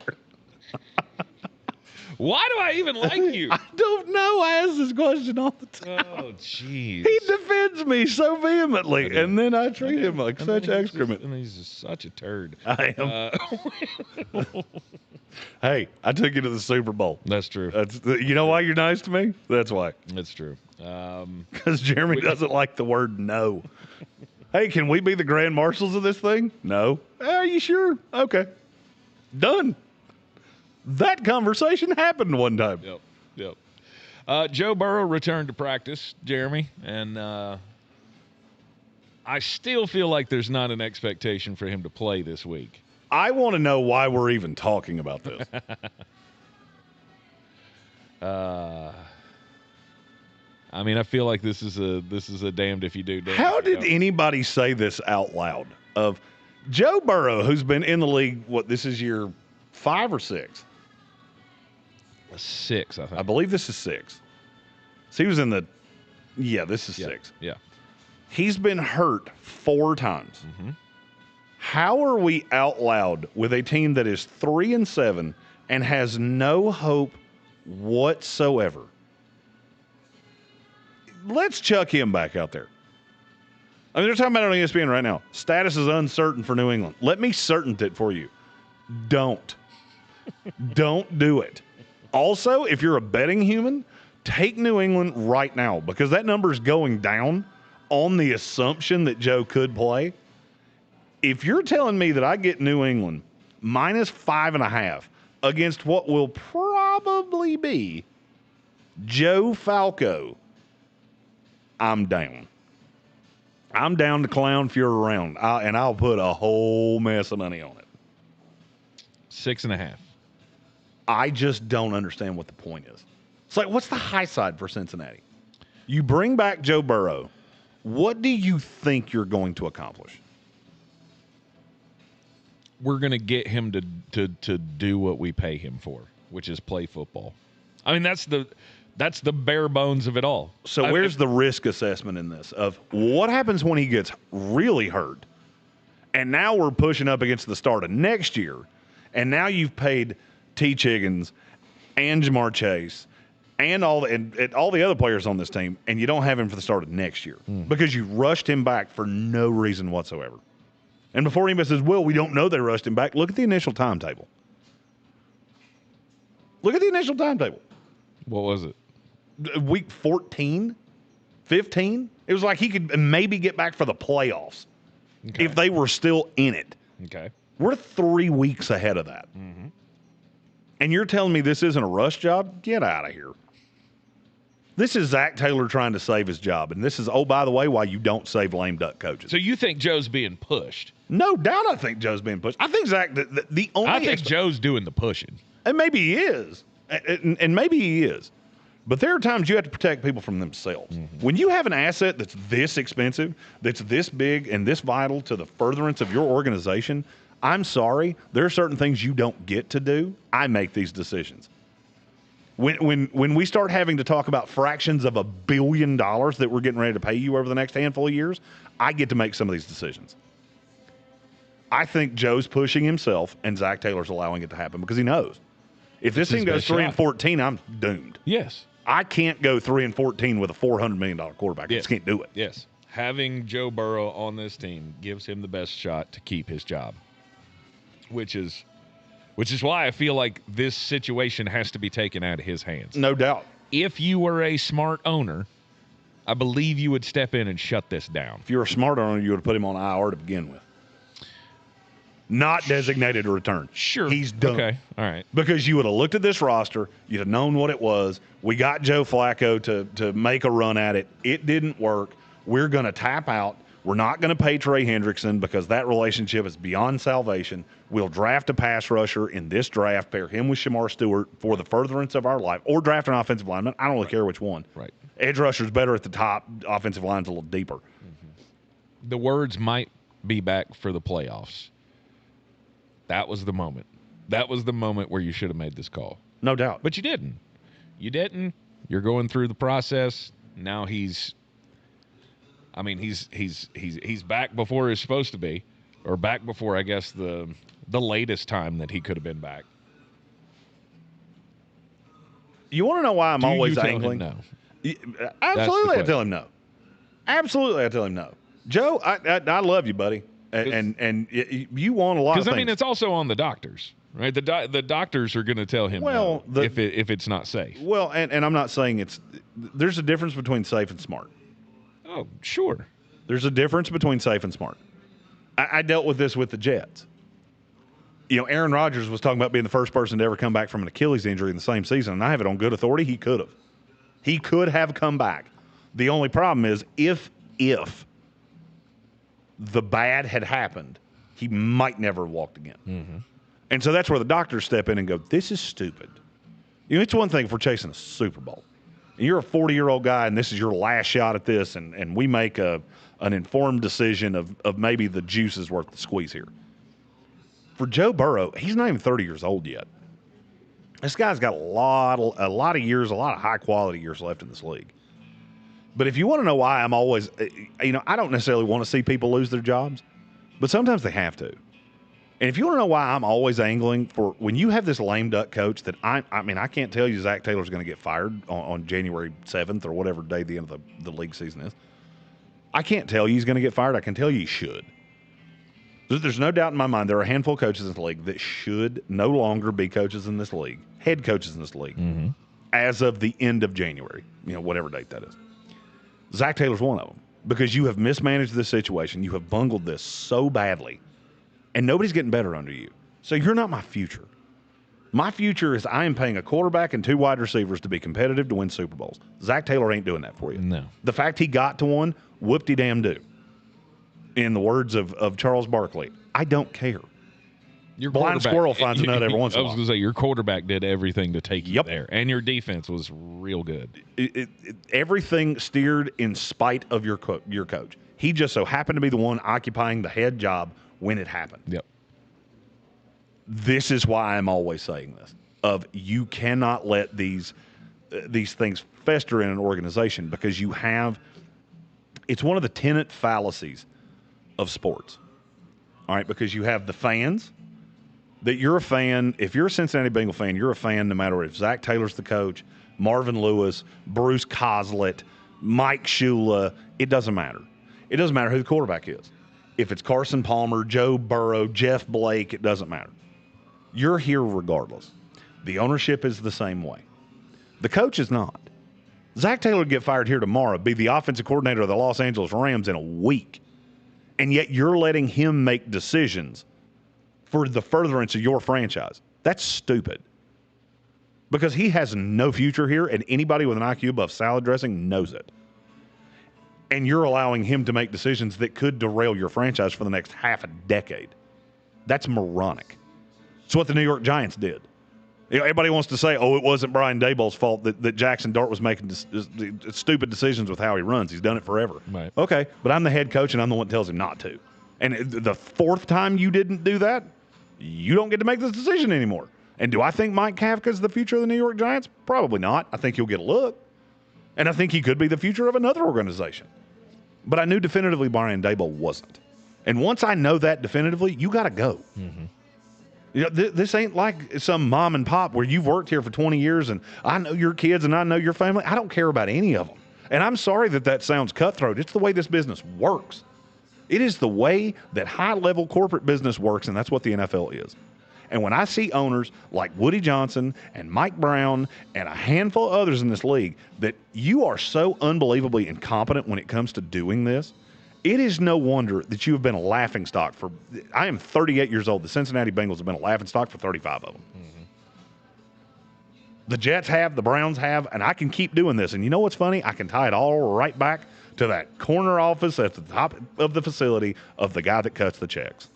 Why do I even like you? I don't know. I ask this question all the time. Oh, jeez. He defends me so vehemently, and then I treat him like such excrement. And he's just such a turd. I am. Hey, I took you to the Super Bowl. That's true. You know why you're nice to me? That's why. That's true. Because Jeremy doesn't like the word no. Hey, can we be the grand marshals of this thing? No. Are you sure? Okay. Done. That conversation happened one time. Yep. Joe Burrow returned to practice, Jeremy, and I still feel like there's not an expectation for him to play this week. I want to know why we're even talking about this. I mean, I feel like this is a damned if you do. How did anybody say this out loud? Of Joe Burrow, who's been in the league, this is year 5 or 6? 6, I think. I believe this is 6. So he was in this is 6. Yeah. He's been hurt 4 times. Mm-hmm. How are we out loud with a team that is 3-7 and has no hope whatsoever? Let's chuck him back out there. I mean, they're talking about it on ESPN right now. Status is uncertain for New England. Let me certain it for you. Don't do it. Also, if you're a betting human, take New England right now because that number is going down on the assumption that Joe could play. If you're telling me that I get New England minus 5.5 against what will probably be Joe Falco, I'm down. I'm down to clown if you're around, and I'll put a whole mess of money on it. 6.5. I just don't understand what the point is. It's like, what's the high side for Cincinnati? You bring back Joe Burrow. What do you think you're going to accomplish? We're going to get him to do what we pay him for, which is play football. I mean, that's the bare bones of it all. So where's the risk assessment in this of what happens when he gets really hurt? And now we're pushing up against the start of next year. And now you've paid T. Chiggins and Jamar Chase and all the other players on this team, and you don't have him for the start of next year because you rushed him back for no reason whatsoever. And before anybody says, well, we don't know they rushed him back, look at the initial timetable. Look at the initial timetable. What was it? Week 14, 15. It was like he could maybe get back for the playoffs if they were still in it. Okay. We're 3 weeks ahead of that. Mm-hmm. And you're telling me this isn't a rush job? Get out of here. This is Zach Taylor trying to save his job. And this is, oh, by the way, why you don't save lame duck coaches. So you think Joe's being pushed? No doubt I think Joe's being pushed. I think Zach, the only... I think Joe's doing the pushing. And maybe he is. And maybe he is. But there are times you have to protect people from themselves. Mm-hmm. When you have an asset that's this expensive, that's this big and this vital to the furtherance of your organization, I'm sorry, there are certain things you don't get to do. I make these decisions. When we start having to talk about fractions of $1 billion that we're getting ready to pay you over the next handful of years, I get to make some of these decisions. I think Joe's pushing himself and Zach Taylor's allowing it to happen because he knows. If this team goes 3-14, I'm doomed. Yes. I can't go 3-14 with a $400 million quarterback. Yes. I just can't do it. Yes. Having Joe Burrow on this team gives him the best shot to keep his job, which is why I feel like this situation has to be taken out of his hands. No doubt. If you were a smart owner, I believe you would step in and shut this down. If you were a smart owner, you would have put him on IR to begin with. Not designated to return. Sure. He's done. Okay. All right. Because you would have looked at this roster, you'd have known what it was. We got Joe Flacco to make a run at it. It didn't work. We're going to tap out. We're not going to pay Trey Hendrickson because that relationship is beyond salvation. We'll draft a pass rusher in this draft, pair him with Shamar Stewart for the furtherance of our life, or draft an offensive lineman. I don't really care which one. Right. Edge rusher's better at the top. Offensive line's a little deeper. Mm-hmm. The words might be back for the playoffs. That was the moment. That was the moment where you should have made this call. No doubt. But you didn't. You didn't. You're going through the process. Now he's back before he's supposed to be, or back before, I guess, the latest time that he could have been back. You want to know why I'm always angling? No. Absolutely, I tell him no. Absolutely, I tell him no. Joe, I love you, buddy. And you want a lot of things. Because, I mean, it's also on the doctors, right? The doctors are going to tell him no if it's not safe. Well, and I'm not saying there's a difference between safe and smart. Oh, sure. There's a difference between safe and smart. I dealt with this with the Jets. You know, Aaron Rodgers was talking about being the first person to ever come back from an Achilles injury in the same season, and I have it on good authority. He could have. He could have come back. The only problem is if the bad had happened, he might never have walked again. Mm-hmm. And so that's where the doctors step in and go, this is stupid. You know, it's one thing if we're chasing a Super Bowl. And you're a 40-year-old guy, and this is your last shot at this, and we make an informed decision of maybe the juice is worth the squeeze here. For Joe Burrow, he's not even 30 years old yet. This guy's got a lot of years, a lot of high-quality years left in this league. But if you want to know why I'm always, I don't necessarily want to see people lose their jobs, but sometimes they have to. And if you want to know why I'm always angling for when you have this lame duck coach that I can't tell you Zach Taylor's going to get fired on January 7th or whatever day the end of the league season is. I can't tell you he's going to get fired. I can tell you he should. There's no doubt in my mind there are a handful of coaches in the league that should no longer be coaches in this league, head coaches in this league, mm-hmm. as of the end of January, whatever date that is. Zach Taylor's one of them because you have mismanaged this situation. You have bungled this so badly, and nobody's getting better under you. So you're not my future. My future is I am paying a quarterback and 2 wide receivers to be competitive to win Super Bowls. Zach Taylor ain't doing that for you. No. The fact he got to one, whoop-de-damn-do. In the words of Charles Barkley, I don't care. Your blind squirrel finds a nut every once in a while. I was going to say, your quarterback did everything to take you there, and your defense was real good. Everything steered in spite of your coach. He just so happened to be the one occupying the head job when it happened. Yep. This is why I'm always saying this, you cannot let these things fester in an organization because it's one of the tenet fallacies of sports. All right, because you have the fans, that you're a fan. If you're a Cincinnati Bengal fan, you're a fan no matter if Zach Taylor's the coach, Marvin Lewis, Bruce Coslett, Mike Shula. It doesn't matter. It doesn't matter who the quarterback is. If it's Carson Palmer, Joe Burrow, Jeff Blake, it doesn't matter. You're here regardless. The ownership is the same way. The coach is not. Zach Taylor would get fired here tomorrow, be the offensive coordinator of the Los Angeles Rams in a week, and yet you're letting him make decisions for the furtherance of your franchise. That's stupid. Because he has no future here, and anybody with an IQ above salad dressing knows it. And you're allowing him to make decisions that could derail your franchise for the next half a decade. That's moronic. It's what the New York Giants did. Everybody wants to say, it wasn't Brian Daboll's fault that Jackson Dart was making stupid decisions with how he runs. He's done it forever. Right. Okay, but I'm the head coach, and I'm the one that tells him not to. And the fourth time you didn't do that, you don't get to make this decision anymore. And do I think Mike Kafka's the future of the New York Giants? Probably not. I think he'll get a look. And I think he could be the future of another organization. But I knew definitively Brian Daboll wasn't. And once I know that definitively, you got to go. Mm-hmm. You know, this ain't like some mom and pop where you've worked here for 20 years and I know your kids and I know your family. I don't care about any of them. And I'm sorry that sounds cutthroat. It's the way this business works. It is the way that high-level corporate business works, and that's what the NFL is. And when I see owners like Woody Johnson and Mike Brown and a handful of others in this league that you are so unbelievably incompetent when it comes to doing this, it is no wonder that you have been a laughingstock for – I am 38 years old. The Cincinnati Bengals have been a laughingstock for 35 of them. Mm-hmm. The Jets have, the Browns have, and I can keep doing this. And you know what's funny? I can tie it all right back to that corner office at the top of the facility of the guy that cuts the checks.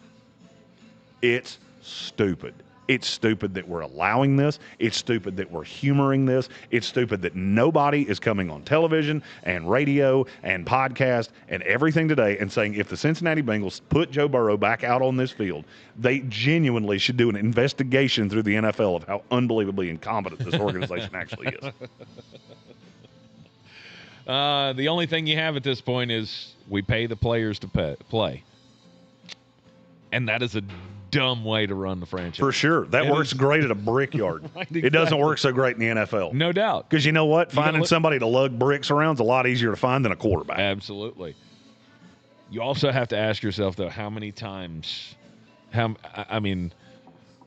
It's stupid. It's stupid that we're allowing this. It's stupid that we're humoring this. It's stupid that nobody is coming on television and radio and podcast and everything today and saying if the Cincinnati Bengals put Joe Burrow back out on this field, they genuinely should do an investigation through the NFL of how unbelievably incompetent this organization actually is. The only thing you have at this point is we pay the players to play. And that is a dumb way to run the franchise. For sure. That works great at a brickyard. Right, exactly. It doesn't work so great in the NFL. No doubt. Because you know what? Finding somebody to lug bricks around is a lot easier to find than a quarterback. Absolutely. You also have to ask yourself, though, how many times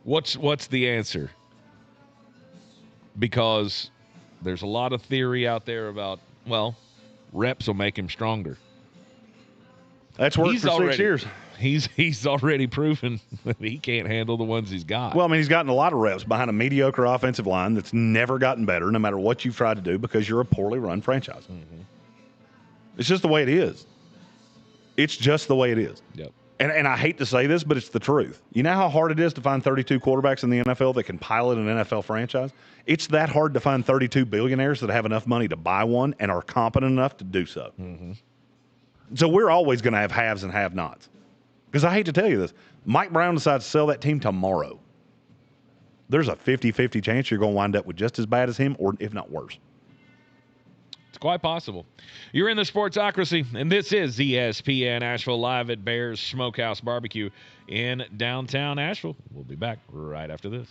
what's the answer? Because there's a lot of theory out there about, reps will make him stronger. That's worked for 6 years. He's already proven that he can't handle the ones he's got. Well, he's gotten a lot of reps behind a mediocre offensive line that's never gotten better no matter what you've tried to do because you're a poorly run franchise. Mm-hmm. It's just the way it is. It's just the way it is. Yep. And I hate to say this, but it's the truth. You know how hard it is to find 32 quarterbacks in the NFL that can pilot an NFL franchise? It's that hard to find 32 billionaires that have enough money to buy one and are competent enough to do so. Mm-hmm. So we're always going to have haves and have-nots. Because I hate to tell you this, Mike Brown decides to sell that team tomorrow. There's a 50-50 chance you're going to wind up with just as bad as him, or if not worse. It's quite possible. You're in the Sportsocracy, and this is ESPN Asheville live at Bears Smokehouse Barbecue in downtown Asheville. We'll be back right after this.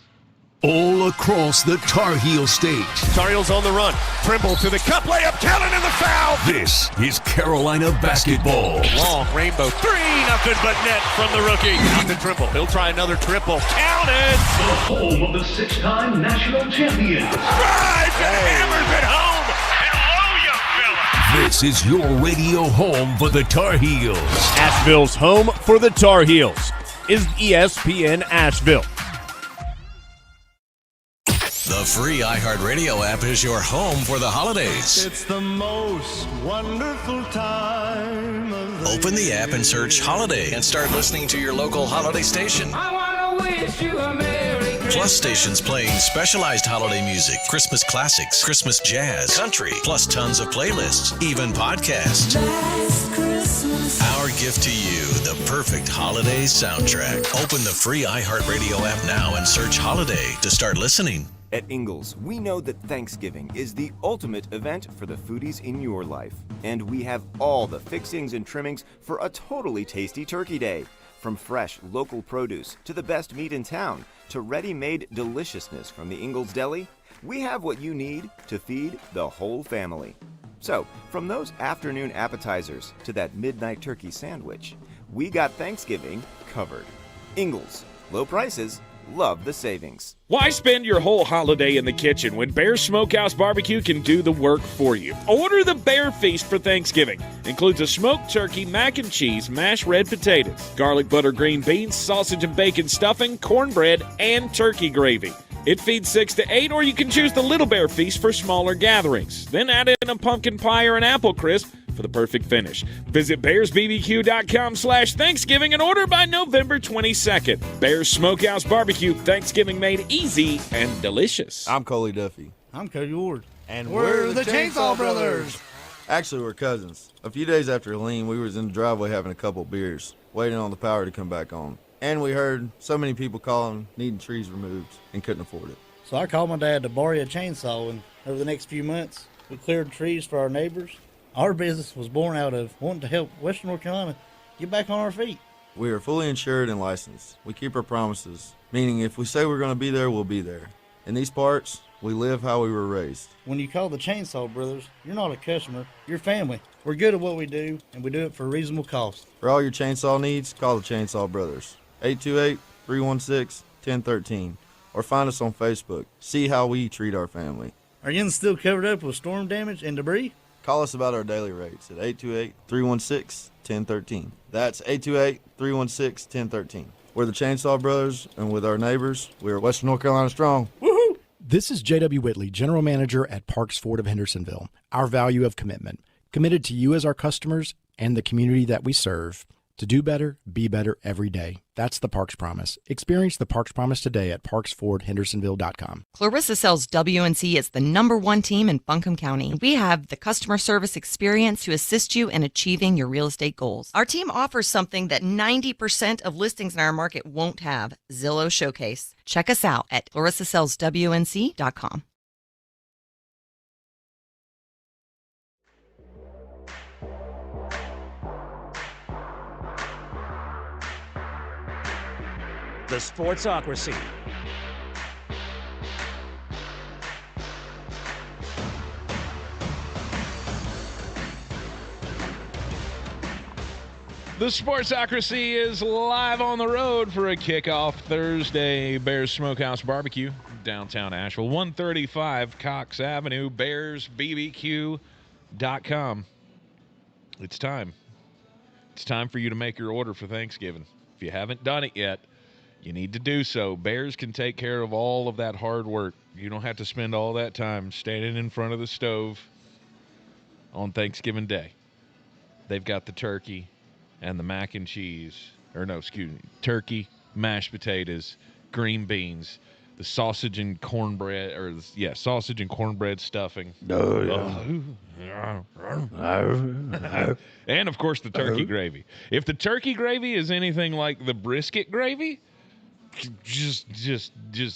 All across the Tar Heel stage. Tar Heels on the run. Trimble to the cup, layup, Callan in the foul. This is Carolina basketball. Long rainbow three, nothing but net from the rookie. Out to Trimble. He'll try another triple. Counted. The home of the six-time national champions. Drives and hammers it home. Hello, you fella. This is your radio home for the Tar Heels. Asheville's home for the Tar Heels is ESPN Asheville. The free iHeartRadio app is your home for the holidays. It's the most wonderful time of the Open the app and search Holiday and start listening to your local holiday station. I want to wish you a Merry Christmas. Plus stations playing specialized holiday music, Christmas classics, Christmas jazz, country, plus tons of playlists, even podcasts. Last Christmas. Our gift to you, the perfect holiday soundtrack. Open the free iHeartRadio app now and search Holiday to start listening. At Ingles, we know that Thanksgiving is the ultimate event for the foodies in your life. And we have all the fixings and trimmings for a totally tasty turkey day. From fresh, local produce to the best meat in town to ready-made deliciousness from the Ingles Deli, we have what you need to feed the whole family. So, from those afternoon appetizers to that midnight turkey sandwich, we got Thanksgiving covered. Ingles, low prices, love the savings. Why spend your whole holiday in the kitchen when Bear's Smokehouse Barbecue can do the work for you? Order the Bear Feast for Thanksgiving. Includes a smoked turkey, mac and cheese, mashed red potatoes, garlic butter green beans, sausage and bacon stuffing, cornbread, and turkey gravy. It feeds 6 to 8, or you can choose the Little Bear Feast for smaller gatherings. Then add in a pumpkin pie or an apple crisp for the perfect finish. Visit bearsbbq.com/Thanksgiving and order by November 22nd. Bear's Smokehouse Barbecue, Thanksgiving made easy and delicious. I'm Coley Duffy. I'm Cody Ward. And we're the Chainsaw Brothers. Actually, we're cousins. A few days after Helene, we was in the driveway having a couple beers, waiting on the power to come back on. And we heard so many people calling, needing trees removed, and couldn't afford it. So I called my dad to borrow a chainsaw, and over the next few months, we cleared trees for our neighbors. Our business was born out of wanting to help Western North Carolina get back on our feet. We are fully insured and licensed. We keep our promises, meaning if we say we're going to be there, we'll be there. In these parts, we live how we were raised. When you call the Chainsaw Brothers, you're not a customer, you're family. We're good at what we do, and we do it for a reasonable cost. For all your chainsaw needs, call the Chainsaw Brothers. 828-316-1013. Or find us on Facebook. See how we treat our family. Are you still covered up with storm damage and debris? Call us about our daily rates at 828-316-1013. That's 828-316-1013. We're the Chainsaw Brothers, and with our neighbors, we are Western North Carolina strong. Woohoo! This is J.W. Whitley, General Manager at Parks Ford of Hendersonville. Our value of commitment. Committed to you as our customers and the community that we serve. To do better, be better every day. That's the Parks Promise. Experience the Parks Promise today at parksfordhendersonville.com. Clarissa Sells WNC is the #1 team in Buncombe County. We have the customer service experience to assist you in achieving your real estate goals. Our team offers something that 90% of listings in our market won't have, Zillow Showcase. Check us out at clarissasellswnc.com. The Sportsocracy. The Sportsocracy is live on the road for a kickoff Thursday. Bears Smokehouse Barbecue, downtown Asheville, 135 Coxe Avenue, bearsbbq.com. It's time. It's time for you to make your order for Thanksgiving. If you haven't done it yet, you need to do so. Bears can take care of all of that hard work. You don't have to spend all that time standing in front of the stove on Thanksgiving Day. They've got the turkey and the mac and cheese. Turkey, mashed potatoes, green beans, the sausage and cornbread, sausage and cornbread stuffing. And, of course, the turkey gravy. If the turkey gravy is anything like the brisket gravy, just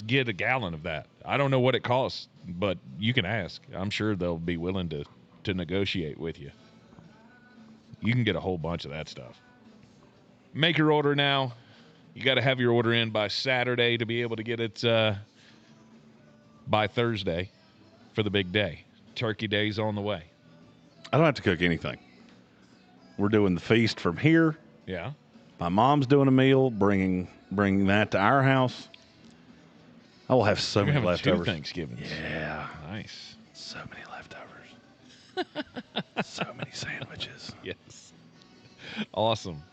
get a gallon of that. I don't know what it costs, but you can ask. I'm sure they'll be willing to negotiate with you. You can get a whole bunch of that stuff. Make your order now. You got to have your order in by Saturday to be able to get it by Thursday for the big day. Turkey Day's on the way. I don't have to cook anything. We're doing the feast from here. Yeah. My mom's doing a meal, bringing that to our house. I will have so many leftovers. 2 Thanksgivings. Yeah. Nice. So many leftovers. So many sandwiches. Yes. Awesome.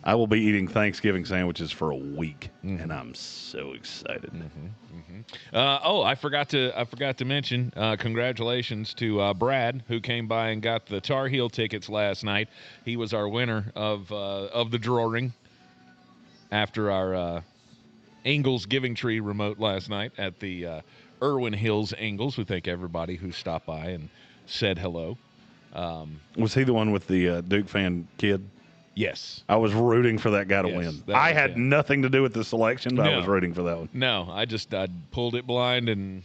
I will be eating Thanksgiving sandwiches for a week, and I'm so excited. I forgot to mention congratulations to Brad, who came by and got the Tar Heel tickets last night. He was our winner of the drawing after our Ingles Giving Tree remote last night at the Irwin Hills Ingles. We thank everybody who stopped by and said hello. Was he the one with the Duke fan kid? Yes. I was rooting for that guy to win. I had nothing to do with the selection, but I was rooting for that one. No, I pulled it blind, and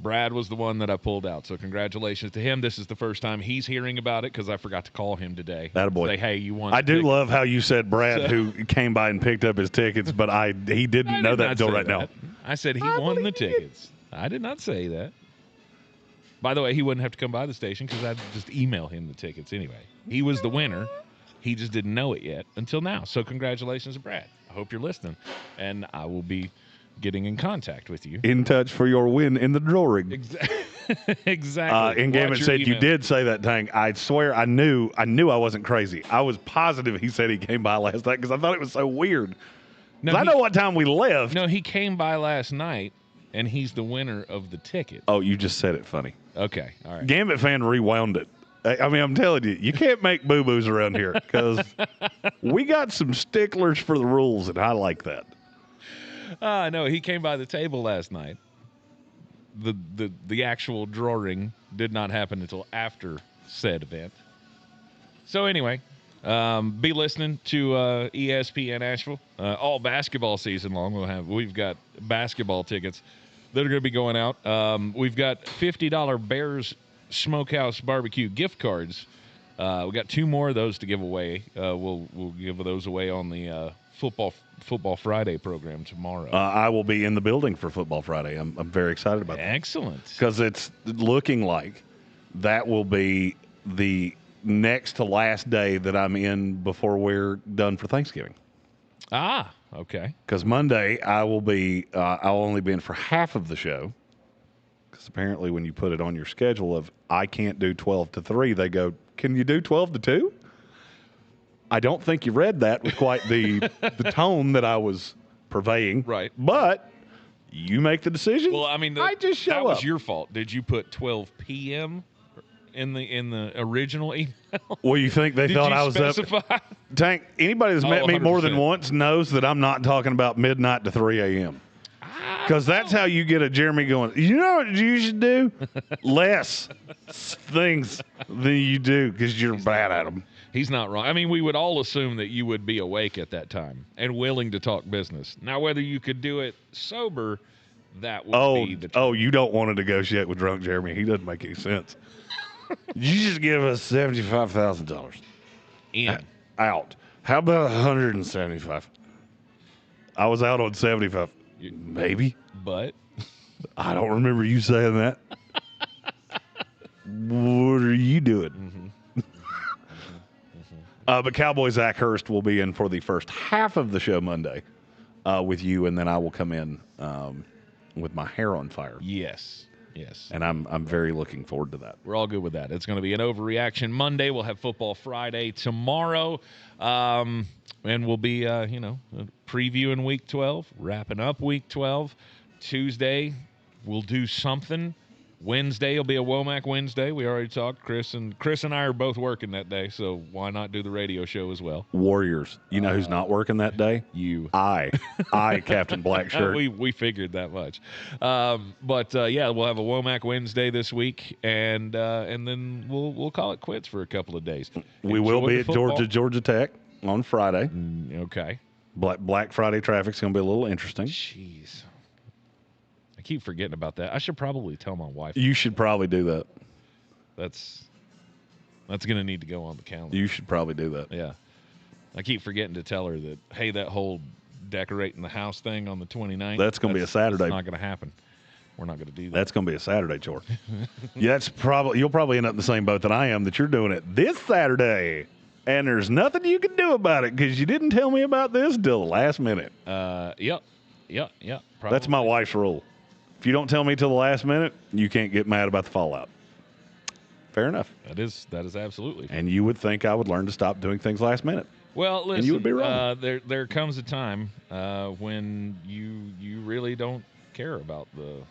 Brad was the one that I pulled out. So congratulations to him. This is the first time he's hearing about it because I forgot to call him today. Attaboy. Say, hey, you won. I do love how you said Brad, who came by and picked up his tickets, but he didn't know that until right now. I said he won the tickets. I did not say that. By the way, he wouldn't have to come by the station because I'd just email him the tickets anyway. He was the winner. He just didn't know it yet until now. So congratulations to Brad. I hope you're listening. And I will be getting in contact with you. In touch for your win in the drawing. Exactly. In-game it said you did say that thing. I swear I knew I wasn't crazy. I was positive he said he came by last night because I thought it was so weird. No, I know what time we left. No, he came by last night, and he's the winner of the ticket. Oh, you just said it funny. Okay, all right. Gambit fan rewound it. I mean, I'm telling you, you can't make boo-boos around here because we got some sticklers for the rules, and I like that. No, he came by the table last night. The actual drawing did not happen until after said event. So anyway, be listening to ESPN Asheville all basketball season long. We've got basketball tickets that are going to be going out. We've got $50 Bears Smokehouse barbecue gift cards. We got 2 more of those to give away. We'll give those away on the Football Friday program tomorrow. I will be in the building for Football Friday. I'm very excited about that. Excellent. Because it's looking like that will be the next to last day that I'm in before we're done for Thanksgiving. Ah, okay. Because Monday I'll only be in for half of the show. Because apparently when you put it on your schedule of I can't do 12 to 3, they go, can you do 12 to 2? I don't think you read that with quite the tone that I was purveying. Right. But you make the decision. Well, I mean, that was your fault. Did you put 12 p.m. in the original email? Well, you think they thought I was specify? up? Tank, anybody that's met me 100%. more than once knows that I'm not talking about midnight to 3 a.m. Because that's how you get a Jeremy going, you know what you should do? Less things than you do because you're bad at them. He's not wrong. I mean, we would all assume that you would be awake at that time and willing to talk business. Now, whether you could do it sober, that would be the truth. Oh, you don't want to negotiate with drunk Jeremy. He doesn't make any sense. You just give us $75,000. In. Out. How about 175? I was out on 75. Maybe. But? I don't remember you saying that. What are you doing? Mm-hmm. But Cowboy Zach Hurst will be in for the first half of the show Monday with you, and then I will come in with my hair on fire. Yes. And I'm very looking forward to that. We're all good with that. It's going to be an overreaction Monday. We'll have Football Friday tomorrow. And we'll be, previewing Week 12, wrapping up Week 12. Tuesday, we'll do something. Wednesday will be a Womack Wednesday. We already talked. Chris and I are both working that day, so why not do the radio show as well? Warriors. You know who's not working that day? You. I, Captain Blackshirt. We figured that much. But we'll have a Womack Wednesday this week, and then we'll call it quits for a couple of days. We will be at Georgia Tech on Friday. Okay. Black Friday traffic's going to be a little interesting. Jeez. I keep forgetting about that. I should probably tell my wife. You should probably do that. That's going to need to go on the calendar. You should probably do that. Yeah. I keep forgetting to tell her that, hey, that whole decorating the house thing on the 29th. That's going to be a Saturday. It's not going to happen. We're not going to do that. That's going to be a Saturday chore. Yeah, you'll probably end up in the same boat that I am, that you're doing it this Saturday. And there's nothing you can do about it because you didn't tell me about this until the last minute. Yep. Probably. That's my wife's rule. If you don't tell me till the last minute, you can't get mad about the fallout. Fair enough. That is absolutely. And you would think I would learn to stop doing things last minute. Well, listen, and you would be wrong. There comes a time when you really don't care about the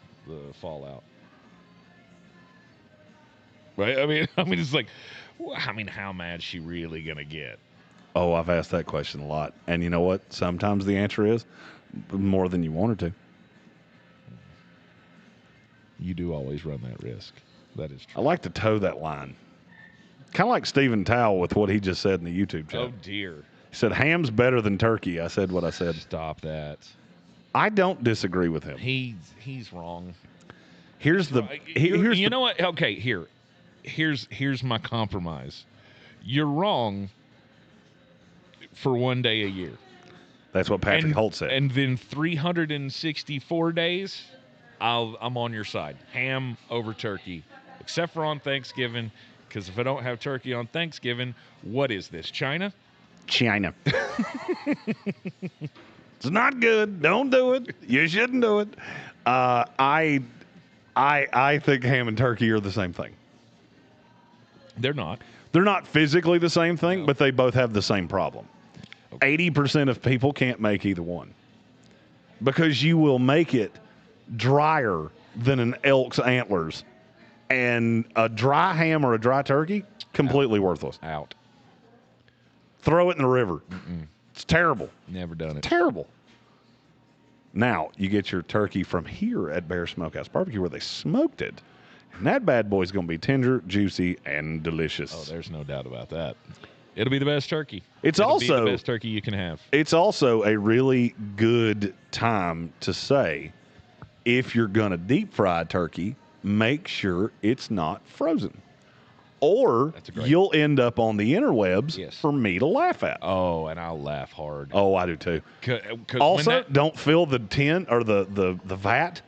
fallout. Right? I mean, it's like, how mad is she really gonna get? Oh, I've asked that question a lot, and you know what? Sometimes the answer is more than you wanted to. You do always run that risk. That is true. I like to toe that line. Kind of like Stephen Towle with what he just said in the YouTube chat. Oh, dear. He said, ham's better than turkey. I said what I said. Stop that. I don't disagree with him. He's wrong. Here's you know what? Okay, here's my compromise. You're wrong for one day a year. That's what Patrick Holt said. And then 364 days, I'm on your side. Ham over turkey, except for on Thanksgiving, because if I don't have turkey on Thanksgiving, what is this, China? China. It's not good. Don't do it. You shouldn't do it. I think ham and turkey are the same thing. They're not. They're not physically the same thing, but they both have the same problem. 80% of people can't make either one because you will make it drier than an elk's antlers, and a dry ham or a dry turkey, completely worthless. Out. Throw it in the river. It's terrible. Never done it. Terrible. Now, you get your turkey from here at Bear Smokehouse Barbecue where they smoked it. And that bad boy's going to be tender, juicy, and delicious. Oh, there's no doubt about that. It'll be the best turkey. It'll be the best turkey you can have. It's also a really good time to say, if you're going to deep fry turkey, make sure it's not frozen. Or you'll end up on the interwebs for me to laugh at. Oh, and I'll laugh hard. Oh, I do too. Also, don't fill the tin or the vat.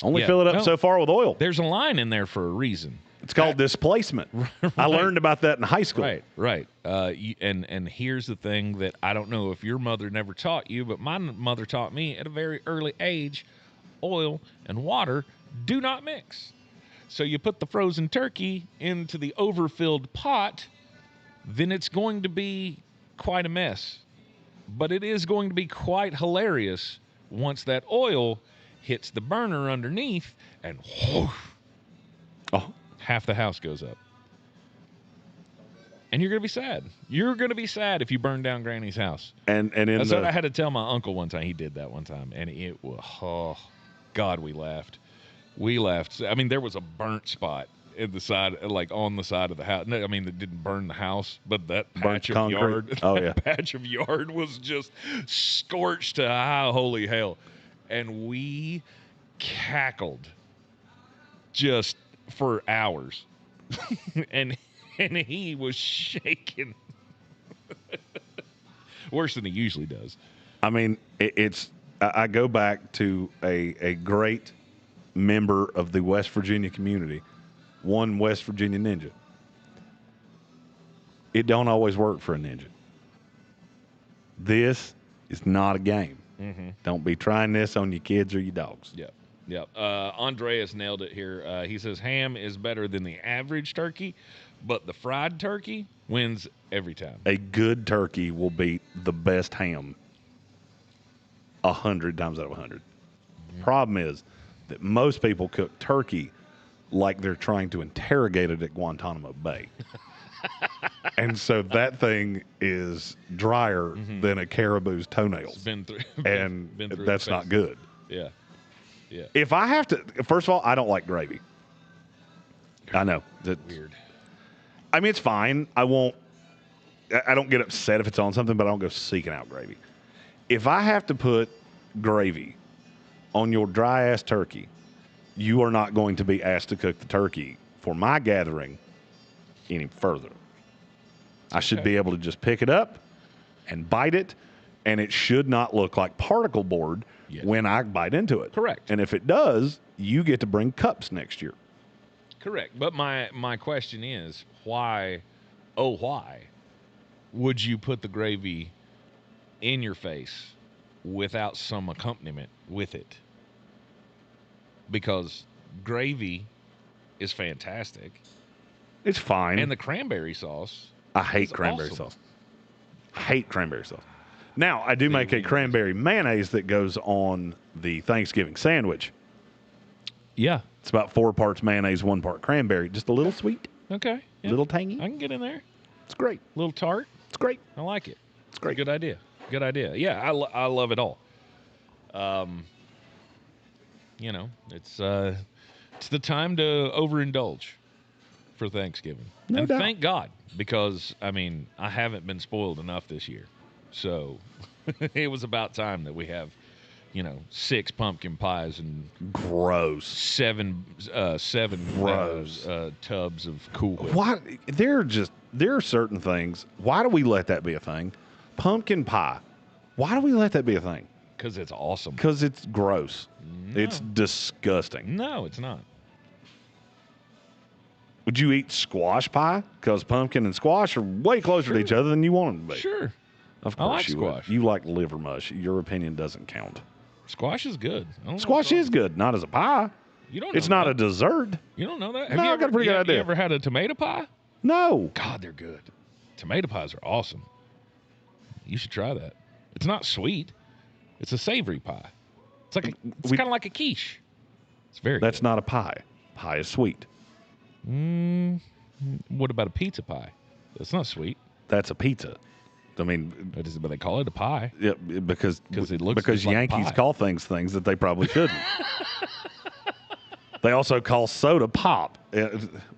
Only fill it up so far with oil. There's a line in there for a reason. It's called displacement. Right. I learned about that in high school. Right. And here's the thing that I don't know if your mother never taught you, but my mother taught me at a very early age, oil and water do not mix. So you put the frozen turkey into the overfilled pot, then it's going to be quite a mess. But it is going to be quite hilarious once that oil hits the burner underneath and half the house goes up. And you're going to be sad. You're going to be sad if you burn down Granny's house. And that's what I had to tell my uncle one time. He did that one time. And it was, God, we laughed. We laughed. I mean, there was a burnt spot in the side, like on the side of the house. No, I mean, it didn't burn the house, but that patch of yard, patch of yard was just scorched to high holy hell. And we cackled just for hours. and he was shaking. Worse than he usually does. I mean, I go back to a great member of the West Virginia community, one West Virginia ninja. It don't always work for a ninja. This is not a game. Mm-hmm. Don't be trying this on your kids or your dogs. Yep. Andreas nailed it here. He says ham is better than the average turkey, but the fried turkey wins every time. A good turkey will beat the best ham 100 times out of 100. Mm-hmm. Problem is that most people cook turkey like they're trying to interrogate it at Guantanamo Bay. And so that thing is drier than a caribou's toenails. Been through that's not good. Yeah. If I have to, first of all, I don't like gravy. I know. That's weird. I mean, it's fine. I don't get upset if it's on something, but I don't go seeking out gravy. If I have to put gravy on your dry-ass turkey, you are not going to be asked to cook the turkey for my gathering any further. I should be able to just pick it up and bite it, and it should not look like particle board when I bite into it. Correct. And if it does, you get to bring cups next year. Correct. But my question is, why would you put the gravy in your face without some accompaniment with it? Because gravy is fantastic. It's fine. And the cranberry sauce. I hate cranberry sauce. I hate cranberry sauce. Now, I do make a cranberry mayonnaise that goes on the Thanksgiving sandwich. Yeah. It's about 4 parts mayonnaise, 1 part cranberry. Just a little sweet. Okay. A little tangy. I can get in there. It's great. A little tart. It's great. I like it. It's great. Good idea. Good idea. Yeah, I love it all. It's the time to overindulge for Thanksgiving. No doubt. Thank God, because, I mean, I haven't been spoiled enough this year. So it was about time that we have, 6 pumpkin pies and gross 7 gross tubs of Cool Whip. Why there are certain things. Why do we let that be a thing? Pumpkin pie. Why do we let that be a thing? Because it's awesome. Because it's gross. No. It's disgusting. No, it's not. Would you eat squash pie? Because pumpkin and squash are way closer to each other than you want them to be. Sure. Of I course like you squash. would. You like liver mush. Your opinion doesn't count. Squash is good. Squash is good, not as a pie. You don't know It's not that. a dessert. You don't know that? No, I got a pretty good idea. You ever had a tomato pie? No. God, they're good. Tomato pies are awesome. You should try that. It's not sweet. It's a savory pie. It's like it's kind of like a quiche. It's very That's not a pie. Pie is sweet. What about a pizza pie? That's not sweet. That's a pizza. I mean, but they call it a pie. Yeah, because it looks just like Yankees pie. call things that they probably shouldn't. They also call soda pop.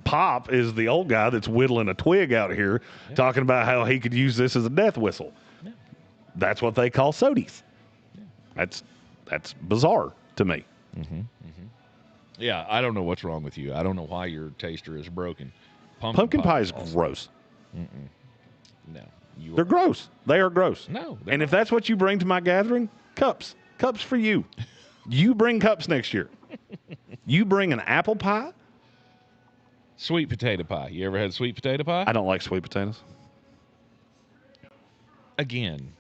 Pop is the old guy that's whittling a twig out here, talking about how he could use this as a death whistle. Yeah. That's what they call sodies. Yeah. That's bizarre to me. Yeah, I don't know what's wrong with you. I don't know why your taster is broken. Pumpkin pie is gross. No. They're gross. They are gross. No. And if that's what you bring to my gathering, cups. Cups for you. You bring cups next year. You bring an apple pie. Sweet potato pie. You ever had sweet potato pie? I don't like sweet potatoes. Again,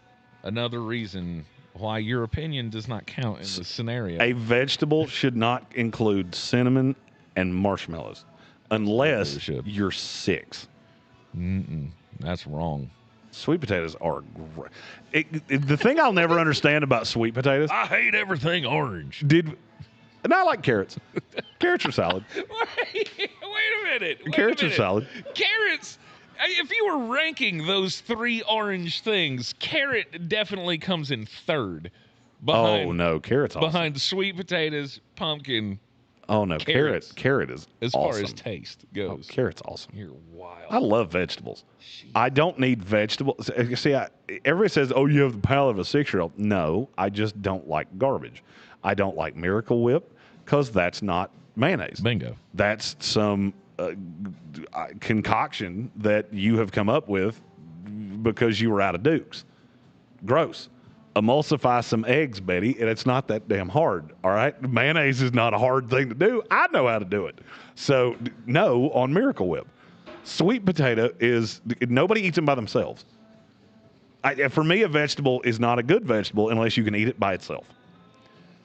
another reason why your opinion does not count in this scenario. A vegetable should not include cinnamon and marshmallows unless you're 6. That's wrong. Sweet potatoes are great. The thing I'll never understand about sweet potatoes. I hate everything orange. And I like carrots. Carrots are salad. Wait a minute. Carrots are salad. Carrots. If you were ranking those 3 orange things, carrot definitely comes in third. Oh no, carrots awesome. Behind sweet potatoes, pumpkin. Oh no, carrot is as awesome. far as taste goes. Oh, carrot's awesome. You're wild. I love vegetables. I don't need vegetables. See, everybody says, "Oh, you have the palate of a 6-year-old." No, I just don't like garbage. I don't like Miracle Whip because that's not mayonnaise. Bingo. That's some concoction that you have come up with because you were out of Dukes. Gross. Emulsify some eggs, Betty, and it's not that damn hard, all right? Mayonnaise is not a hard thing to do. I know how to do it. So, no on Miracle Whip. Sweet potato is – nobody eats them by themselves. For me, a vegetable is not a good vegetable unless you can eat it by itself.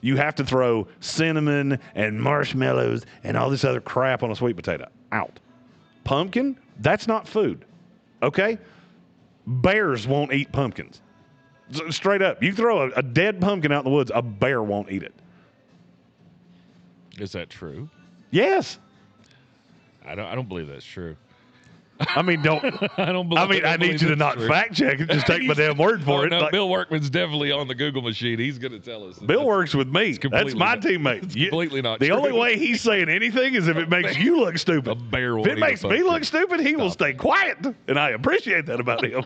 You have to throw cinnamon and marshmallows and all this other crap on a sweet potato. Out. Pumpkin, that's not food, okay? Bears won't eat pumpkins. Straight up. You throw a dead pumpkin out in the woods, a bear won't eat it. Is that true? Yes. I don't believe that's true. I mean, don't. I need you to not fact check it. Just take my damn word for it. No, Bill Workman's definitely on the Google machine. He's going to tell us. Bill works with me. That's my teammate. It's completely not the true. only way he's saying anything is if it makes you look stupid. A bear will if it makes me look stupid, he will stay quiet. And I appreciate that about him.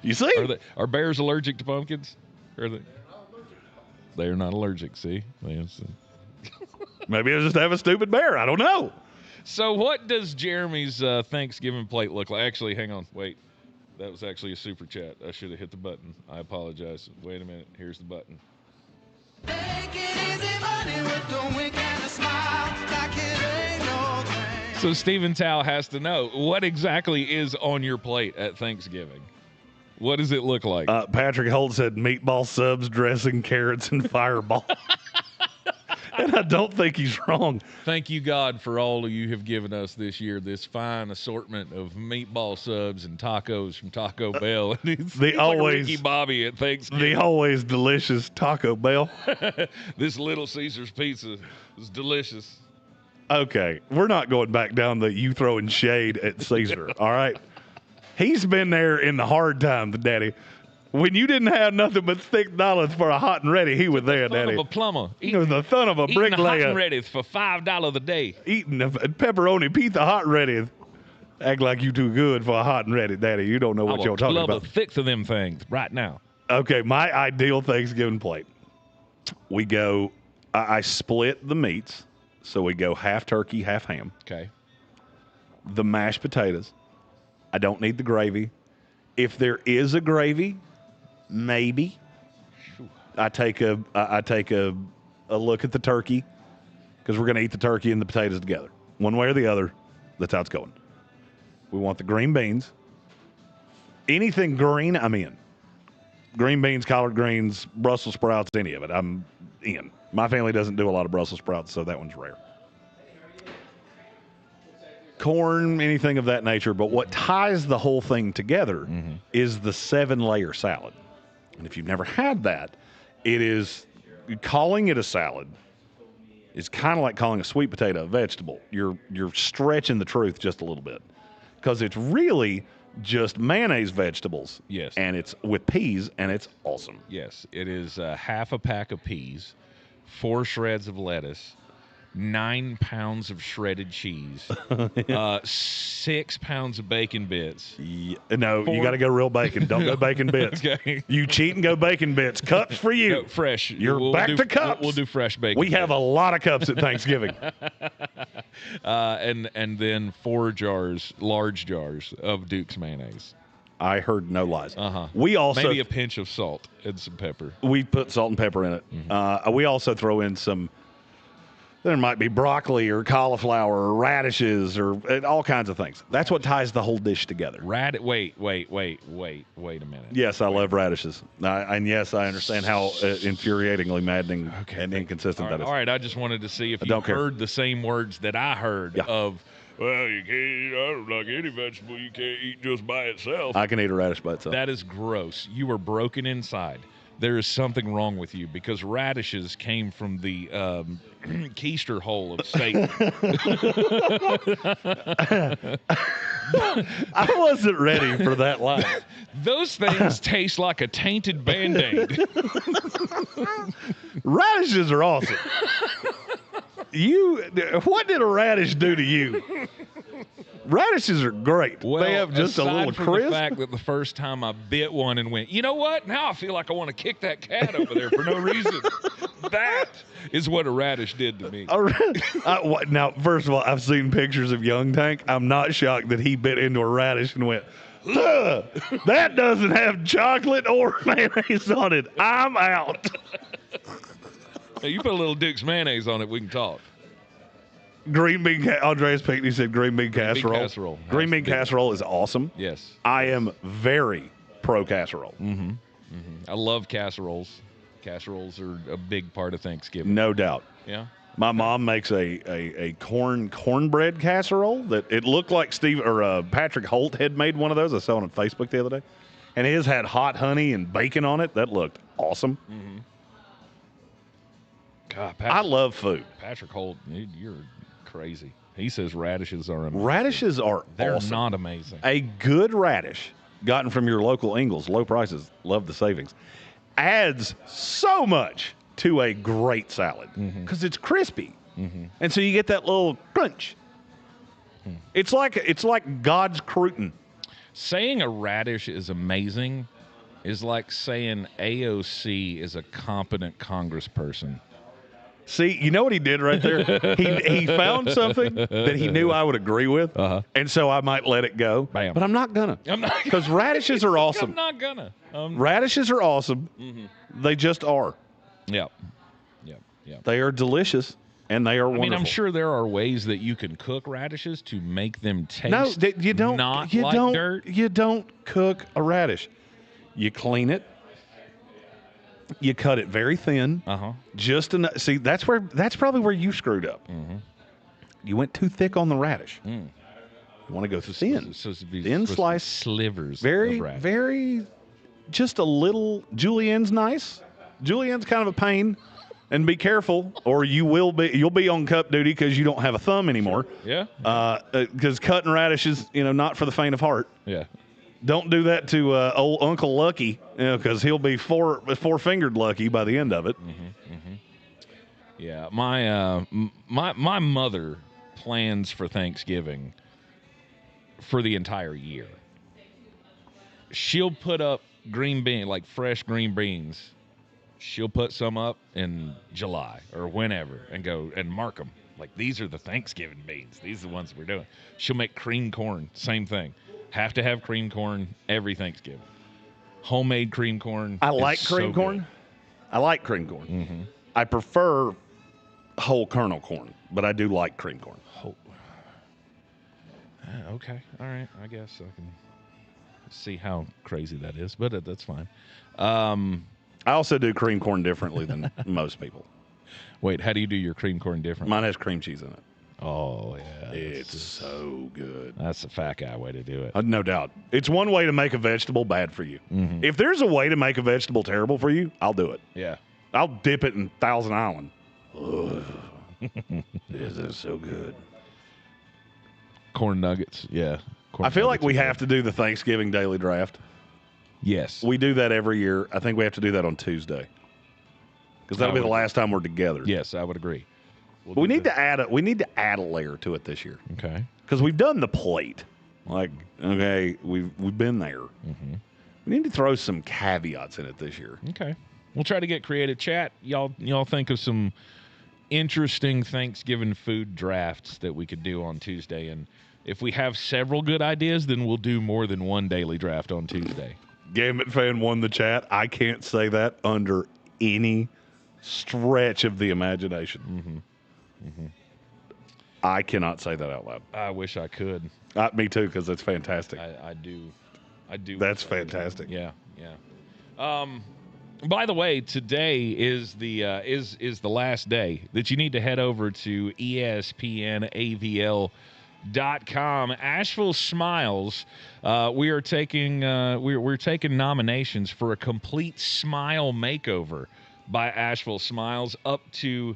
You see? Are bears allergic to pumpkins? They're not allergic, see? Maybe I just have a stupid bear. I don't know. So what does Jeremy's Thanksgiving plate look like? Actually, hang on. Wait. That was actually a super chat. I should have hit the button. I apologize. Wait a minute. Here's the button. So Stephen Tao has to know, what exactly is on your plate at Thanksgiving? What does it look like? Patrick Holt said meatball subs, dressing, carrots, and fireball. And I don't think he's wrong. Thank you, God, for all you have given us this year, this fine assortment of meatball subs and tacos from Taco Bell. It's like Ricky Bobby at Thanksgiving. The always delicious Taco Bell. This Little Caesars pizza is delicious. Okay, we're not going back down the you throwing shade at Caesar, all right? He's been there in the hard times, Daddy. When you didn't have nothing but $6 for a hot and ready, he was there, Daddy. Son of a plumber. He was the son of a bricklayer. Hot and ready for $5 a day. Eating a pepperoni pizza hot and ready. Act like you too good for a hot and ready, Daddy. You don't know what you're talking about. I will club a six of them things right now. Okay, my ideal Thanksgiving plate. We go, I split the meats. So we go half turkey, half ham. Okay. The mashed potatoes. I don't need the gravy. If there is a gravy, maybe. I take a look at the turkey because we're going to eat the turkey and the potatoes together. One way or the other, that's how it's going. We want the green beans. Anything green, I'm in. green beans, collard greens, Brussels sprouts, any of it. I'm in. My family doesn't do a lot of Brussels sprouts, so that one's rare. Corn, anything of that nature. But what ties the whole thing together is the 7-layer salad. And if you've never had that, it is calling it a salad is kind of like calling a sweet potato a vegetable. You're stretching the truth just a little bit because it's really just mayonnaise vegetables. Yes. And it's with peas, and it's awesome. Yes. It is half a pack of peas, 4 shreds of lettuce, 9 pounds of shredded cheese, 6 pounds of bacon bits. No, you got to go real bacon. Don't go bacon bits. Okay. You cheat and go bacon bits. Cups for you. No, fresh. You're back to cups. We'll do fresh bacon. We have a lot of cups at Thanksgiving. And then 4 large jars of Duke's mayonnaise. I heard no lies. Uh-huh. We also maybe a pinch of salt and some pepper. We put salt and pepper in it. We also throw in some. There might be broccoli or cauliflower or radishes or all kinds of things. That's what ties the whole dish together. Wait a minute. Yes, I love radishes. And yes, I understand how infuriatingly maddening and inconsistent that is. All right, I just wanted to see if you heard the same words that I heard of, well, you can't eat, I don't like any vegetable you can't eat just by itself. I can eat a radish by itself. That is gross. You are broken inside. There is something wrong with you because radishes came from the keister hole of Satan. I wasn't ready for that line. Those things taste like a tainted Band-Aid. Radishes are awesome. What did a radish do to you? Radishes are great. Well, they have just a little from crisp. The fact that the first time I bit one and went, you know what? Now I feel like I want to kick that cat over there for no reason. That is what a radish did to me. Now, first of all, I've seen pictures of Young Tank. I'm not shocked that he bit into a radish and went, that doesn't have chocolate or mayonnaise on it. I'm out. Hey, you put a little Duke's mayonnaise on it, we can talk. Green bean, Andreas Pinckney said green bean casserole. Green bean casserole is awesome. Yes. I am very pro casserole. I love casseroles. Casseroles are a big part of Thanksgiving. No doubt. Yeah. My mom makes a cornbread casserole that it looked like Patrick Holt had made one of those. I saw it on Facebook the other day. And his had hot honey and bacon on it. That looked awesome. God, I love food. Patrick Holt, you're crazy. He says radishes are amazing. Radishes are They're awesome. not amazing. A good radish gotten from your local Ingles, low prices, love the savings, adds so much to a great salad because it's crispy. And so you get that little crunch. It's like God's crouton. Saying a radish is amazing is like saying AOC is a competent congressperson. See, you know what he did right there? He found something that he knew I would agree with, and so I might let it go. Bam. But I'm not gonna. Because radishes are awesome. I'm not gonna. Radishes are awesome. They just are. Yep. They are delicious, and they are wonderful. I mean, I'm sure there are ways that you can cook radishes to make them taste you don't. not you like don't, dirt. You don't cook a radish. You clean it. You cut it very thin. Just enough. See, that's probably where you screwed up. You went too thick on the radish. You want to go thin. Thin slice slivers. Very, of radish. very, just a little. Julienne's nice. Julienne's kind of a pain, and be careful, or you'll be on cup duty because you don't have a thumb anymore. Yeah. Because cutting radishes, not for the faint of heart. Yeah. Don't do that to old Uncle Lucky, because he'll be four-fingered Lucky by the end of it. Yeah, my mother plans for Thanksgiving for the entire year. She'll put up fresh green beans. She'll put some up in July or whenever and go and mark them. Like, these are the Thanksgiving beans. These are the ones we're doing. She'll make cream corn. Same thing. Have to have cream corn every Thanksgiving. Homemade cream corn. I like cream corn. Good. I like cream corn. I prefer whole kernel corn, but I do like cream corn. Okay. All right. I guess I can see how crazy that is, but that's fine. I also do cream corn differently than most people. Wait, how do you do your cream corn differently? Mine has cream cheese in it. Oh, yeah. It's so good. That's a fat guy way to do it. No doubt. It's one way to make a vegetable bad for you. If there's a way to make a vegetable terrible for you, I'll do it. Yeah. I'll dip it in Thousand Island. This is so good. Corn nuggets, yeah. I feel like we have to do the Thanksgiving daily draft. Yes. We do that every year. I think we have to do that on Tuesday. Because that'll be the last time we're together. Yes, I would agree. We need to add a layer to it this year. Okay. Because we've done the plate. Like, okay, we've been there. We need to throw some caveats in it this year. Okay. We'll try to get creative. Chat, y'all think of some interesting Thanksgiving food drafts that we could do on Tuesday. And if we have several good ideas, then we'll do more than one daily draft on Tuesday. Gambit fan won the chat. I can't say that under any stretch of the imagination. I cannot say that out loud. I wish I could. Me too, because it's fantastic. I do. That's fantastic. Yeah. By the way, today is the last day that you need to head over to ESPNAVL.com. Asheville Smiles. We are taking we're taking nominations for a complete smile makeover by Asheville Smiles, up to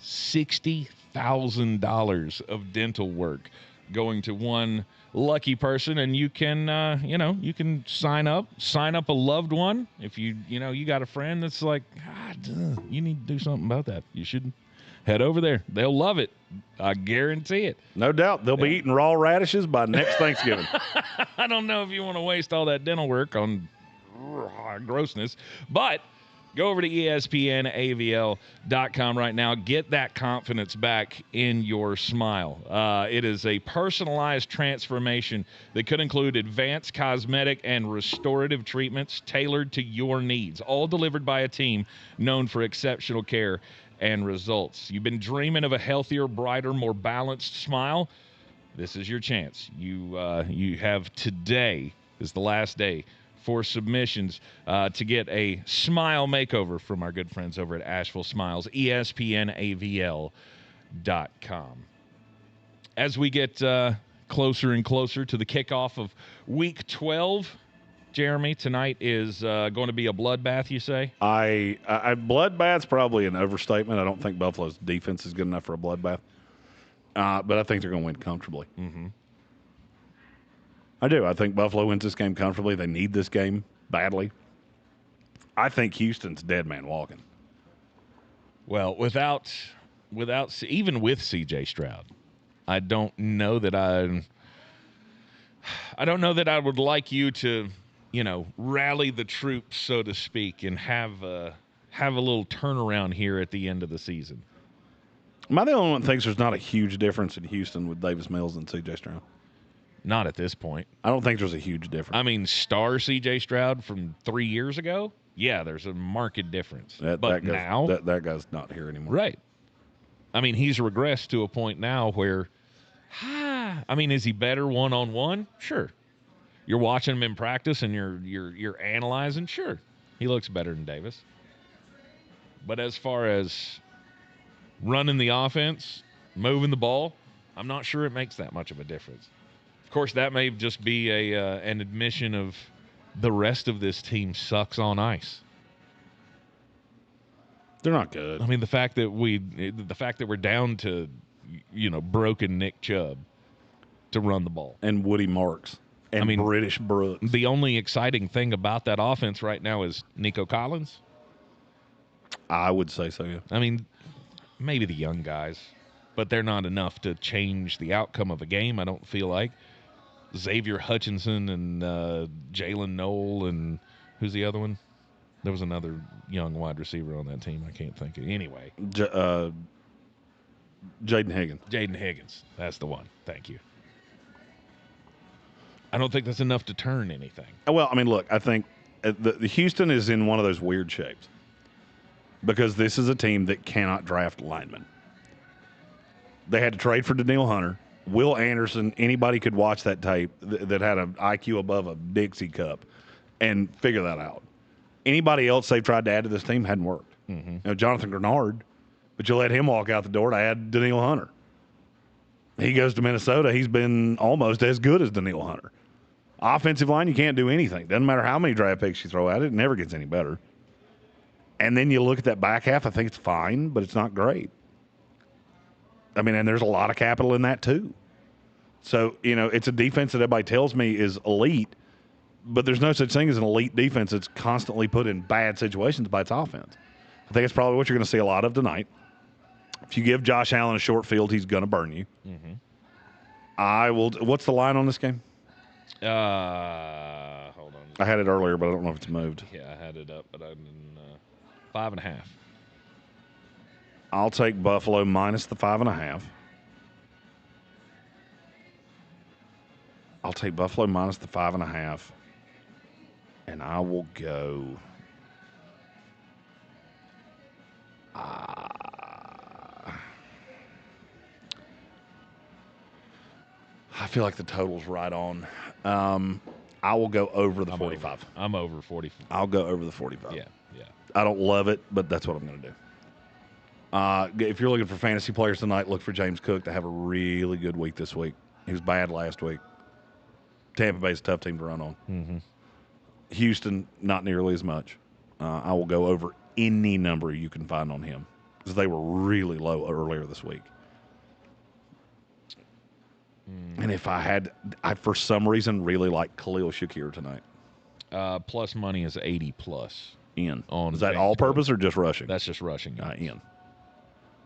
$60,000 of dental work going to one lucky person, and you can you can sign up a loved one. If you got a friend that's like, you need to do something about that, you should head over there. They'll love it. I guarantee it. No doubt. They'll be eating raw radishes by next Thanksgiving. I don't know if you want to waste all that dental work on grossness, but go over to ESPNAVL.com right now. Get that confidence back in your smile. It is a personalized transformation that could include advanced cosmetic and restorative treatments tailored to your needs, all delivered by a team known for exceptional care and results. You've been dreaming of a healthier, brighter, more balanced smile? This is your chance. You have today is the last day for submissions to get a smile makeover from our good friends over at Asheville Smiles, ESPNAVL.com. As we get closer and closer to the kickoff of Week 12, Jeremy, tonight is going to be a bloodbath, you say? Bloodbath's probably an overstatement. I don't think Buffalo's defense is good enough for a bloodbath. But I think they're going to win comfortably. I do. I think Buffalo wins this game comfortably. They need this game badly. I think Houston's dead man walking. Well, without even with C.J. Stroud, I don't know that I would like you to, rally the troops, so to speak, and have a little turnaround here at the end of the season. Am I the only one that thinks there's not a huge difference in Houston with Davis Mills and C.J. Stroud? Not at this point. I don't think there's a huge difference. I mean, star C.J. Stroud from 3 years ago? Yeah, there's a marked difference. But now? That guy's not here anymore. Right. I mean, he's regressed to a point now where, is he better one-on-one? Sure. You're watching him in practice and you're analyzing? Sure. He looks better than Davis. But as far as running the offense, moving the ball, I'm not sure it makes that much of a difference. Of course, that may just be an admission of the rest of this team sucks on ice. They're not good. I mean, the fact that we're down to, broken Nick Chubb to run the ball. And Woody Marks. And British Brooks. The only exciting thing about that offense right now is Nico Collins. I would say so, yeah. I mean, maybe the young guys, but they're not enough to change the outcome of a game, I don't feel like. Xavier Hutchinson and Jalen Noel and who's the other one? There was another young wide receiver on that team. I can't think of it. Anyway. Jaden Higgins. Jaden Higgins. That's the one. Thank you. I don't think that's enough to turn anything. Well, I mean, look, I think the Houston is in one of those weird shapes because this is a team that cannot draft linemen. They had to trade for Daniil Hunter. Will Anderson, anybody could watch that tape that had an IQ above a Dixie cup and figure that out. Anybody else they've tried to add to this team hadn't worked. Jonathan Grenard, but you let him walk out the door to add Danielle Hunter. He goes to Minnesota. He's been almost as good as Danielle Hunter. Offensive line, you can't do anything. Doesn't matter how many draft picks you throw at it. It never gets any better. And then you look at that back half, I think it's fine, but it's not great. I mean, and there's a lot of capital in that too. So, it's a defense that everybody tells me is elite, but there's no such thing as an elite defense that's constantly put in bad situations by its offense. I think it's probably what you're going to see a lot of tonight. If you give Josh Allen a short field, he's going to burn you. What's the line on this game? Hold on. I had it earlier, but I don't know if it's moved. Yeah, I had it up, but I didn't. 5.5. I'll take Buffalo minus the 5.5. I'll take Buffalo minus the 5.5. And I will go. I feel like the total's right on. I will go over the 45. I'm over 40. I'll go over the 45. Yeah. I don't love it, but that's what I'm going to do. If you're looking for fantasy players tonight, look for James Cook to have a really good week this week. He was bad last week. Tampa Bay's a tough team to run on. Houston, not nearly as much. I will go over any number you can find on him because they were really low earlier this week. And if I for some reason really like Khalil Shakir tonight. Plus money is 80 plus. In. Is that all purpose or just rushing? That's just rushing. In. I was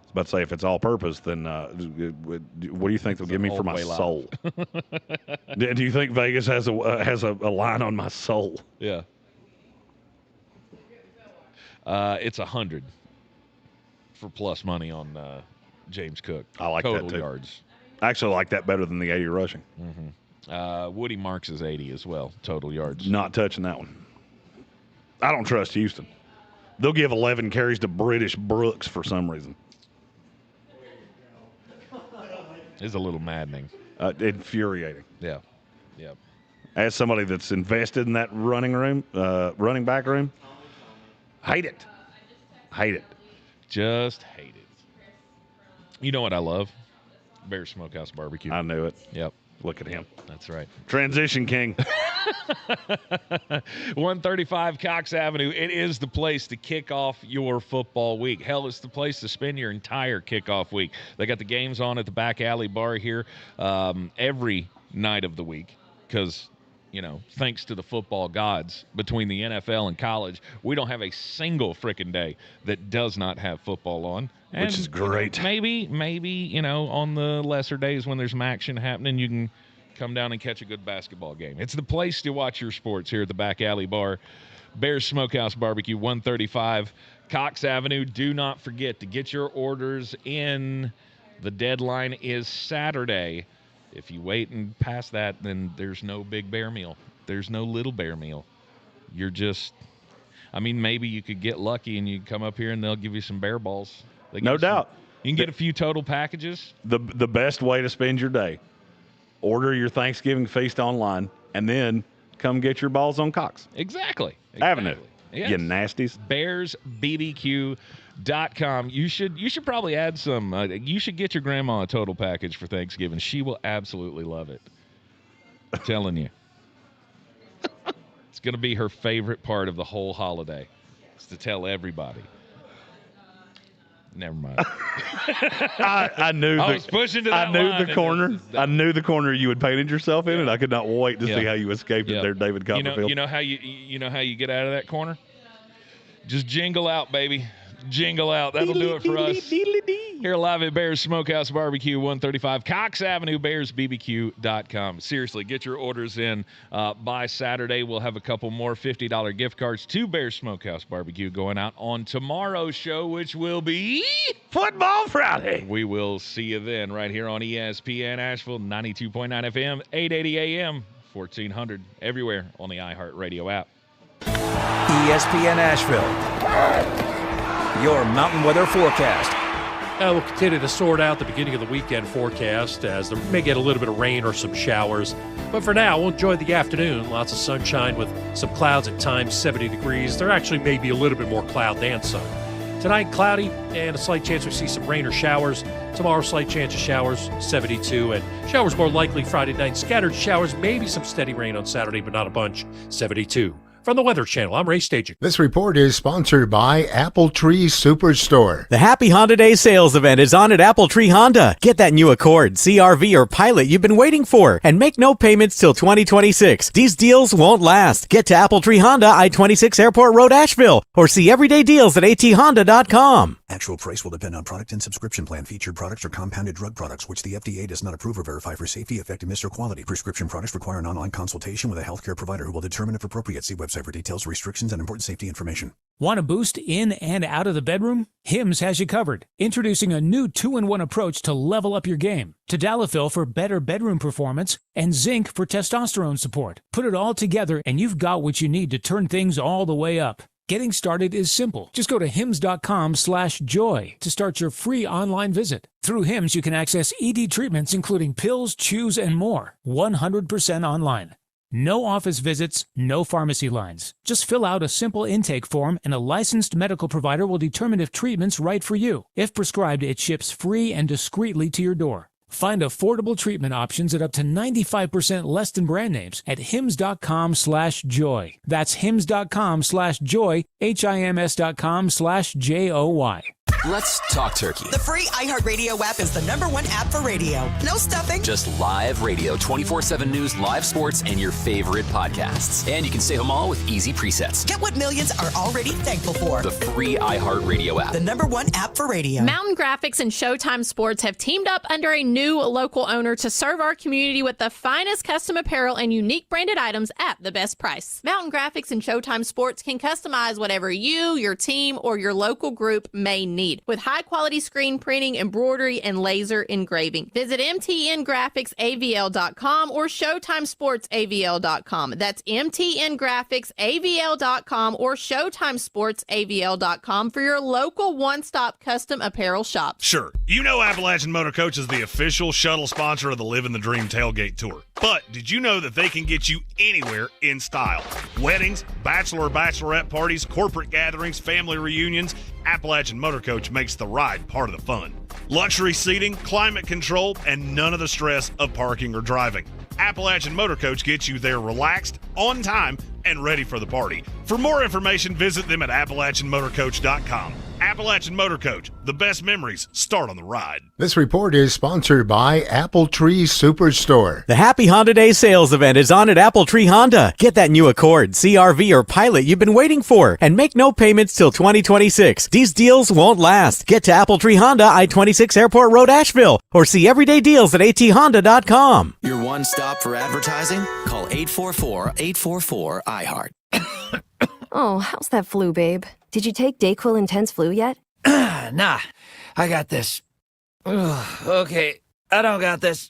about to say, if it's all purpose, then what do you think they'll give me for my soul? Do you think Vegas has a line on my soul? Yeah. It's 100 for plus money on James Cook. I like total that too. Yards. I actually like that better than the 80 rushing. Woody Marks is 80 as well, total yards. Not touching that one. I don't trust Houston. They'll give 11 carries to British Brooks for some reason. It's a little maddening. Infuriating. Yeah. As somebody that's invested in that running back room, hate it. Just hate it. You know what I love? Bear Smokehouse Barbecue. I knew it. Yep. Look at him. That's right. Transition king. 135 Coxe Avenue. It is the place to kick off your football week. Hell, it's the place to spend your entire kickoff week. They got the games on at the back alley bar here every night of the week because, thanks to the football gods between the NFL and college, we don't have a single frickin' day that does not have football on. Which is great. Maybe, on the lesser days when there's some action happening, you can come down and catch a good basketball game. It's the place to watch your sports here at the back alley bar. Bears Smokehouse Barbecue, 135 Coxe Avenue. Do not forget to get your orders in. The deadline is Saturday. If you wait and past that, then there's no big bear meal. There's no little bear meal. You're just, maybe you could get lucky and you come up here and they'll give you some bear balls. No doubt. You can get a few total packages. The best way to spend your day, order your Thanksgiving feast online, and then come get your balls on Coxe. Exactly. Avenue. Yes. You nasties. BearsBBQ.com. You should probably add some. You should get your grandma a total package for Thanksgiving. She will absolutely love it. I'm telling you. It's going to be her favorite part of the whole holiday. It's to tell everybody. Never mind. I knew. I was pushing to that line. I knew the corner you had painted yourself in, and I could not wait to see how you escaped it there, David Copperfield. You know how you get out of that corner? Just jingle out, baby. Jingle out. That'll do it for us. Here live at Bears Smokehouse Barbecue, 135 Coxe Avenue, BearsBBQ.com. Seriously, get your orders in by Saturday. We'll have a couple more $50 gift cards to Bears Smokehouse Barbecue going out on tomorrow's show, which will be Football Friday. We will see you then right here on ESPN Asheville, 92.9 FM, 880 AM, 1400, everywhere on the iHeartRadio app. ESPN Asheville, your mountain weather forecast. We'll continue to sort out the beginning of the weekend forecast as there may get a little bit of rain or some showers. But for now, we'll enjoy the afternoon. Lots of sunshine with some clouds at times, 70 degrees. There actually may be a little bit more cloud than sun. Tonight, cloudy and a slight chance we see some rain or showers. Tomorrow, slight chance of showers, 72. And showers more likely Friday night. Scattered showers, maybe some steady rain on Saturday, but not a bunch, 72. From the Weather Channel, I'm Ray Staging. This report is sponsored by Apple Tree Superstore. The Happy Honda Day sales event is on at Apple Tree Honda. Get that new Accord, CR-V, or Pilot you've been waiting for and make no payments till 2026. These deals won't last. Get to Apple Tree Honda, I-26 Airport Road, Asheville, or see everyday deals at athonda.com. Actual price will depend on product and subscription plan. Featured products are compounded drug products, which the FDA does not approve or verify for safety, effectiveness, or quality. Prescription products require an online consultation with a healthcare provider who will determine if appropriate. See website for details, restrictions, and important safety information. Want a boost in and out of the bedroom? Hims has you covered. Introducing a new 2-in-1 approach to level up your game. Tadalafil for better bedroom performance and zinc for testosterone support. Put it all together and you've got what you need to turn things all the way up. Getting started is simple. Just go to hims.com/joy to start your free online visit. Through Hims, you can access ED treatments including pills, chews, and more. 100% online. No office visits, no pharmacy lines. Just fill out a simple intake form and a licensed medical provider will determine if treatment's right for you. If prescribed, it ships free and discreetly to your door. Find affordable treatment options at up to 95% less than brand names at hims.com/joy. That's hims.com/joy, HIMS.com/JOY. Let's talk turkey. The free iHeartRadio app is the #1 app for radio. No stuffing. Just live radio, 24/7 news, live sports, and your favorite podcasts. And you can save them all with easy presets. Get what millions are already thankful for. The free iHeartRadio app. The #1 app for radio. Mountain Graphics and Showtime Sports have teamed up under a new local owner to serve our community with the finest custom apparel and unique branded items at the best price. Mountain Graphics and Showtime Sports can customize whatever you, your team, or your local group may need with high-quality screen printing, embroidery, and laser engraving. Visit mtngraphicsavl.com or showtimesportsavl.com. That's mtngraphicsavl.com or showtimesportsavl.com for your local one-stop custom apparel shop. Sure, you know Appalachian Motor Coach is the official shuttle sponsor of the Living the Dream Tailgate Tour. But did you know that they can get you anywhere in style? Weddings, bachelor or bachelorette parties, corporate gatherings, family reunions, Appalachian Motor Coach makes the ride part of the fun. Luxury seating, climate control, and none of the stress of parking or driving. Appalachian Motor Coach gets you there relaxed, on time, and ready for the party. For more information, visit them at AppalachianMotorCoach.com. Appalachian Motor Coach, the best memories start on the ride. This report is sponsored by Apple Tree Superstore. The Happy Honda Day sales event is on at Apple Tree Honda. Get that new Accord, CR-V, or Pilot you've been waiting for and make no payments till 2026. These deals won't last. Get to Apple Tree Honda, I-26 Airport Road, Asheville, or see everyday deals at athonda.com. Your one stop for advertising? Call 844-844-iHeart. Oh, how's that flu, babe? Did you take DayQuil Intense Flu yet? Nah, I got this. Ugh, okay, I don't got this.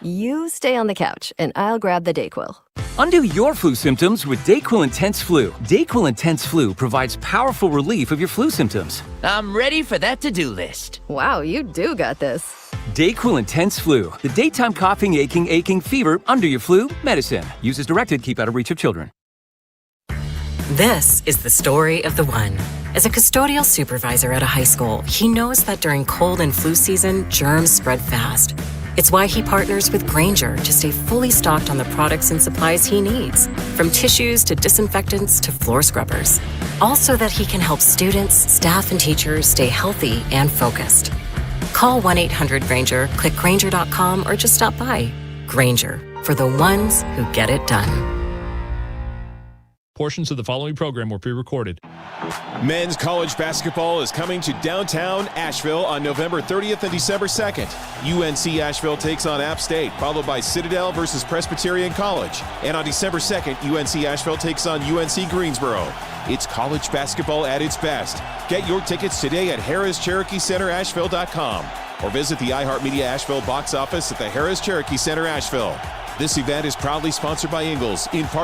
You stay on the couch, and I'll grab the DayQuil. Undo your flu symptoms with DayQuil Intense Flu. DayQuil Intense Flu provides powerful relief of your flu symptoms. I'm ready for that to-do list. Wow, you do got this. DayQuil Intense Flu. The daytime coughing, aching, fever, under your flu, medicine. Use as directed, keep out of reach of children. This is the story of the one. As a custodial supervisor at a high school, he knows that during cold and flu season, germs spread fast. It's why he partners with Grainger to stay fully stocked on the products and supplies he needs, from tissues to disinfectants to floor scrubbers. All so that he can help students, staff, and teachers stay healthy and focused. Call 1-800-GRAINGER, click Grainger.com, or just stop by. Grainger, for the ones who get it done. Portions of the following program were pre-recorded. Men's college basketball is coming to downtown Asheville on November 30th and December 2nd. UNC Asheville takes on App State, followed by Citadel versus Presbyterian College. And on December 2nd, UNC Asheville takes on UNC Greensboro. It's college basketball at its best. Get your tickets today at HarrisCherokeeCenterAsheville.com or visit the iHeartMedia Asheville box office at the Harris Cherokee Center Asheville. This event is proudly sponsored by Ingles in part